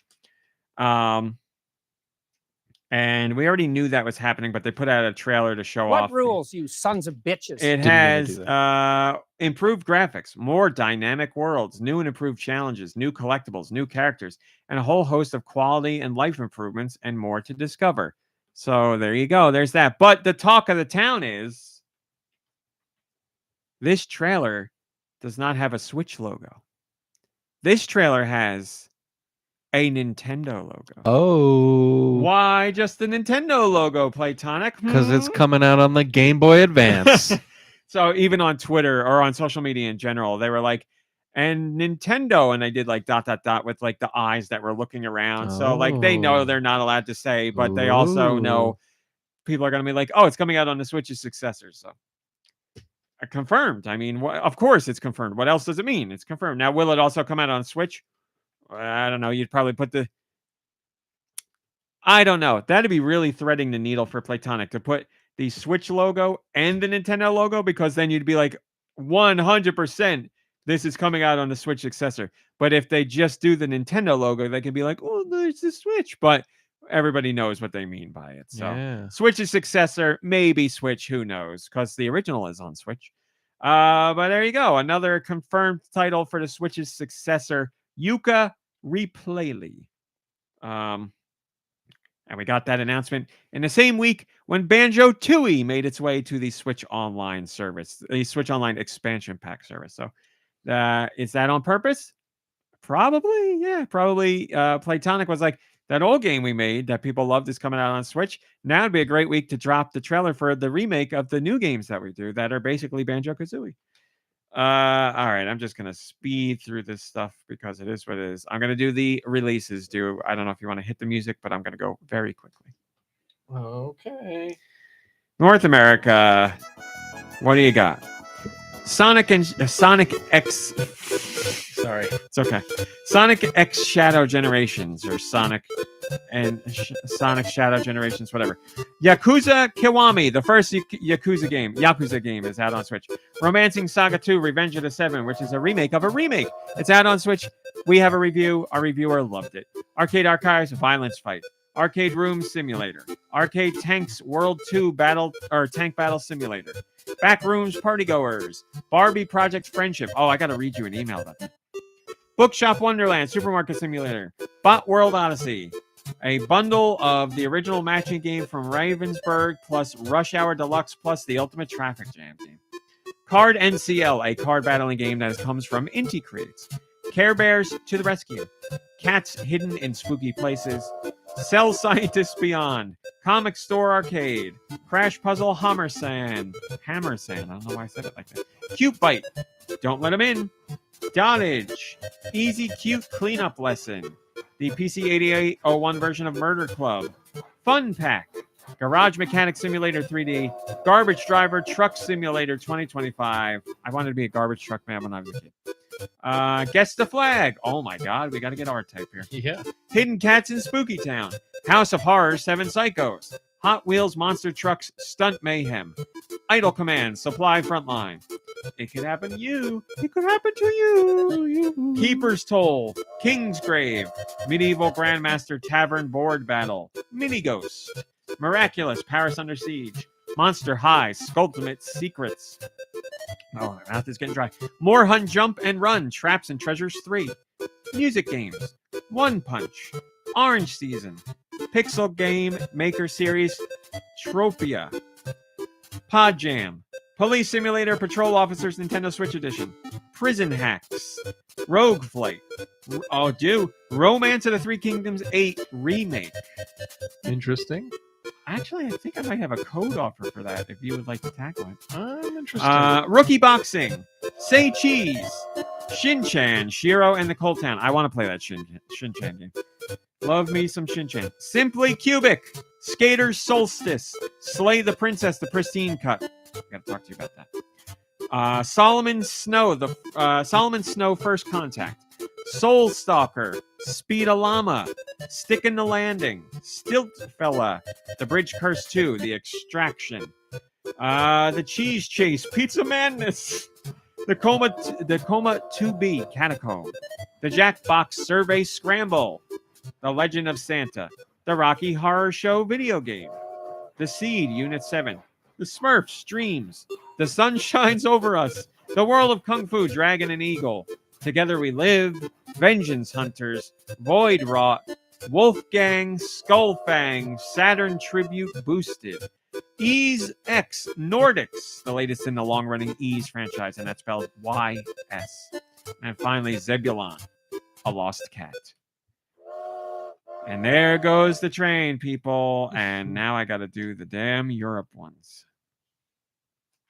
And we already knew that was happening, but they put out a trailer to show off. What rules, you sons of bitches? It Didn't mean to has do that. improved graphics, more dynamic worlds, new and improved challenges, new collectibles, new characters, and a whole host of quality and life improvements, and more to discover. So there you go. There's that. But the talk of the town is this trailer does not have a Switch logo. This trailer has a Nintendo logo. Oh, Why just the Nintendo logo, Playtonic? because it's coming out on the Game Boy Advance. So even on Twitter or on social media in general, they were like, and Nintendo, and they did like ... with like the eyes that were looking around. So like they know Oh. they're not allowed to say, but they also know people are going to be like, oh, it's coming out on the Switch's successor. So confirmed. I mean, of course it's confirmed. What else does it mean? It's confirmed. Now, will it also come out on Switch? I don't know. You'd probably put the... I don't know. That'd be really threading the needle for Playtonic to put the Switch logo and the Nintendo logo, because then you'd be like 100% this is coming out on the Switch successor. But if they just do the Nintendo logo, they could be like, oh, there's the Switch. But everybody knows what they mean by it. So Yeah. Switch's successor, maybe Switch, who knows? Because the original is on Switch. But there you go. Another confirmed title for the Switch's successor, Yooka-Replaylee. And we got that announcement in the same week when Banjo-Tooie made its way to the Switch Online service, the Switch Online expansion pack service. So is that on purpose? Probably, yeah. Probably Playtonic was like, that old game we made that people loved is coming out on Switch. Now would be a great week to drop the trailer for the remake of the new games that we do that are basically Banjo-Kazooie. All right, I'm just going to speed through this stuff because it is what it is. I'm going to do the releases. I don't know if you want to hit the music, but I'm going to go very quickly. Okay. North America, what do you got? Sonic X. Sorry, it's okay. Sonic X Shadow Generations, or Sonic Shadow Generations, whatever. Yakuza Kiwami, the first Yakuza game, is out on Switch. Romancing Saga 2: Revenge of the Seven, which is a remake of a remake. It's out on Switch. We have a review. Our reviewer loved it. Arcade Archives Violence Fight. Arcade Room Simulator. Arcade Tanks World 2 Tank Battle Simulator. Backrooms Partygoers. Barbie Project Friendship. Oh, I got to read you an email about that. Bookshop Wonderland Supermarket Simulator. Bot World Odyssey. A bundle of the original matching game from Ravensburg plus Rush Hour Deluxe plus the Ultimate Traffic Jam game. Card NCL, a card battling game that comes from Inti Creates. Care Bears to the Rescue. Cats Hidden in Spooky Places. Cell Scientists Beyond. Comic Store Arcade. Crash Puzzle Hammersan. I don't know why I said it like that. Cute Bite. Don't Let 'Em In. Dottage. Easy Cute Cleanup Lesson. The PC 8801 version of Murder Club. Fun Pack. Garage Mechanic Simulator 3D. Garbage Driver Truck Simulator 2025. I wanted to be a garbage truck man when I was a kid. Guess the Flag. Oh my God, we got to get our type here. Yeah. Hidden Cats in Spooky Town. House of Horrors 7 Psychos. Hot Wheels Monster Trucks Stunt Mayhem. Idle Command Supply Frontline. It could happen to you. It could happen to you. Keeper's Toll. King's Grave. Medieval Grandmaster Tavern Board Battle. Mini Ghost. Miraculous Paris Under Siege. Monster High, Skulltimate Secrets. Oh, my mouth is getting dry. More Hunt Jump and Run, Traps and Treasures 3. Music games, One Punch, Orange Season, Pixel Game Maker Series, Tropia, Pod Jam, Police Simulator Patrol Officers Nintendo Switch Edition, Prison Hacks, Rogue Flight, Romance of the Three Kingdoms 8 Remake. Interesting. Actually, I think I might have a code offer for that if you would like to tackle it. I'm interested. Rookie Boxing, Say Cheese, Shin-Chan, Shiro, and the Cold Town. I want to play that Shin-Chan game. Love me some Shin-Chan. Simply Cubic, Skater's Solstice, Slay the Princess, the Pristine Cut. I gotta talk to you about that. Solomon Snow First Contact, Soul Stalker, Speed a Llama, Stick in the Landing, Stilt Fella, The Bridge Curse 2, The Extraction, The Cheese Chase, Pizza Madness, the Coma 2B, Catacomb, The Jackbox Survey Scramble, The Legend of Santa, The Rocky Horror Show video game, The Seed, Unit 7, The Smurfs, Dreams, The Sun Shines Over Us, The World of Kung Fu, Dragon and Eagle, Together We Live, Vengeance Hunters, Void Rot, Wolfgang, Skullfang, Saturn Tribute Boosted, Ease X Nordics, the latest in the long-running Ease franchise, and that's spelled Y-S. And finally, Zebulon, A Lost Cat. And there goes the train, people. And now I got to do the damn Europe ones.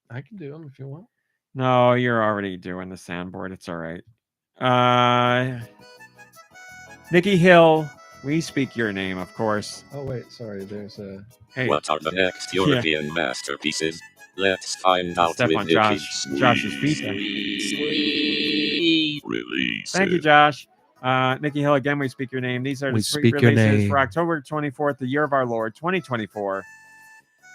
I can do them if you want. No, you're already doing the soundboard. It's all right. Nikki Hill, we speak your name, of course. Oh, wait. Sorry. There's a... Hey, What are the next European masterpieces? Let's find out step with on Nikki's Josh's feet there. release. Thank you, Josh. Nikki Hill, again, we speak your name. These are the We sweet speak your releases name. for October 24th, the year of our Lord, 2024.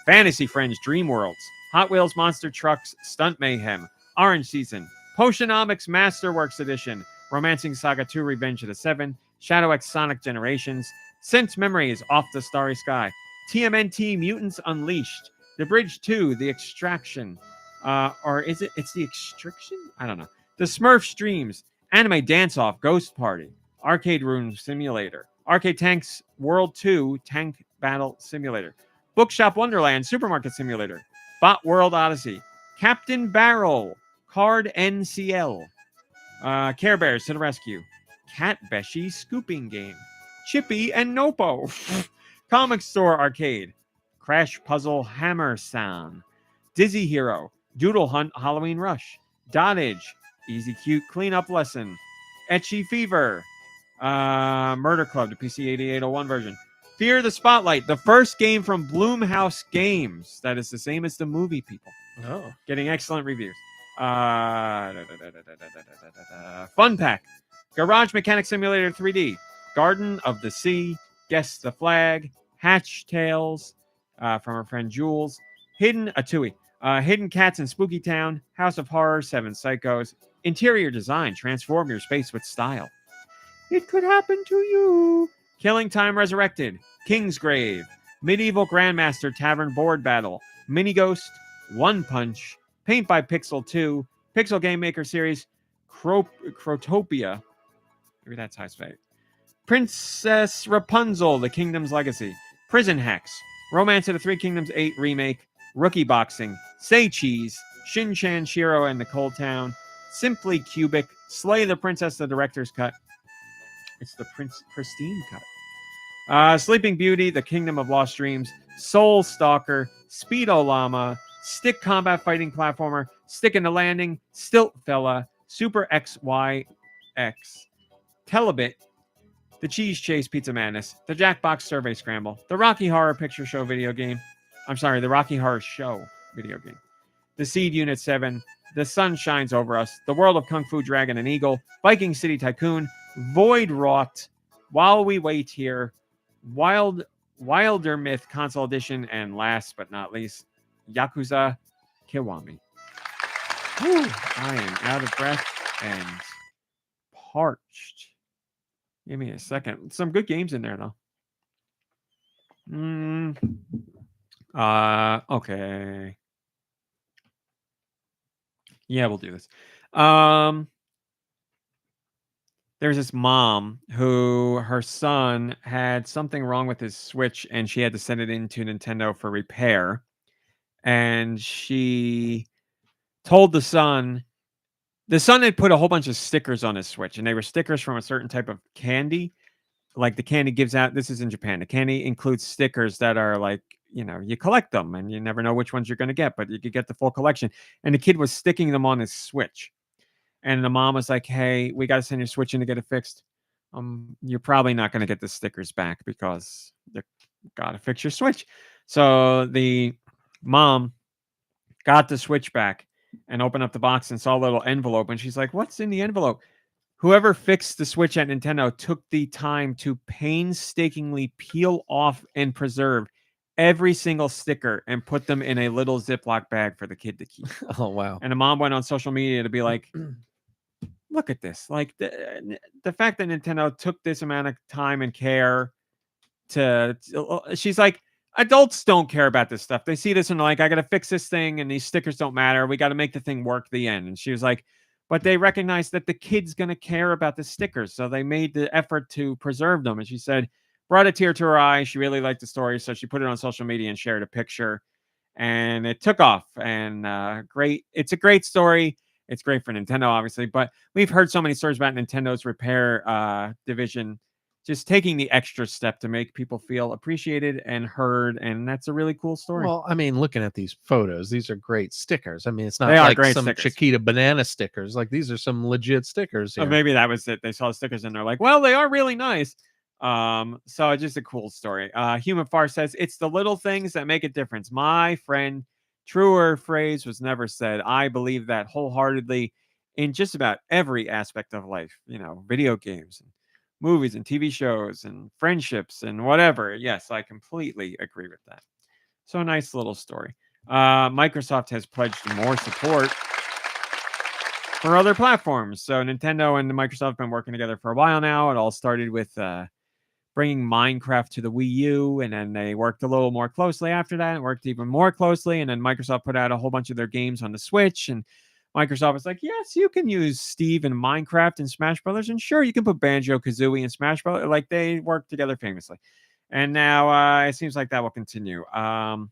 Fantasy Friends Dream Worlds, Hot Wheels Monster Trucks Stunt Mayhem, Orange Season, Potionomics Masterworks Edition, Romancing Saga 2 Revenge of the Seven, Shadow X Sonic Generations, Sense Memories Off the Starry Sky, TMNT Mutants Unleashed, The Bridge 2, The Extraction, or is it? It's The Extraction? I don't know. The Smurfs Dreams, Anime Dance Off Ghost Party, Arcade Room Simulator, Arcade Tanks World 2 Tank Battle Simulator, Bookshop Wonderland Supermarket Simulator, Bot World Odyssey, Captain Barrel, Card NCL, Care Bears to the Rescue, Cat Beshi Scooping Game, Chippy and Nopo, Comic Store Arcade, Crash Puzzle Hammer Sound, Dizzy Hero, Doodle Hunt Halloween Rush, Dottage, Easy Cute Cleanup Lesson, Etchy Fever, Murder Club, the PC 8801 version, Fear the Spotlight, the first game from Bloomhouse Games. That is the same as the movie, people. Oh. Getting excellent reviews. Fun Pack, Garage Mechanic Simulator 3D, Garden of the Sea, Guess the Flag, Hatch Tales, from our friend Jules, Hidden Cats in Spooky Town, House of Horror, Seven Psychos, Interior Design, Transform Your Space with Style. It could happen to you. Killing Time Resurrected, Kingsgrave, Medieval Grandmaster Tavern Board Battle, Mini Ghost, One Punch, Paint by Pixel 2, Pixel Game Maker Series, Crotopia, maybe that's high spade, Princess Rapunzel, The Kingdom's Legacy, Prison Hacks, Romance of the Three Kingdoms 8 Remake, Rookie Boxing, Say Cheese, Shin-Chan, Shiro, and the Cold Town, Simply Cubic, Slay the Princess, the Director's Cut. It's the Pristine Cut. Sleeping Beauty, The Kingdom of Lost Dreams, Soul Stalker, Speedo Llama, Stick Combat Fighting Platformer, Stick in the Landing, Stilt Fella, Super XYX, Telebit, The Cheese Chase Pizza Madness, The Jackbox Survey Scramble, The Rocky Horror Picture Show video game. I'm sorry, The Rocky Horror Show video game. The Seed Unit 7, The Sun Shines Over Us, The World of Kung Fu Dragon and Eagle, Viking City Tycoon, Void Rot, While We Wait Here, Wilder Myth Console Edition, and last but not least, Yakuza Kiwami. Whew, I am out of breath and parched. Give me a second. Some good games in there, though. Okay. Yeah, we'll do this. There's this mom who her son had something wrong with his Switch and she had to send it into Nintendo for repair. And she told the son had put a whole bunch of stickers on his Switch, and they were stickers from a certain type of candy. Like the candy gives out, this is in Japan. The candy includes stickers that are like, you collect them and you never know which ones you're going to get, but you could get the full collection. And the kid was sticking them on his Switch. And the mom was like, "Hey, we got to send your Switch in to get it fixed. You're probably not going to get the stickers back because you got to fix your Switch." So the mom got the Switch back and opened up the box and saw a little envelope. And she's like, "What's in the envelope?" Whoever fixed the Switch at Nintendo took the time to painstakingly peel off and preserve every single sticker and put them in a little Ziploc bag for the kid to keep. Oh wow. And the mom went on social media to be like, look at this. Like the fact that Nintendo took this amount of time and care she's like, adults don't care about this stuff. They see this and they're like, I got to fix this thing and these stickers don't matter. We got to make the thing work the end. And she was like, but they recognize that the kid's going to care about the stickers. So they made the effort to preserve them. And she said, brought a tear to her eye. She really liked the story. So she put it on social media and shared a picture and it took off and great. It's a great story. It's great for Nintendo, obviously, but we've heard so many stories about Nintendo's repair division just taking the extra step to make people feel appreciated and heard, and that's a really cool story. Well, I mean, looking at these photos, these are great stickers. I mean, it's not They are like great some stickers. Chiquita banana stickers. Like these are some legit stickers here. Maybe that was it. They saw the stickers and they're like, well, they are really nice. So it's just a cool story. Human Far says, it's the little things that make a difference. My friend, truer phrase was never said. I believe that wholeheartedly in just about every aspect of life, video games and movies and TV shows and friendships and whatever. Yes, I completely agree with that. So nice little story. Microsoft has pledged more support for other platforms. So Nintendo and Microsoft have been working together for a while now. It all started with bringing Minecraft to the Wii U, and then they worked a little more closely after that and worked even more closely. And then Microsoft put out a whole bunch of their games on the Switch, and Microsoft was like, yes, you can use Steve in Minecraft and Smash Brothers, and sure, you can put Banjo-Kazooie in Smash Brothers. Like, they worked together famously. And now it seems like that will continue. Microsoft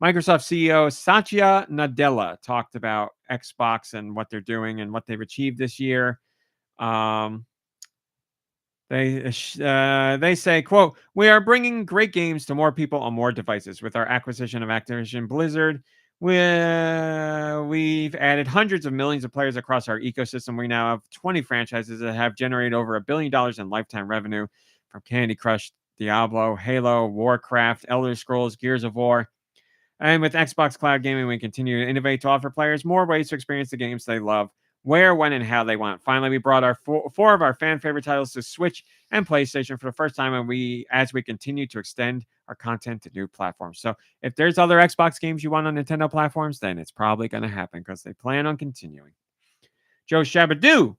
CEO Satya Nadella talked about Xbox and what they're doing and what they've achieved this year. They say, quote, we are bringing great games to more people on more devices. With our acquisition of Activision Blizzard, we've added hundreds of millions of players across our ecosystem. We now have 20 franchises that have generated over $1 billion in lifetime revenue, from Candy Crush, Diablo, Halo, Warcraft, Elder Scrolls, Gears of War. And with Xbox Cloud Gaming, we continue to innovate to offer players more ways to experience the games they love, where, when, and how they want. Finally, we brought our four of our fan favorite titles to Switch and PlayStation for the first time, and as we continue to extend our content to new platforms. So if there's other Xbox games you want on Nintendo platforms, then it's probably going to happen because they plan on continuing. Joe Shabadoo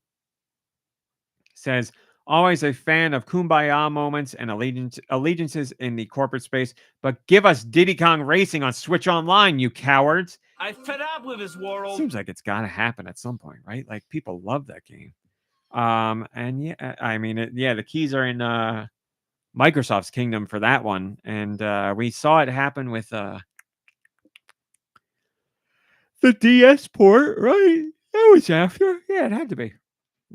says, always a fan of kumbaya moments and allegiances in the corporate space, but give us Diddy Kong Racing on Switch Online, you cowards. I fed up with this world. Seems like it's got to happen at some point, right? Like, people love that game. And yeah, I mean, the keys are in Microsoft's kingdom for that one, and we saw it happen with the DS port, right? That was after. Yeah, it had to be.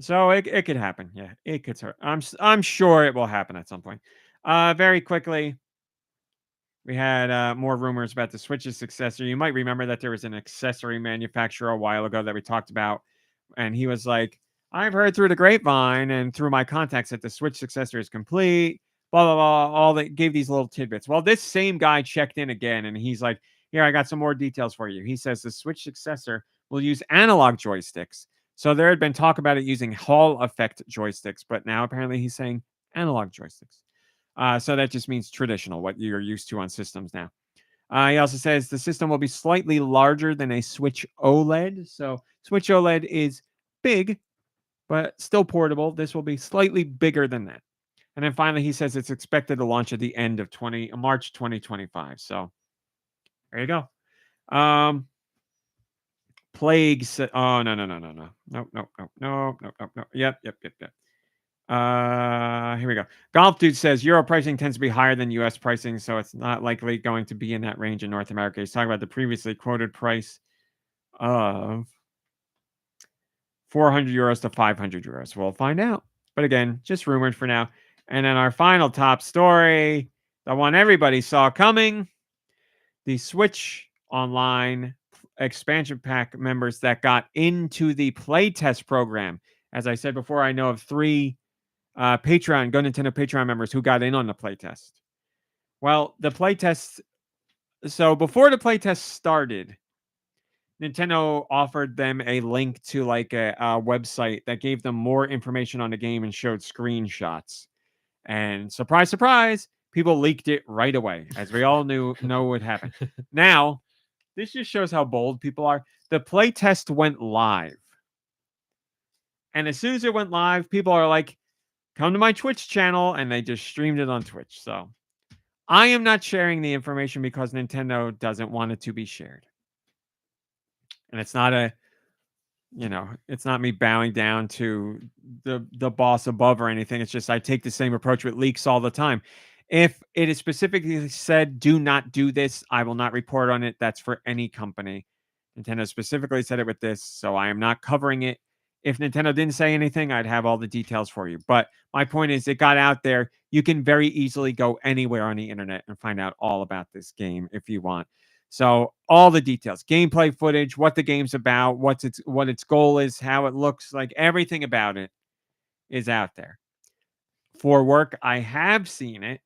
So it could happen. Yeah, it could. I'm sure it will happen at some point. Very quickly, we had more rumors about the Switch's successor. You might remember that there was an accessory manufacturer a while ago that we talked about, and he was like, I've heard through the grapevine and through my contacts that the Switch successor is complete, blah, blah, blah. All that gave these little tidbits. Well, this same guy checked in again, and he's like, here, I got some more details for you. He says the Switch successor will use analog joysticks. So there had been talk about it using Hall effect joysticks, but now apparently he's saying analog joysticks. So that just means traditional, what you're used to on systems now. He also says the system will be slightly larger than a Switch OLED. So Switch OLED is big, but still portable. This will be slightly bigger than that. And then finally, he says it's expected to launch at the end of March 2025. So There you go. Plagues. Oh no. Nope. Yep. Here we go. Golf Dude says Euro pricing tends to be higher than US pricing, so it's not likely going to be in that range in North America. He's talking about the previously quoted price of 400 euros to 500 euros. We'll find out. But again, just rumored for now. And then our final top story, the one everybody saw coming, the Switch Online expansion pack members that got into the playtest program. As I said before, I know of 3 GoNintendo Patreon members who got in on the playtest. Well, the playtest. So before the playtest started, Nintendo offered them a link to like a website that gave them more information on the game and showed screenshots. And surprise, surprise, people leaked it right away, as we all know would happen. Now, this just shows how bold people are. The playtest went live. And as soon as it went live, people are like, come to my Twitch channel, and they just streamed it on Twitch. So I am not sharing the information because Nintendo doesn't want it to be shared. And it's not it's not me bowing down to the boss above or anything. It's just I take the same approach with leaks all the time. If it is specifically said, do not do this, I will not report on it. That's for any company. Nintendo specifically said it with this, so I am not covering it. If Nintendo didn't say anything, I'd have all the details for you. But my point is, it got out there. You can very easily go anywhere on the internet and find out all about this game if you want. So all the details, gameplay footage, what the game's about, what its goal is, how it looks like, everything about it is out there. For work, I have seen it.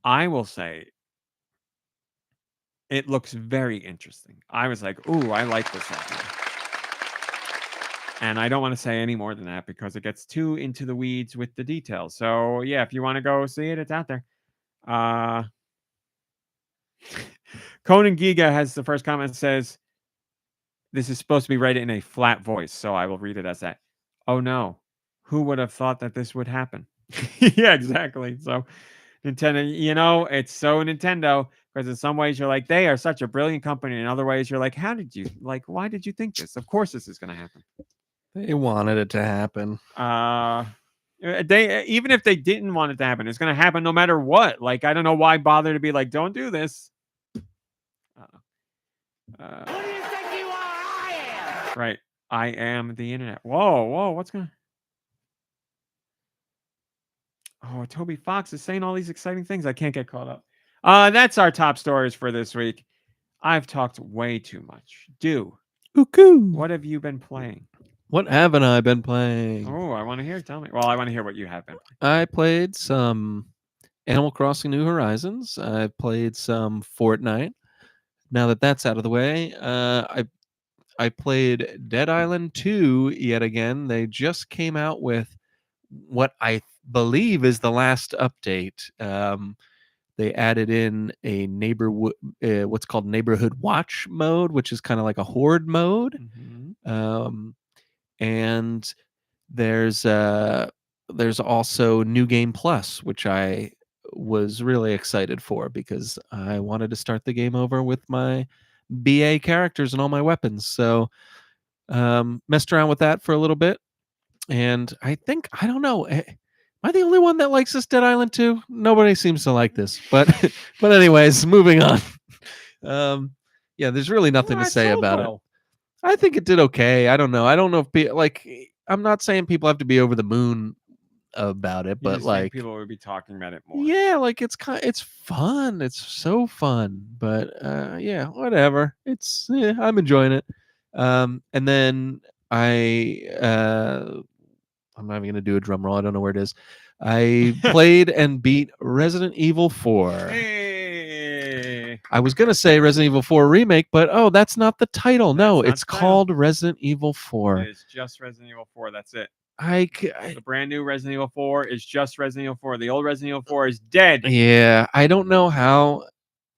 I will say it looks very interesting. I was like, ooh, I like this idea. And I don't want to say any more than that because it gets too into the weeds with the details. So yeah, if you want to go see it, it's out there. Conan Giga has the first comment that says, this is supposed to be read in a flat voice, so I will read it as that. Oh no, who would have thought that this would happen? Yeah, exactly. So Nintendo, it's so Nintendo, because in some ways you're like, they are such a brilliant company. In other ways, you're like, why did you think this? Of course this is going to happen. They wanted it to happen. They even if they didn't want it to happen, it's going to happen no matter what. Like, I don't know why bother to be like, don't do this. Who do you think you are? I am. Right. I am the internet. Whoa, what's going on? Oh, Toby Fox is saying all these exciting things. I can't get caught up. That's our top stories for this week. I've talked way too much. What have you been playing? What haven't I been playing? Oh, I want to hear. Tell me. Well, I want to hear what you have been playing. I played some Animal Crossing New Horizons. I played some Fortnite. Now that that's out of the way, I played Dead Island 2 yet again. They just came out with what I believe is the last update. They added in a what's called neighborhood watch mode, which is kind of like a horde mode. Mm-hmm. And there's also New Game Plus, which I was really excited for because I wanted to start the game over with my BA characters and all my weapons. So messed around with that for a little bit. And I don't know. Am I the only one that likes this Dead Island 2? Nobody seems to like this. But anyways, moving on. Yeah, there's really nothing to say about it. I think it did okay. I don't know. I don't know if I'm not saying people have to be over the moon about it, but like people would be talking about it more. Yeah, like it's fun. It's so fun. But yeah, whatever. I'm enjoying it. And then I'm not even gonna do a drum roll. I don't know where it is. I played and beat Resident Evil 4. Hey. I was gonna say Resident Evil 4 remake, but that's not the title. No, it's called Resident Evil 4. It is just Resident Evil 4. That's it. The brand new Resident Evil 4 is just Resident Evil 4. The old Resident Evil 4 is dead. Yeah, I don't know how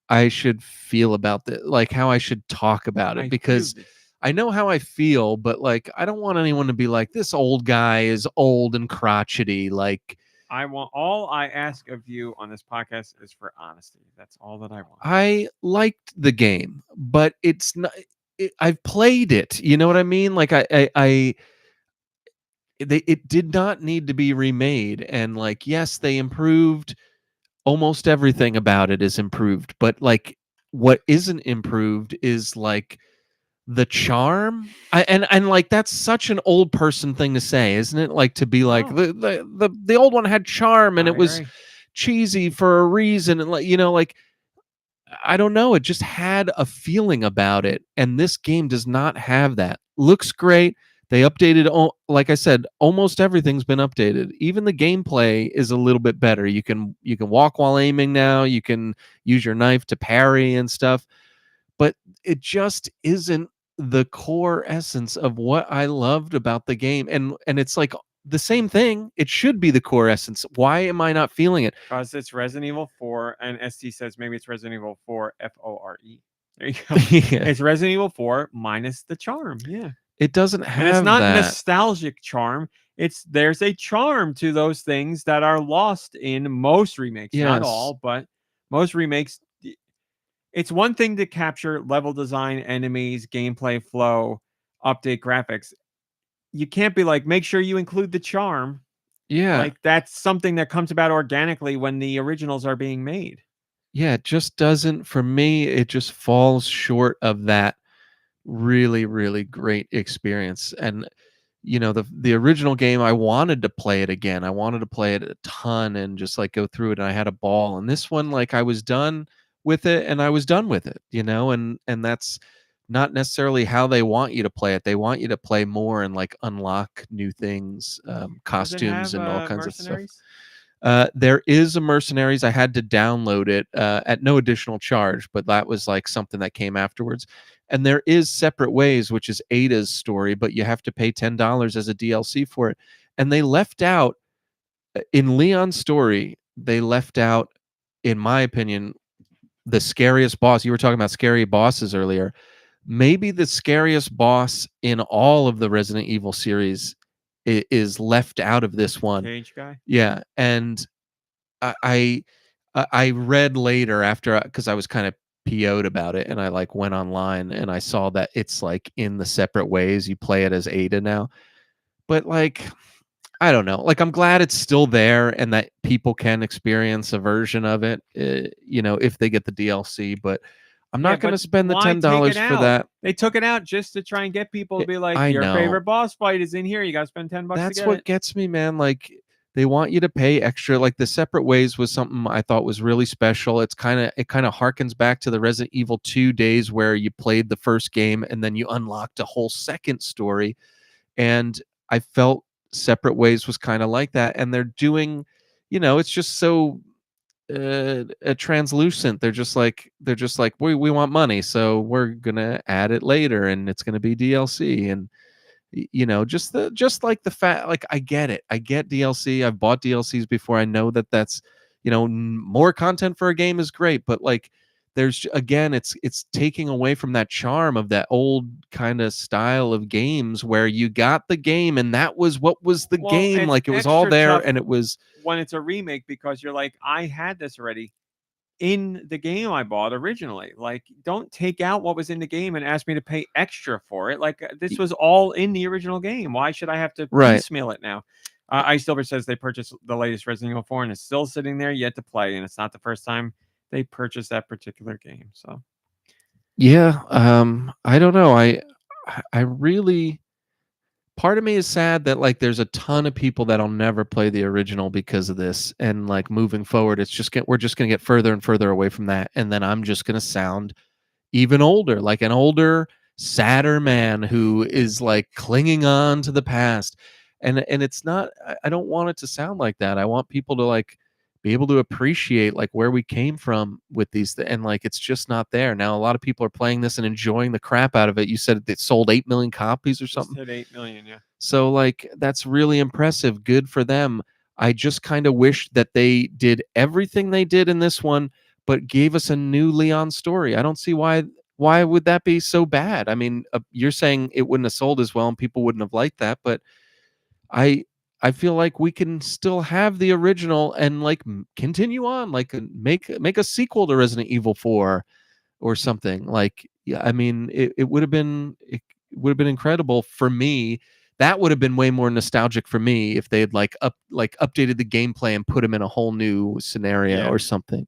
I should feel about this, like how I should talk about it, because I know how I feel, but like I don't want anyone to be like, this old guy is old and crotchety. Like all I ask of you on this podcast is for honesty. That's all that I want. I liked the game, but it's not. I've played it. You know what I mean? Like it did not need to be remade, and like yes, they improved. Almost everything about it is improved, but like what isn't improved is like the charm. And like that's such an old person thing to say, isn't it? Like to be like No. the old one had charm and I it was agree. cheesy for a reason, and like like I don't know, it just had a feeling about it, and this game does not have that. Looks great. They updated, like I said, almost everything's been updated. Even the gameplay is a little bit better. You can walk while aiming now. You can use your knife to parry and stuff, but it just isn't the core essence of what I loved about the game. And it's like the same thing. It should be the core essence. Why am I not feeling it? Because it's Resident Evil 4, and ST says maybe it's Resident Evil 4 FORE. There you go. Yeah. It's Resident Evil 4 minus the charm. Yeah. It doesn't have And it's not that. nostalgic charm. There's a charm to those things that are lost in most remakes. Not Yes. all, but most remakes. It's one thing to capture level design, enemies, gameplay flow, update graphics. You can't be like, make sure you include the charm. Yeah. Like that's something that comes about organically when the originals are being made. Yeah, it just doesn't, for me, it just falls short of that really, really great experience. And the original game, I wanted to play it again. I wanted to play it a ton and just like go through it, and I had a ball. And this one, like I was done with it, and I was done with it, and that's not necessarily how they want you to play it. They want you to play more and like unlock new things, costumes and all kinds of stuff. There is a Mercenaries. I had to download it at no additional charge, but that was like something that came afterwards. And there is Separate Ways, which is Ada's story, but you have to pay $10 as a DLC for it. And they left out, in Leon's story, they left out, in my opinion, the scariest boss. You were talking about scary bosses earlier. Maybe the scariest boss in all of the Resident Evil series is left out of this one. Cage guy. Yeah, and I read later after, because I was kind of PO'd about it, and I like went online and I saw that it's like in the Separate Ways. You play it as Ada now, but like I don't know. Like I'm glad it's still there and that people can experience a version of it, if they get the DLC. But I'm not going to spend the $10 for that. They took it out just to try and get people to be like, I your know. favorite boss fight is in here. You got to spend $10 That's to get what it. gets me, man. Like they want you to pay extra. Like the Separate Ways was something I thought was really special. It kind of harkens back to the Resident Evil 2 days where you played the first game and then you unlocked a whole second story. And I felt Separate Ways was kind of like that. And they're doing, it's just so translucent. They're just like we want money, so we're gonna add it later, and it's gonna be DLC. And just like the fact, like I get it. I get DLC. I've bought DLCs before. I know that's more content for a game is great, but like there's again, it's taking away from that charm of that old kind of style of games where you got the game and that was what was the game. Like it was all there, and it was when it's a remake, because you're like, I had this already in the game I bought originally. Like, don't take out what was in the game and ask me to pay extra for it. Like this was all in the original game. Why should I have to piecemeal it now? Ice Silver says they purchased the latest Resident Evil 4 and it's still sitting there yet to play, and it's not the first time they purchased that particular game. So yeah, I don't know. I really, part of me is sad that like there's a ton of people that'll never play the original because of this, and like moving forward, we're just gonna get further and further away from that, and then I'm just gonna sound even older, like an older, sadder man who is like clinging on to the past, and it's not. I don't want it to sound like that. I want people to like be able to appreciate like where we came from with these, and like it's just not there now. A lot of people are playing this and enjoying the crap out of it. You said it sold 8 million copies or something. Just hit 8 million, yeah. So like that's really impressive. Good for them. I just kind of wish that they did everything they did in this one, but gave us a new Leon story. I don't see why would that be so bad. I mean, you're saying it wouldn't have sold as well and people wouldn't have liked that, but I I feel like we can still have the original and like continue on, like make a sequel to Resident Evil 4 or something. Like, yeah, I mean, it would have been incredible for me. That would have been way more nostalgic for me if they had updated the gameplay and put him in a whole new scenario or something.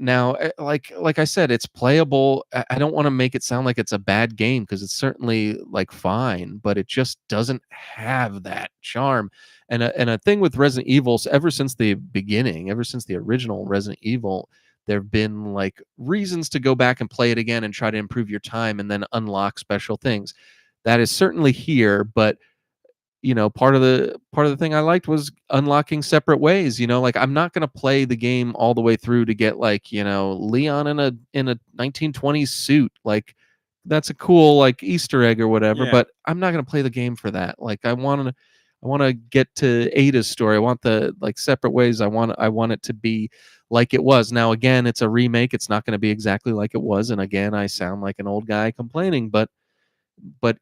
Now, like I said, it's playable. I don't want to make it sound like it's a bad game, because it's certainly like fine, but it just doesn't have that charm. And a thing with Resident Evil, ever since the beginning, ever since the original Resident Evil, there have been like reasons to go back and play it again and try to improve your time and then unlock special things. That is certainly here, but part of the thing I liked was unlocking separate ways. Like, I'm not going to play the game all the way through to get like, Leon in a 1920s suit. Like, that's a cool like Easter egg or whatever, but I'm not going to play the game for that. Like, I want to get to Ada's story. I want the like separate ways. I want it to be like it was. Now, again, it's a remake. It's not going to be exactly like it was. And again, I sound like an old guy complaining, but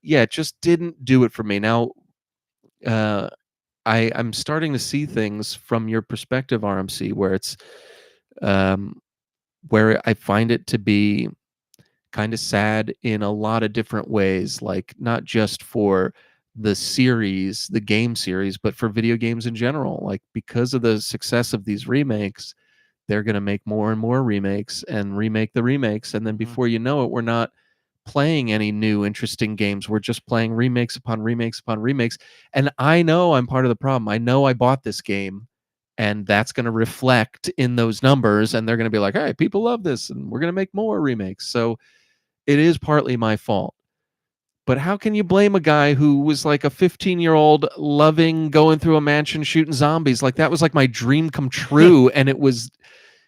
yeah, it just didn't do it for me. Now, I'm starting to see things from your perspective, RMC, where it's where I find it to be kind of sad in a lot of different ways, like not just for the series, the game series, but for video games in general. Like, because of the success of these remakes, they're going to make more and more remakes and remake the remakes, and then before you know it, we're not playing any new interesting games. We're just playing remakes upon remakes upon remakes. And I know I'm part of the problem. I know I bought this game, and that's going to reflect in those numbers, and they're going to be like, hey, people love this, and we're going to make more remakes. So it is partly my fault. But how can you blame a guy who was like a 15-year-old loving going through a mansion shooting zombies? Like, that was like my dream come true. And it was,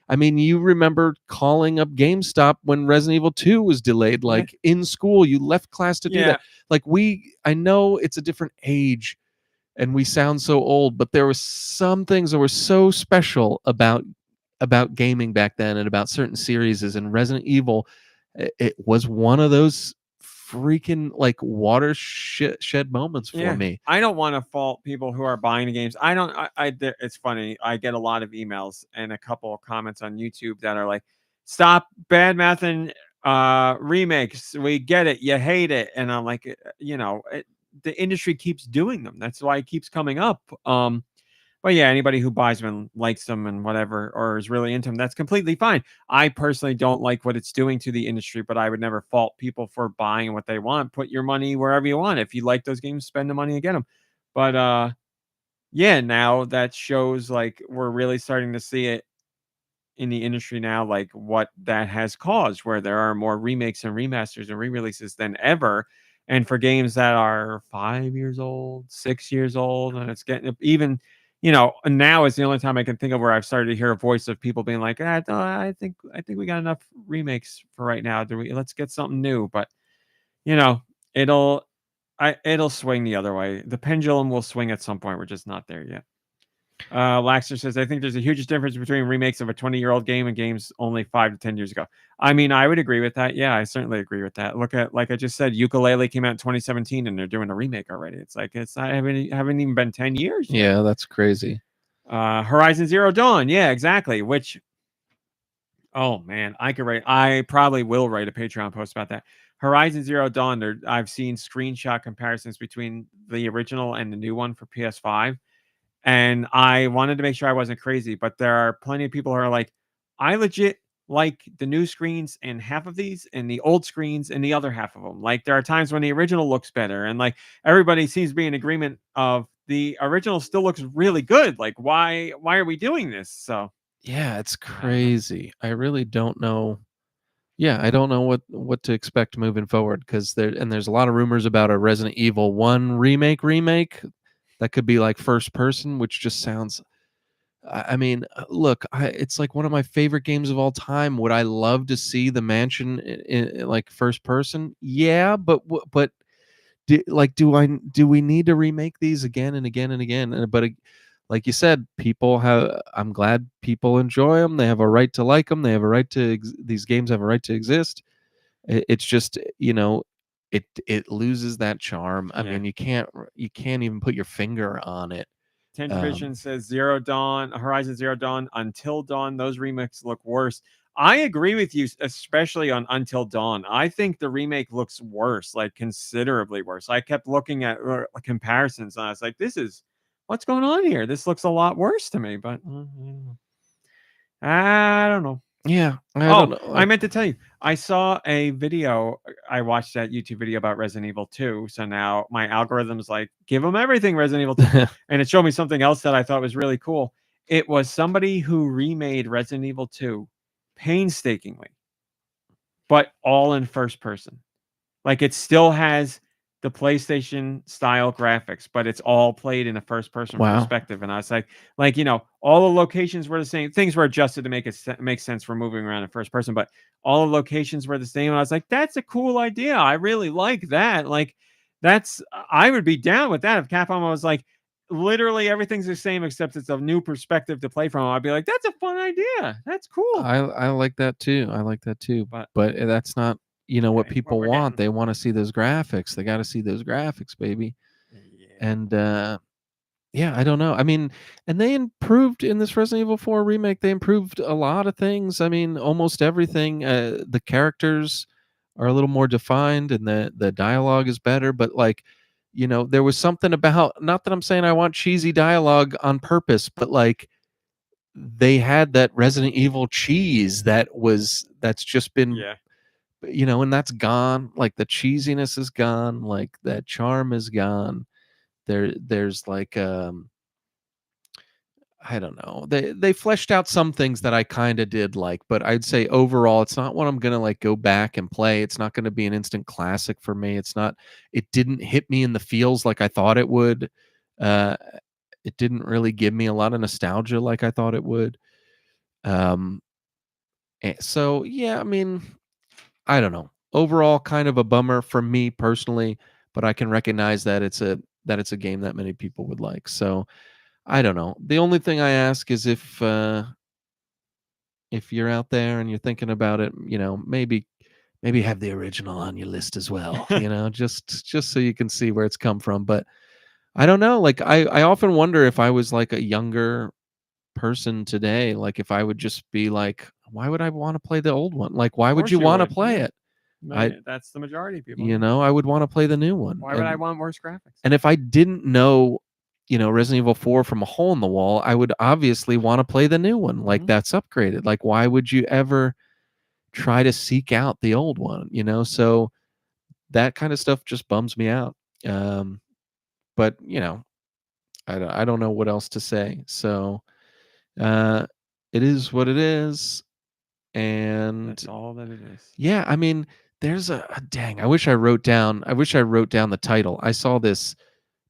I mean, you remember calling up GameStop when Resident Evil 2 was delayed, like in school. You left class to do that. Like, I know it's a different age and we sound so old, but there were some things that were so special about gaming back then and about certain series. And Resident Evil, it was one of those freaking like watershed moments for me. I don't want to fault people who are buying the games. It's funny. I get a lot of emails and a couple of comments on YouTube that are like, stop bad mouthing remakes. We get it. You hate it. And I'm like, the industry keeps doing them. That's why it keeps coming up. But yeah, anybody who buys them and likes them and whatever, or is really into them, that's completely fine. I personally don't like what it's doing to the industry, but I would never fault people for buying what they want. Put your money wherever you want. If you like those games, spend the money and get them. But yeah, now that shows like we're really starting to see it in the industry now, like what that has caused, where there are more remakes and remasters and re-releases than ever. And for games that are 5 years old, 6 years old, and it's getting even... now is the only time I can think of where I've started to hear a voice of people being like, I think we got enough remakes for right now. Let's get something new. But it'll swing the other way. The pendulum will swing at some point. We're just not there yet. Laxter says, I think there's a huge difference between remakes of a 20-year-old game and games only 5 to 10 years ago. I mean, I would agree with that. Yeah, I certainly agree with that. Look at, like I just said, Yooka-Laylee came out in 2017 and they're doing a remake already. It's like, it's not haven't even been 10 years yet. Yeah, that's crazy. Horizon Zero Dawn. Yeah, exactly. Which, oh man, I probably will write a Patreon post about that. Horizon Zero Dawn, I've seen screenshot comparisons between the original and the new one for PS5. And I wanted to make sure I wasn't crazy, but there are plenty of people who are like, I legit like the new screens in half of these and the old screens in the other half of them. Like, there are times when the original looks better, and like everybody seems to be in agreement of the original still looks really good. Like, why are we doing this? So yeah, it's crazy. I really don't know. Yeah, I don't know what to expect moving forward, because there's a lot of rumors about a Resident Evil 1 remake that could be like first person, which just sounds... I mean, look, it's like one of my favorite games of all time. Would I love to see the mansion in like first person? Yeah, but do we need to remake these again and again and again? But like you said, I'm glad people enjoy them. They have a right to like them. They have a right to... these games have a right to exist. It's just, it loses that charm. I Yeah. mean, you can't even put your finger on it. Vision says Zero Dawn, Horizon Zero Dawn, Until Dawn. Those remakes look worse. I agree with you, especially on Until Dawn. I think the remake looks worse, like considerably worse. I kept looking at comparisons, and I was like, what's going on here? This looks a lot worse to me, but I don't know. Yeah, I don't know. I meant to tell you, I saw a video. I watched that YouTube video about Resident Evil 2. So now my algorithm's like, give them everything Resident Evil 2. And it showed me something else that I thought was really cool. It was somebody who remade Resident Evil 2 painstakingly, but all in first person. Like it still has the PlayStation style graphics, but it's all played in a first person perspective. And I was like, you know, all the locations were the same. Things were adjusted to make sense for moving around in first person, but all the locations were the same. And I was like, that's a cool idea. I really like that. Like I would be down with that if Capcom was like, literally everything's the same except it's a new perspective to play from. I'd be like, that's a fun idea. That's cool. I like that too. But that's not, you know, what people want. They want to see those graphics. They got to see those graphics, baby. Yeah. And yeah, I don't know. I mean, and they improved in this Resident Evil 4 remake. They improved a lot of things. I mean, almost everything. The characters are a little more defined, and the dialogue is better. But like, you know, there was something about, not that I'm saying I want cheesy dialogue on purpose, but like they had that Resident Evil cheese that's just been, you know, and that's gone. Like the cheesiness is gone. Like that charm is gone. There's like, I don't know. They fleshed out some things that I kind of did like, but I'd say overall, it's not what I'm gonna like go back and play. It's not gonna be an instant classic for me. It didn't hit me in the feels like I thought it would. It didn't really give me a lot of nostalgia like I thought it would. So yeah, I mean, I don't know. Overall, kind of a bummer for me personally, but I can recognize that it's a game that many people would like. So I don't know. The only thing I ask is if you're out there and you're thinking about it, you know, maybe have the original on your list as well. You know, just so you can see where it's come from. But I don't know. Like I often wonder if I was like a younger person today, like if I would just be like, why would I want to play the old one? Like, why would you want to play it? That's the majority of people. You know, I would want to play the new one. Why would I want worse graphics? And if I didn't know, you know, Resident Evil 4 from a hole in the wall, I would obviously want to play the new one. Like that's upgraded. Like why would you ever try to seek out the old one? You know, so that kind of stuff just bums me out. But you know, I don't know what else to say. So it is what it is. And that's all that it is. Yeah, I mean, there's dang, I wish I wrote down the title. I saw this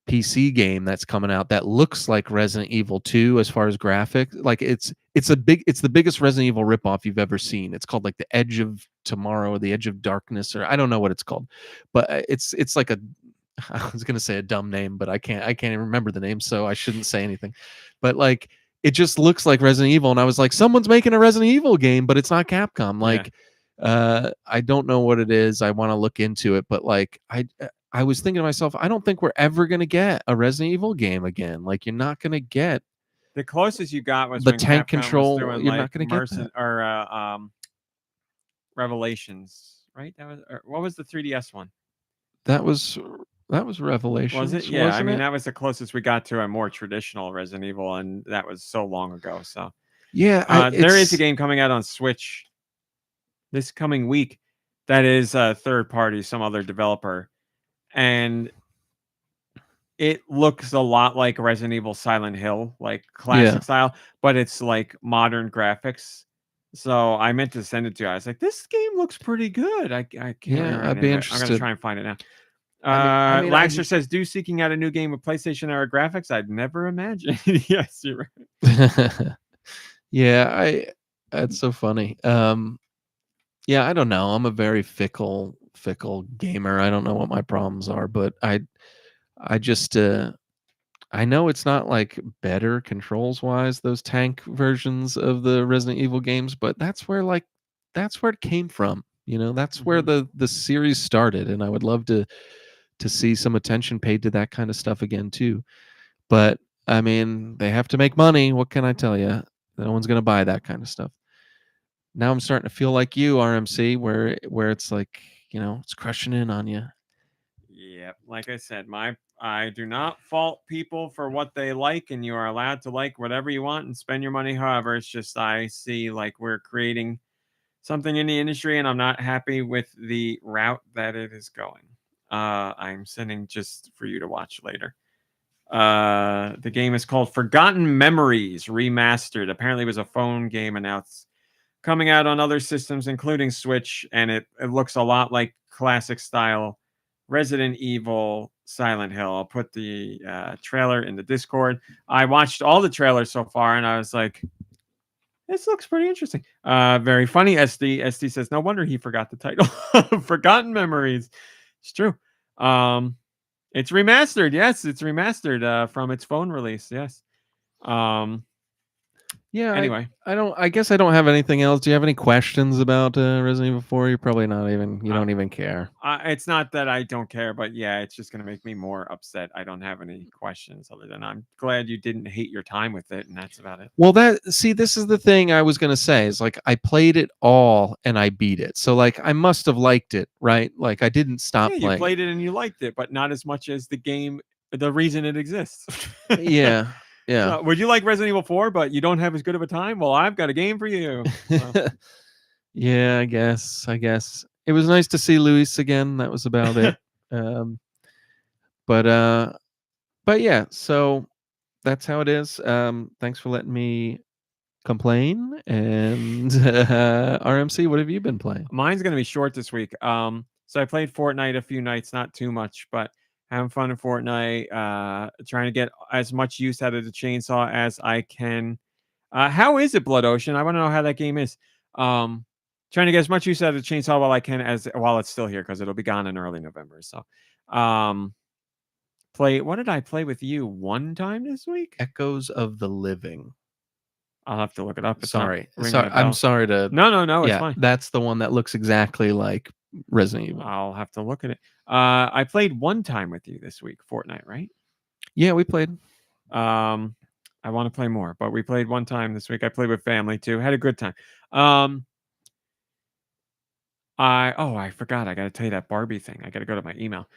PC game that's coming out that looks like Resident Evil 2 as far as graphics. Like it's the biggest Resident Evil ripoff you've ever seen. It's called like The Edge of Tomorrow or The Edge of Darkness, or I don't know what it's called. But it's like I was gonna say a dumb name, but I can't even remember the name, so I shouldn't say anything. But like it just looks like Resident Evil, and I was like, someone's making a Resident Evil game, but it's not Capcom. Like I don't know what it is. I want to look into it, but like I was thinking to myself, I don't think we're ever going to get a Resident Evil game again. Like you're not going to get the closest you got was the when tank Capcom control. was doing You're like not going to get that. Or Revelations, right? That was what was the 3DS one? That was Revelations. Was it? Yeah, I mean it? that was the closest we got to a more traditional Resident Evil, and that was so long ago. So yeah, there is a game coming out on Switch this coming week that is a third party, some other developer, and it looks a lot like Resident Evil Silent Hill, like classic style, but it's like modern graphics. So I meant to send it to you. I was like, this game looks pretty good. I can't remember. I'd be interested. I'm gonna try and find it now. Laxter says, "Do seeking out a new game with PlayStation era graphics? I'd never imagine." Yes, you're right. Yeah, that's so funny. Yeah, I don't know. I'm a very fickle gamer. I don't know what my problems are, but I just I know it's not like better controls wise, those tank versions of the Resident Evil games, but that's where it came from. You know, that's where the series started, and I would love to see some attention paid to that kind of stuff again too. But I mean, they have to make money. What can I tell you? No one's going to buy that kind of stuff. Now I'm starting to feel like you, RMC, where it's like, you know, it's crushing in on you. Yeah, like I said, I do not fault people for what they like, and you are allowed to like whatever you want and spend your money however. It's just I see like we're creating something in the industry, and I'm not happy with the route that it is going. I'm sending just for you to watch later. The game is called Forgotten Memories Remastered. Apparently, it was a phone game, and now it's coming out on other systems, including Switch, and it looks a lot like classic style Resident Evil Silent Hill. I'll put the trailer in the Discord. I watched all the trailers so far, and I was like, this looks pretty interesting. Very funny. SD says, no wonder he forgot the title. Forgotten Memories. It's true. It's remastered. Yes, it's remastered from its phone release. Yes. Yeah. Anyway, I guess I don't have anything else. Do you have any questions about Resident Evil 4? You're probably not even. You don't even care. it's not that I don't care, but yeah, it's just gonna make me more upset. I don't have any questions other than I'm glad you didn't hate your time with it, and that's about it. Well, this is the thing I was gonna say is like I played it all and I beat it, so like I must have liked it, right? Like I didn't stop Yeah, you playing. played it and you liked it, but not as much as the game, the reason it exists. Yeah. Yeah. So, would you like Resident Evil 4, but you don't have as good of a time? Well, I've got a game for you. So, Yeah, I guess. It was nice to see Luis again. That was about it. But yeah, so that's how it is. Thanks for letting me complain. And RMC, what have you been playing? mine's gonna be short this week. So I played Fortnite a few nights, not too much, but having fun in Fortnite. Trying to get as much use out of the chainsaw as I can. How is it, Blood Ocean? I want to know how that game is. Trying to get as much use out of the chainsaw while I can while it's still here, because it'll be gone in early November. So, what did I play with you one time this week? Echoes of the Living. I'll have to look it up. It's Sorry. not ringing Sorry. a bell. I'm sorry to. No, it's yeah, fine. that's the one that looks exactly like Resident Evil. I'll have to look at it. I played one time with you this week, Fortnite, right? Yeah, we played. I want to play more, but we played one time this week. I played with family too. Had a good time. I forgot. I got to tell you that Barbie thing. I got to go to my email.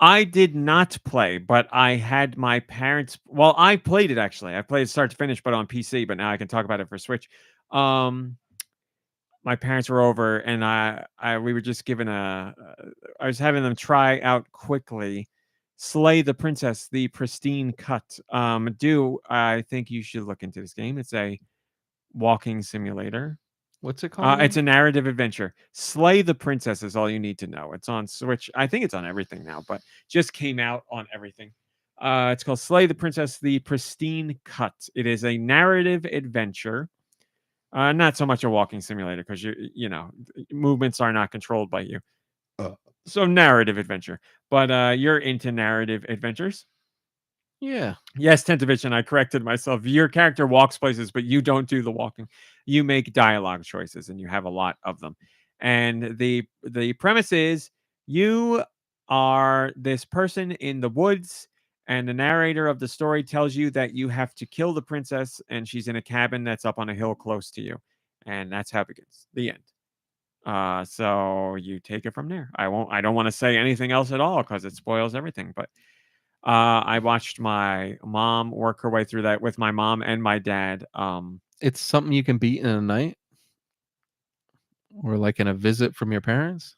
I did not play, but I had my parents. Well, I played it actually. I played it start to finish, but on PC. But now I can talk about it for Switch. My parents were over, and we were just given I was having them try out quickly Slay the Princess, the Pristine Cut. I think you should look into this game. It's a walking simulator. What's it called? It's a narrative adventure. Slay the Princess is all you need to know. It's on Switch. I think it's on everything now, but just came out on everything. It's called Slay the Princess, the Pristine Cut. It is a narrative adventure. Not so much a walking simulator, because movements are not controlled by you. So narrative adventure. But you're into narrative adventures. Yeah. Yes, Tentavision, I corrected myself. Your character walks places, but you don't do the walking. You make dialogue choices, and you have a lot of them. And the premise is you are this person in the woods, and the narrator of the story tells you that you have to kill the princess, and she's in a cabin that's up on a hill close to you. And that's how it begins. The end. So you take it from there. I don't want to say anything else at all, because it spoils everything. But I watched my mom work her way through that with my mom and my dad. It's something you can beat in a night, or like in a visit from your parents.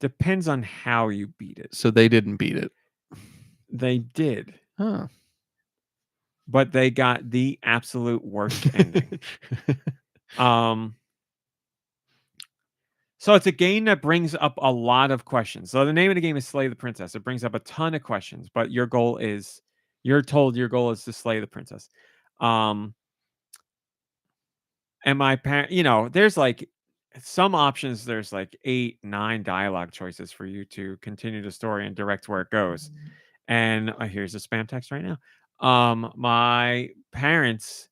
Depends on how you beat it. So they didn't beat it. They did, Huh. but they got the absolute worst ending. So it's a game that brings up a lot of questions. So the name of the game is Slay the Princess. It brings up a ton of questions, but you're told your goal is to slay the princess. And my parent, there's like some options. There's like 8, 9 dialogue choices for you to continue the story and direct where it goes. And here's a spam text right now. My parents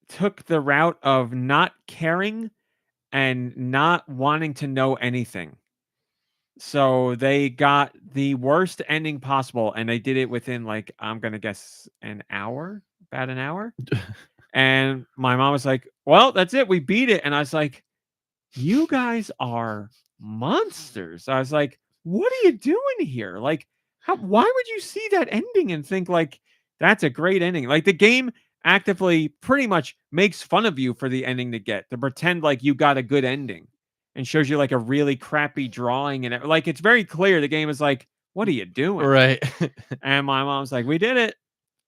took the route of not caring and not wanting to know anything. So they got the worst ending possible, and they did it within, like, I'm gonna guess an hour, about an hour. And my mom was like, "Well, that's it. We beat it." And I was like, "You guys are monsters." I was like, "What are you doing here? Like, why would you see that ending and think like that's a great ending?" Like the game actively pretty much makes fun of you for the ending to pretend like you got a good ending, and shows you like a really crappy drawing, and like it's very clear the game is like, "What are you doing?" Right. And my mom's like, "We did it."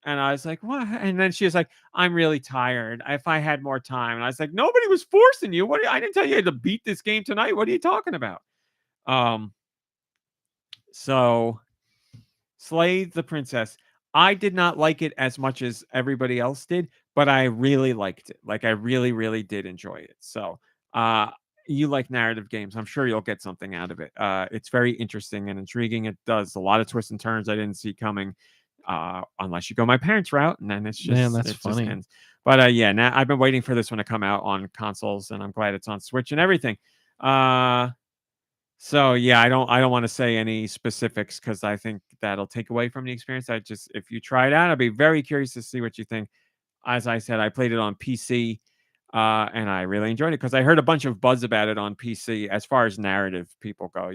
And I was like, "What?" And then she was like, "I'm really tired. If I had more time." And I was like, "Nobody was forcing you. I didn't tell you to beat this game tonight. What are you talking about?" So Slay the Princess. I did not like it as much as everybody else did, but I really liked it. Like I really, really did enjoy it. So you like narrative games. I'm sure you'll get something out of it. It's very interesting and intriguing. It does a lot of twists and turns I didn't see coming. Unless you go my parents' route, and then it's just Man, that's it just funny. ends. But yeah, now I've been waiting for this one to come out on consoles, and I'm glad it's on Switch and everything. So yeah, I don't want to say any specifics because I think that'll take away from the experience. If you try it out, I'd be very curious to see what you think. As I said, I played it on PC, and I really enjoyed it because I heard a bunch of buzz about it on PC. As far as narrative people go,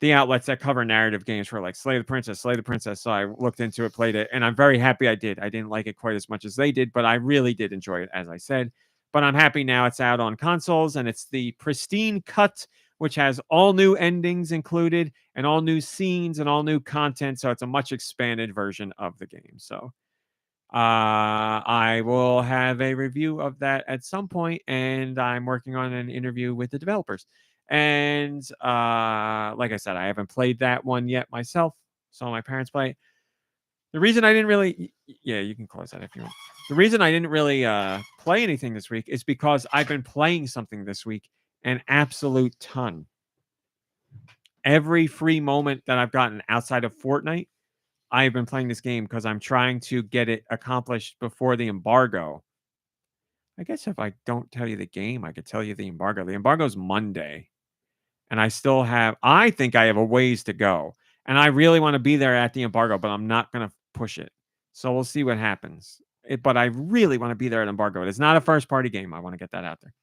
the outlets that cover narrative games were like Slay the Princess, Slay the Princess. So I looked into it, played it, and I'm very happy I did. I didn't like it quite as much as they did, but I really did enjoy it, as I said. But I'm happy now it's out on consoles, and it's the pristine cut, which has all new endings included, and all new scenes, and all new content. So it's a much expanded version of the game. So I will have a review of that at some point, and I'm working on an interview with the developers. And like I said, I haven't played that one yet myself. Saw my parents play it. The reason I didn't really, yeah, you can close that if you want. The reason I didn't really play anything this week is because I've been playing something this week, an absolute ton. Every free moment that I've gotten outside of Fortnite, I've been playing this game because I'm trying to get it accomplished before the embargo. I guess if I don't tell you the game, I could tell you the embargo. The embargo's Monday. And I think I have a ways to go. And I really want to be there at the embargo, but I'm not going to push it. So we'll see what happens. But I really want to be there at embargo. It's not a first party game. I want to get that out there.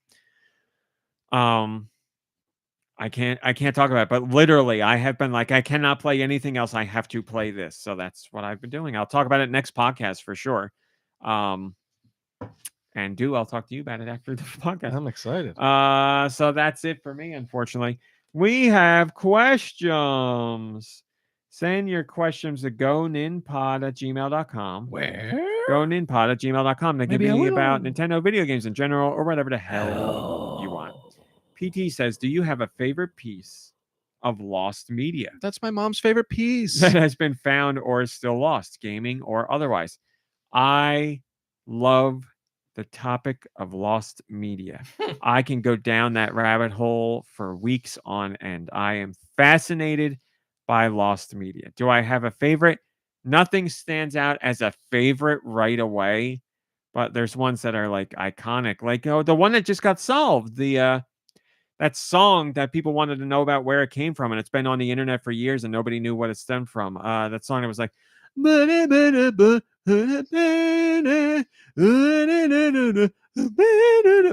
I can't talk about it, but literally I have been like, I cannot play anything else. I have to play this. So that's what I've been doing. I'll talk about it next podcast for sure. And I'll talk to you about it after the podcast. I'm excited. So that's it for me, unfortunately. We have questions. Send your questions to goninpod@gmail.com. Where? goninpod@gmail.com. They can Maybe I be about will. Nintendo video games in general or whatever the hell you want. PT says, do you have a favorite piece of lost media That's my mom's favorite piece. that has been found or is still lost, gaming or otherwise? I love the topic of lost media. I can go down that rabbit hole for weeks on end. I am fascinated by lost media. Do I have a favorite? Nothing stands out as a favorite right away, but there's ones that are like iconic. Like the one that just got solved, that song that people wanted to know about where it came from, and it's been on the internet for years and nobody knew what it stemmed from. That song that was like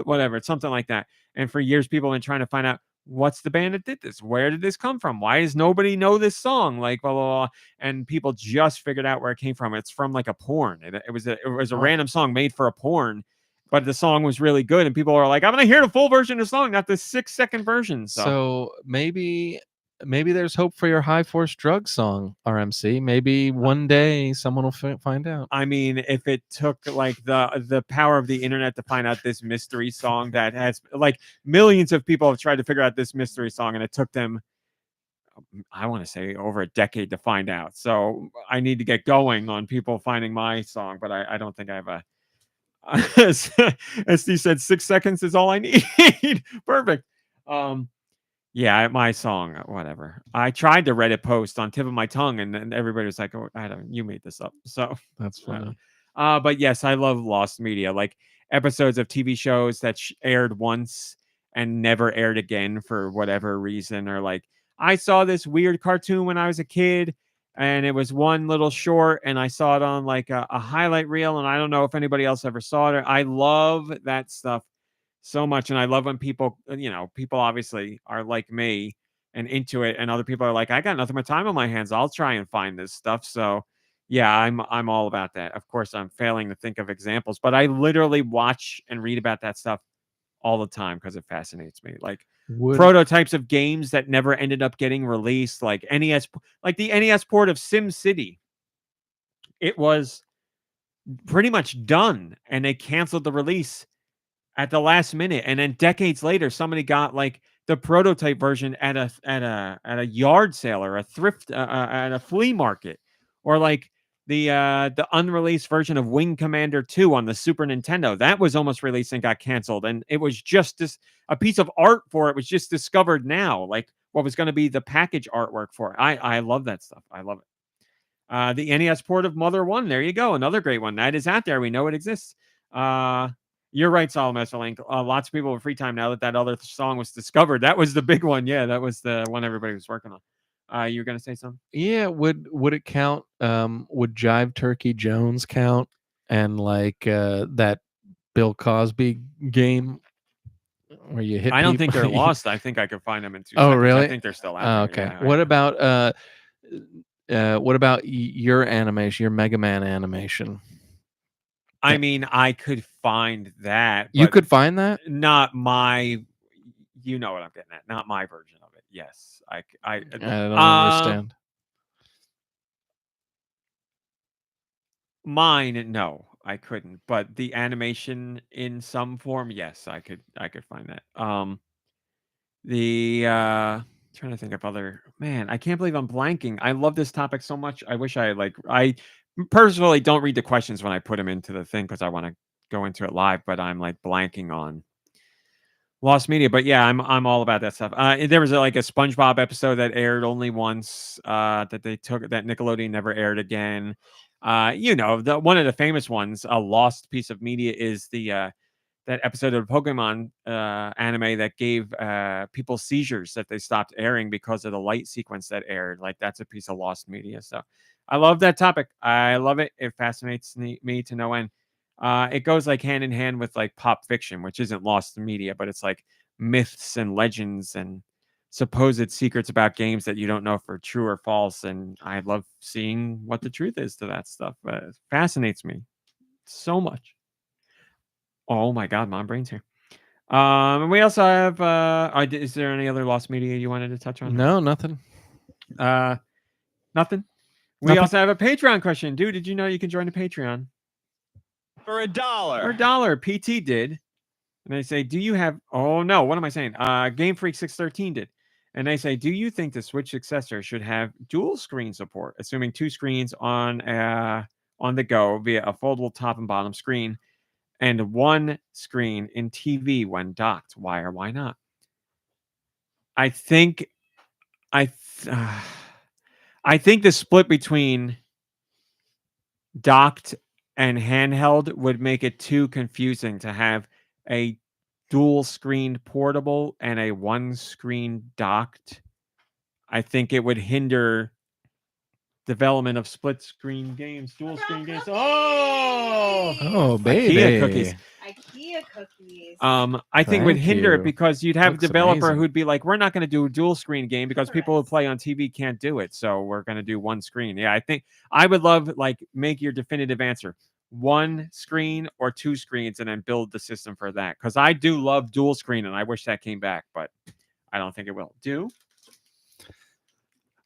whatever, it's something like that. And for years people have been trying to find out what's the band that did this, where did this come from, why does nobody know this song, like blah blah blah. And people just figured out where it came from. It's from like a porn. It was a random song made for a porn, but the song was really good, and people are like, I'm gonna hear the full version of the song, not the 6-second version. So maybe there's hope for your High Force Drug song, RMC. Maybe one day someone will find out. I mean, if it took like the power of the internet to find out this mystery song that has like millions of people have tried to figure out this mystery song, and it took them, I want to say, over a decade to find out. So I need to get going on people finding my song, but I don't think I have a. As Steve said, 6 seconds is all I need. Perfect. Yeah, my song, whatever. I tried to Reddit post on tip of my tongue, and then everybody was like, "Oh, you made this up." So That's funny. but yes, I love lost media. Like episodes of TV shows that aired once and never aired again for whatever reason, or like I saw this weird cartoon when I was a kid and it was one little short and I saw it on like a highlight reel and I don't know if anybody else ever saw it. I love that stuff so much, and I love when people, people obviously are like me and into it, and other people are like, I got nothing but time on my hands, I'll try and find this stuff. So yeah, I'm all about that. Of course, I'm failing to think of examples, but I literally watch and read about that stuff all the time because it fascinates me. Like prototypes of games that never ended up getting released, like NES, like the NES port of Sim City. It was pretty much done, and they canceled the release at the last minute, and then decades later, somebody got like the prototype version at a yard sale or a thrift at a flea market, or like the unreleased version of Wing Commander 2 on the Super Nintendo. That was almost released and got canceled, and it was just a piece of art for it was just discovered now, like what was going to be the package artwork for it. I love that stuff. I love it. The NES port of Mother 1, there you go, another great one that is out there. We know it exists. You're right, Solomon Link. Lots of people with free time now that other song was discovered. That was the big one. Yeah, that was the one everybody was working on. You were gonna say something? Yeah, would it count? Would Jive Turkey Jones count? And like that Bill Cosby game where you hit? I don't think they're lost. I think I could find them in 2 Oh, seconds. really? I think they're still out okay. there. Yeah, What about your animation, your Mega Man animation? I mean, I could find that. You but could find that? Not my. You know what I'm getting at. Not my version of it. Yes, I don't understand. Mine, no, I couldn't. But the animation in some form, yes, I could find that. Trying to think of other, man, I can't believe I'm blanking. I love this topic so much. I wish I personally don't read the questions when I put them into the thing because I want to go into it live, but I'm like blanking on lost media. But yeah, I'm all about that stuff. There was like a SpongeBob episode that aired only once, that they took, that Nickelodeon never aired again. One of the famous ones, a lost piece of media, is the that episode of Pokemon anime that gave people seizures that they stopped airing because of the light sequence that aired. Like that's a piece of lost media. So I love that topic. I love it. It fascinates me to no end. It goes like hand in hand with like pop fiction, which isn't lost media, but it's like myths and legends and supposed secrets about games that you don't know if are true or false. And I love seeing what the truth is to that stuff. It fascinates me so much. Oh my God, Mom Brain's here. And we also have. Is there any other lost media you wanted to touch on? No, nothing. Nothing. We also have a Patreon question. Dude, did you know you can join the Patreon for $1? For $1, PT did. And they say, do you have? Oh no, what am I saying? Game Freak 613 did. And they say, do you think the Switch Successor should have dual screen support, assuming 2 screens on the go via a foldable top and bottom screen, and 1 screen in TV when docked? Why or why not? I think the split between docked and handheld would make it too confusing to have a dual screen portable and a 1 screen docked. I think it would hinder development of split screen games, dual screen games. Oh, baby. IKEA cookies. IKEA cookies. I think would hinder it because you'd have Looks a developer amazing. who'd be like, we're not going to do a dual screen game because people who play on TV can't do it. So we're going to do 1 screen. Yeah, I think I would love, like, make your definitive answer. 1 screen or 2 screens, and then build the system for that. Because I do love dual screen, and I wish that came back, but I don't think it will.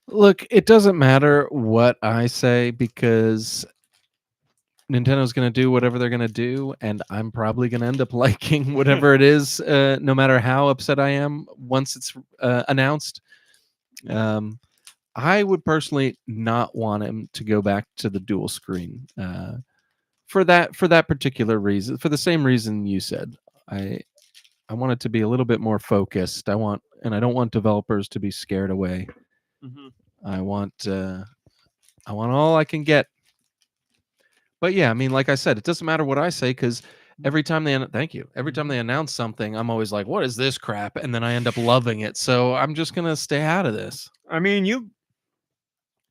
Look, it doesn't matter what I say because Nintendo's going to do whatever they're going to do, and I'm probably going to end up liking whatever it is, no matter how upset I am once it's announced. I would personally not want him to go back to the dual screen for that particular reason, for the same reason you said. I want it to be a little bit more focused. I don't want developers to be scared away. Mm-hmm. I want all I can get. But yeah, I mean, like I said, it doesn't matter what I say because every time they thank you. Every time they announce something, I'm always like, "What is this crap?" And then I end up loving it. So I'm just gonna stay out of this. I mean,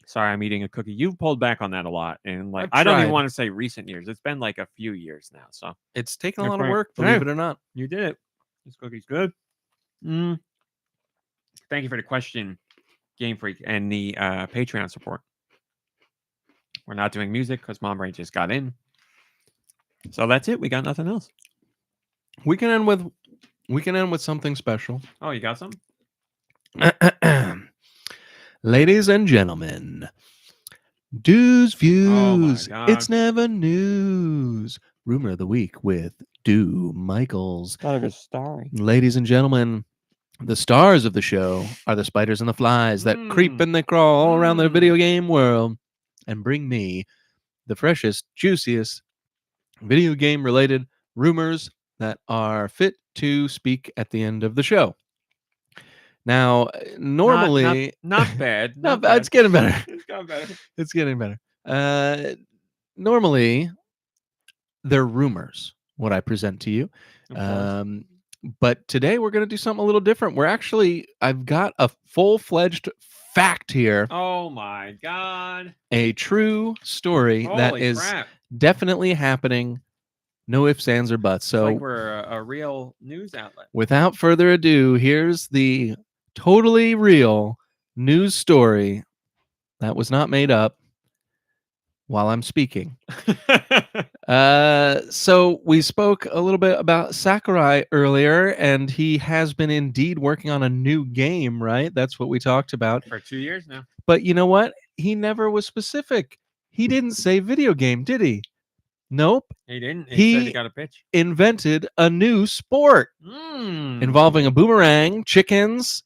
sorry, I'm eating a cookie. You've pulled back on that a lot, and like I've I don't even tried. want to say recent years. It's been like a few years now. So It's taken a You're lot of frank. work, believe Yeah. it or not. you did it. This cookie's good. Thank you for the question, Game Freak, and the Patreon support. We're not doing music because Mom Brain just got in. So that's it. We got nothing else. We can end with something special. Oh, you got some? Ladies and gentlemen, Deux Views. God. It's never news. Rumor of the week with Dew Michaels. Thought it was starry. Ladies and gentlemen, the stars of the show are the spiders and the flies that creep and they crawl all around the video game world and bring me the freshest, juiciest video game related rumors that are fit to speak at the end of the show. Now, normally, Not bad. no, it's getting better. It's got better. It's getting better. Normally, they're rumors, what I present to you. Of course. But today we're going to do something a little different. I've got a full-fledged fact here, Oh my God. a true story that Holy is crap. definitely happening. No ifs, ands, or buts. It's So like we're a real news outlet. without further ado, here's the totally real news story that was not made up while I'm speaking. So we spoke a little bit about Sakurai earlier, and he has been indeed working on a new game, right? That's what we talked about. For 2 years now. But you know what? He never was specific. He didn't say video game, did he? Nope. He didn't. He- Said he got a pitch. Invented a new sport involving a boomerang, chickens,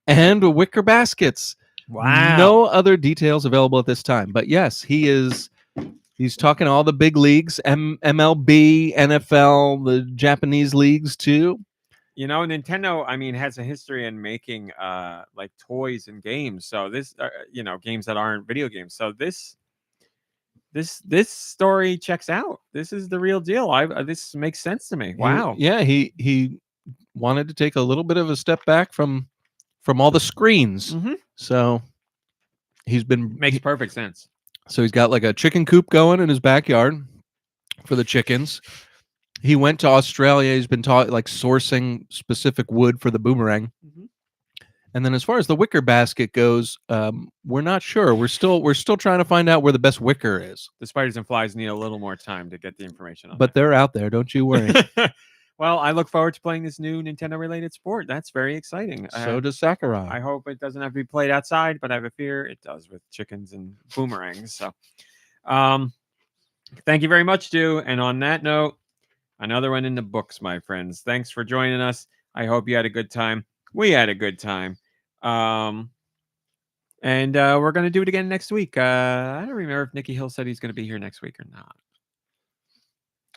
and wicker baskets. Wow. No other details available at this time. But yes, he's talking all the big leagues, MLB, NFL, the Japanese leagues too. You know, Nintendo, I mean, has a history in making like toys and games. So this, games that aren't video games. So this story checks out. This is the real deal. This makes sense to me. Wow. He wanted to take a little bit of a step back from all the screens. Mhm. So he's been Makes perfect sense. So he's got like a chicken coop going in his backyard for the chickens. He went to Australia. He's been taught like sourcing specific wood for the boomerang. Mhm. And then as far as the wicker basket goes, we're not sure. We're still trying to find out where the best wicker is. The spiders and flies need a little more time to get the information on But they're out there. Don't you worry. that. Well, I look forward to playing this new Nintendo related sport. That's very exciting. So does Sakurai. I hope it doesn't have to be played outside, but I have a fear it does with chickens and boomerangs. So, thank you very much, Stu. And on that note, another one in the books, my friends. Thanks for joining us. I hope you had a good time. We had a good time. And we're going to do it again next week. I don't remember if Nikki Hill said he's going to be here next week or not.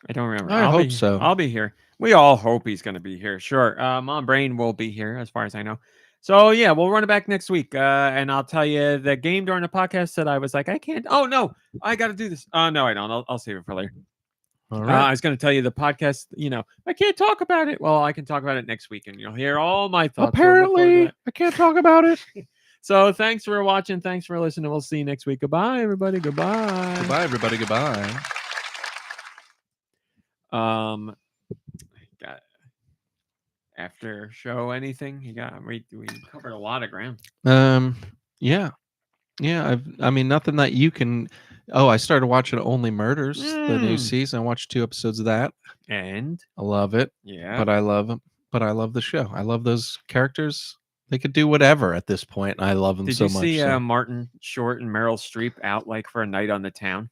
I don't remember. I hope so. I'll be here. We all hope he's going to be here. Sure. Mom Brain will be here as far as I know. So yeah, we'll run it back next week. And I'll tell you the game during the podcast that I was like, I can't. Oh no, I got to do this. No, I don't. I'll save it for later. All right. I was going to tell you the podcast, I can't talk about it. Well, I can talk about it next week and you'll hear all my thoughts. So look forward to Apparently, that. I can't talk about it. So thanks for watching. Thanks for listening. We'll see you next week. Goodbye, everybody. Goodbye. Goodbye, everybody. Goodbye. Got after show anything? We covered a lot of ground. Yeah. I mean, nothing that you can. Oh, I started watching Only Murders, the new season. I watched 2 episodes of that. And I love it. yeah, But I love the show. I love those characters. They could do whatever at this point. And I love them did so you much. see so. Martin Short and Meryl Streep out like for a night on the town?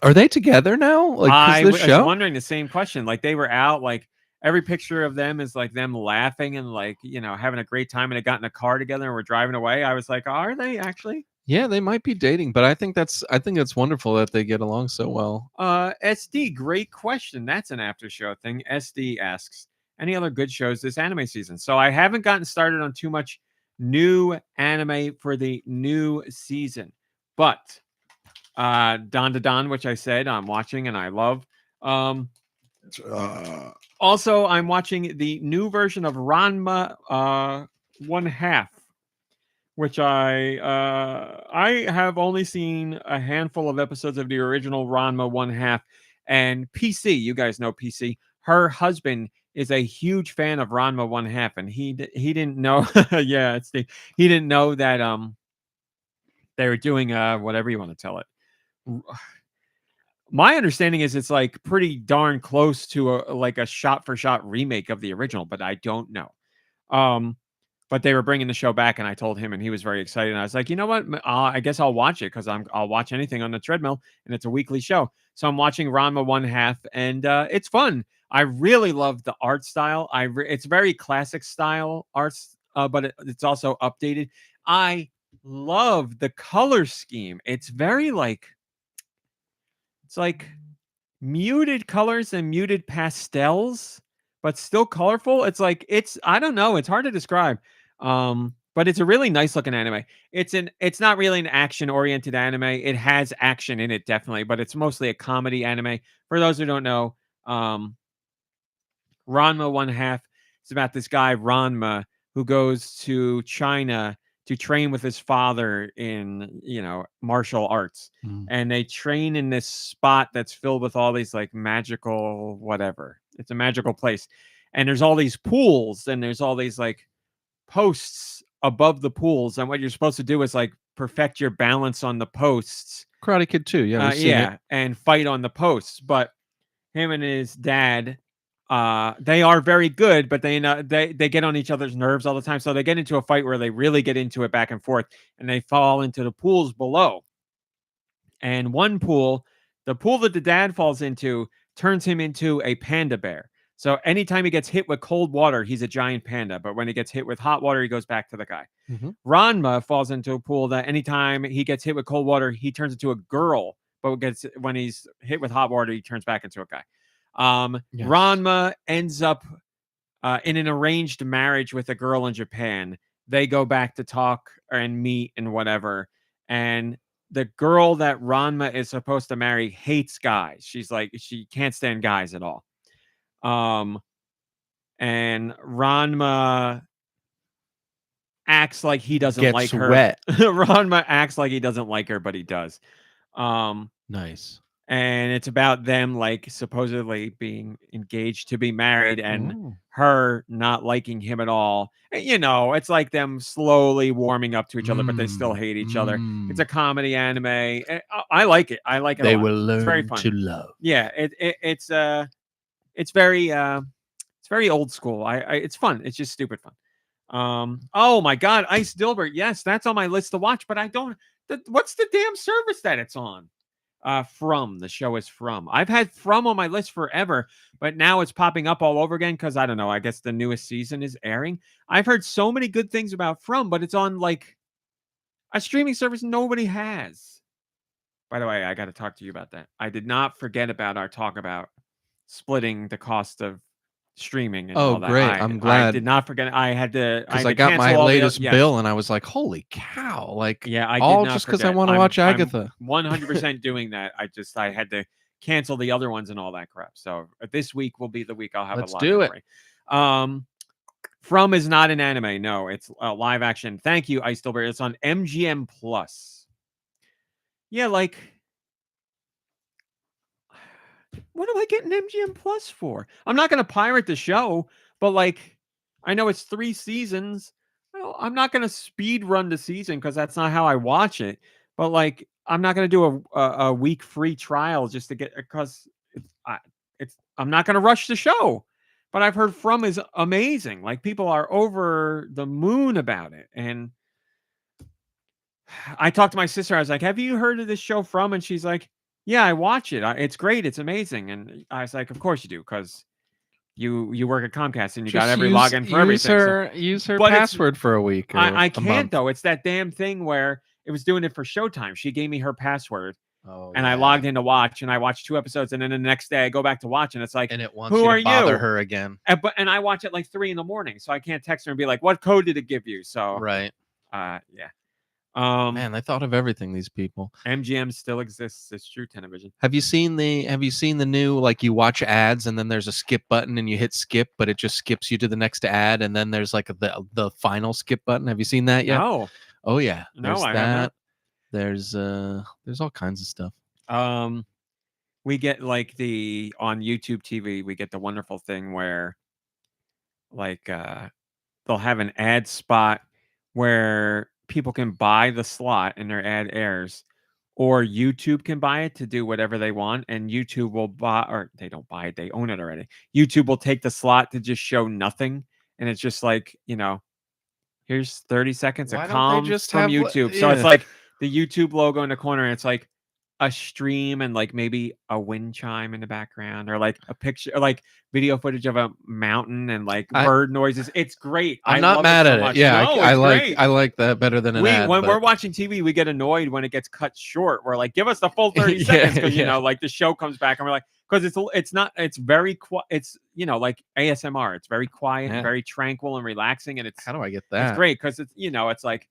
Are they together now? Like, 'cause I of the was show? wondering the same question. Like they were out, like every picture of them is like them laughing and like having a great time, and they got in a car together and were driving away. I was like, are they actually? Yeah, they might be dating, but I think that's wonderful that they get along so well. SD, great question. That's an after show thing. SD asks, any other good shows this anime season? So I haven't gotten started on too much new anime for the new season, but Don to Don, which I said I'm watching and I love. Also, I'm watching the new version of Ranma 1/2, which I have only seen a handful of episodes of the original Ranma 1/2. And PC, you guys know PC. Her husband is a huge fan of Ranma 1/2, and he didn't know. Yeah, he didn't know that they were doing whatever you want to tell it. My understanding is it's like pretty darn close to a shot for shot remake of the original, but I don't know. But they were bringing the show back, and I told him, and he was very excited. And I was like, you know what? I guess I'll watch it because I'll watch anything on the treadmill, and it's a weekly show. So I'm watching Ranma 1/2, and it's fun. I really love the art style. It's very classic style arts, but it's also updated. I love the color scheme. It's very it's like muted colors and muted pastels, but still colorful. I don't know. It's hard to describe. But it's a really nice looking anime. It's not really an action oriented anime. It has action in it, definitely, but it's mostly a comedy anime. For those who don't know, Ranma 1/2 is about this guy, Ranma, who goes to China to train with his father in, martial arts. And they train in this spot that's filled with all these like magical whatever. It's a magical place. And there's all these pools and there's all these like posts above the pools. And what you're supposed to do is like perfect your balance on the posts. Karate Kid 2. Yeah. And fight on the posts. But him and his dad, they are very good, but they get on each other's nerves all the time. So they get into a fight where they really get into it back and forth, and they fall into the pools below. And one pool, the pool that the dad falls into, turns him into a panda bear. So anytime he gets hit with cold water, he's a giant panda. But when he gets hit with hot water, he goes back to the guy. Ranma falls into a pool that anytime he gets hit with cold water, he turns into a girl. But when he's hit with hot water, he turns back into a guy. Yes. Ranma ends up in an arranged marriage with a girl in Japan. They go back to talk and meet and whatever. And the girl that Ranma is supposed to marry hates guys. She can't stand guys at all. And Ranma acts like he doesn't like her. Wet. Ranma acts like he doesn't like her, but he does. Nice. And it's about them like supposedly being engaged to be married and her not liking him at all. It's like them slowly warming up to each other, but they still hate each other. It's a comedy anime. I like it. I like it. They a lot. will It's very learn fun. to love. Yeah, it's very old school. It's fun. It's just stupid fun. Oh my God, Ice Dilbert. Yes, that's on my list to watch, but I don't. What's the damn service that it's on? The show is From. I've had From on my list forever, but now it's popping up all over again because I don't know. I guess the newest season is airing. I've heard so many good things about From, but it's on like a streaming service nobody has. By the way, I got to talk to you about that. I did not forget about our talk about splitting the cost of streaming and all that. Great. I'm glad. I did not forget. I had to because I got my latest bill and I was like, holy cow. Like, yeah, I all did not just because I forget. want to watch Agatha. 100% doing that. I had to cancel the other ones and all that crap. So this week will be the week I'll have Let's a lot do it. Free. From is not an anime. No, it's a live action. Thank you, Ice Dilbert. It's on MGM Plus. Yeah, like, what am I getting MGM Plus for? I'm not going to pirate the show, but like, I know it's 3 seasons. Well, I'm not going to speed run the season because that's not how I watch it. But like, I'm not going to do a week free trial just to get, because I'm not going to rush the show. But I've heard From is amazing. Like, people are over the moon about it. And I talked to my sister. I was like, have you heard of this show From? And she's like, yeah, I watch it. It's great. It's amazing. And I was like, of course you do, because you work at Comcast and you got every login for everything. Use her password for a week. I can't, though. It's that damn thing where it was doing it for Showtime. She gave me her password. I logged in to watch, and I watched 2 episodes, and then the next day I go back to watch, and it's like, and it wants you to bother her again. And I watch it like 3 a.m, so I can't text her and be like, what code did it give you? So right. Yeah. Man, they thought of everything. These people. MGM still exists. It's true, television. Have you seen the new, like, you watch ads and then there's a skip button and you hit skip, but it just skips you to the next ad, and then there's like the final skip button. Have you seen that yet? No. Oh yeah. No, There's I have that. There's all kinds of stuff. We get like on YouTube TV, we get the wonderful thing where like they'll have an ad spot where people can buy the slot and their ad airs, or YouTube can buy it to do whatever they want, and YouTube will buy, or they don't buy it, they own it already. YouTube will take the slot to just show nothing, and it's just like, here's 30 seconds Why of don't they comms just from have YouTube. So it's yeah. like the YouTube logo in the corner, and it's like a stream and like maybe a wind chime in the background, or like a picture, or like video footage of a mountain and like bird noises. It's great. I'm I not love mad it so at it. much. Yeah, No, I it's like great. I like that better than an ad. When but- we're watching TV, we get annoyed when it gets cut short. We're like, give us the full 30 Yeah, seconds, because yeah. like the show comes back and we're like, because it's very quiet. It's like ASMR. It's very quiet, Yeah. very tranquil and relaxing, and it's How do I get that? it's great because it's it's like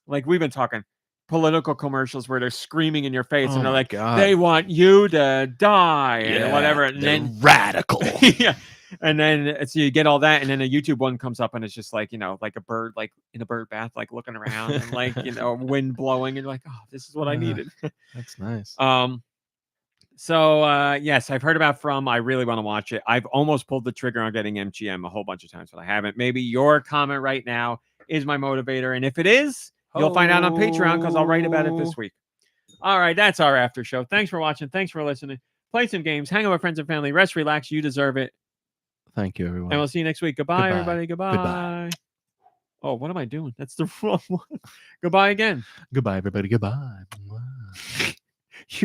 we've been talking political commercials where they're screaming in your face Oh and they're my like, God. they want you to die and whatever, and they're then radical. yeah. And then so you get all that, and then a YouTube one comes up, and it's just like like a bird, like in a bird bath, like looking around, and like wind blowing, and you're like, oh, this is what I needed. That's nice. So yes, I've heard about From. I really want to watch it. I've almost pulled the trigger on getting MGM a whole bunch of times, but I haven't. Maybe your comment right now is my motivator, and if it is, you'll find out on Patreon, because I'll write about it this week. All right, that's our after show. Thanks for watching. Thanks for listening. Play some games, hang out with friends and family, rest, relax. You deserve it. Thank you, everyone. And we'll see you next week. Goodbye, Goodbye. everybody. Goodbye. Goodbye. Oh, what am I doing? That's the wrong one. Goodbye again. Goodbye, everybody. Goodbye.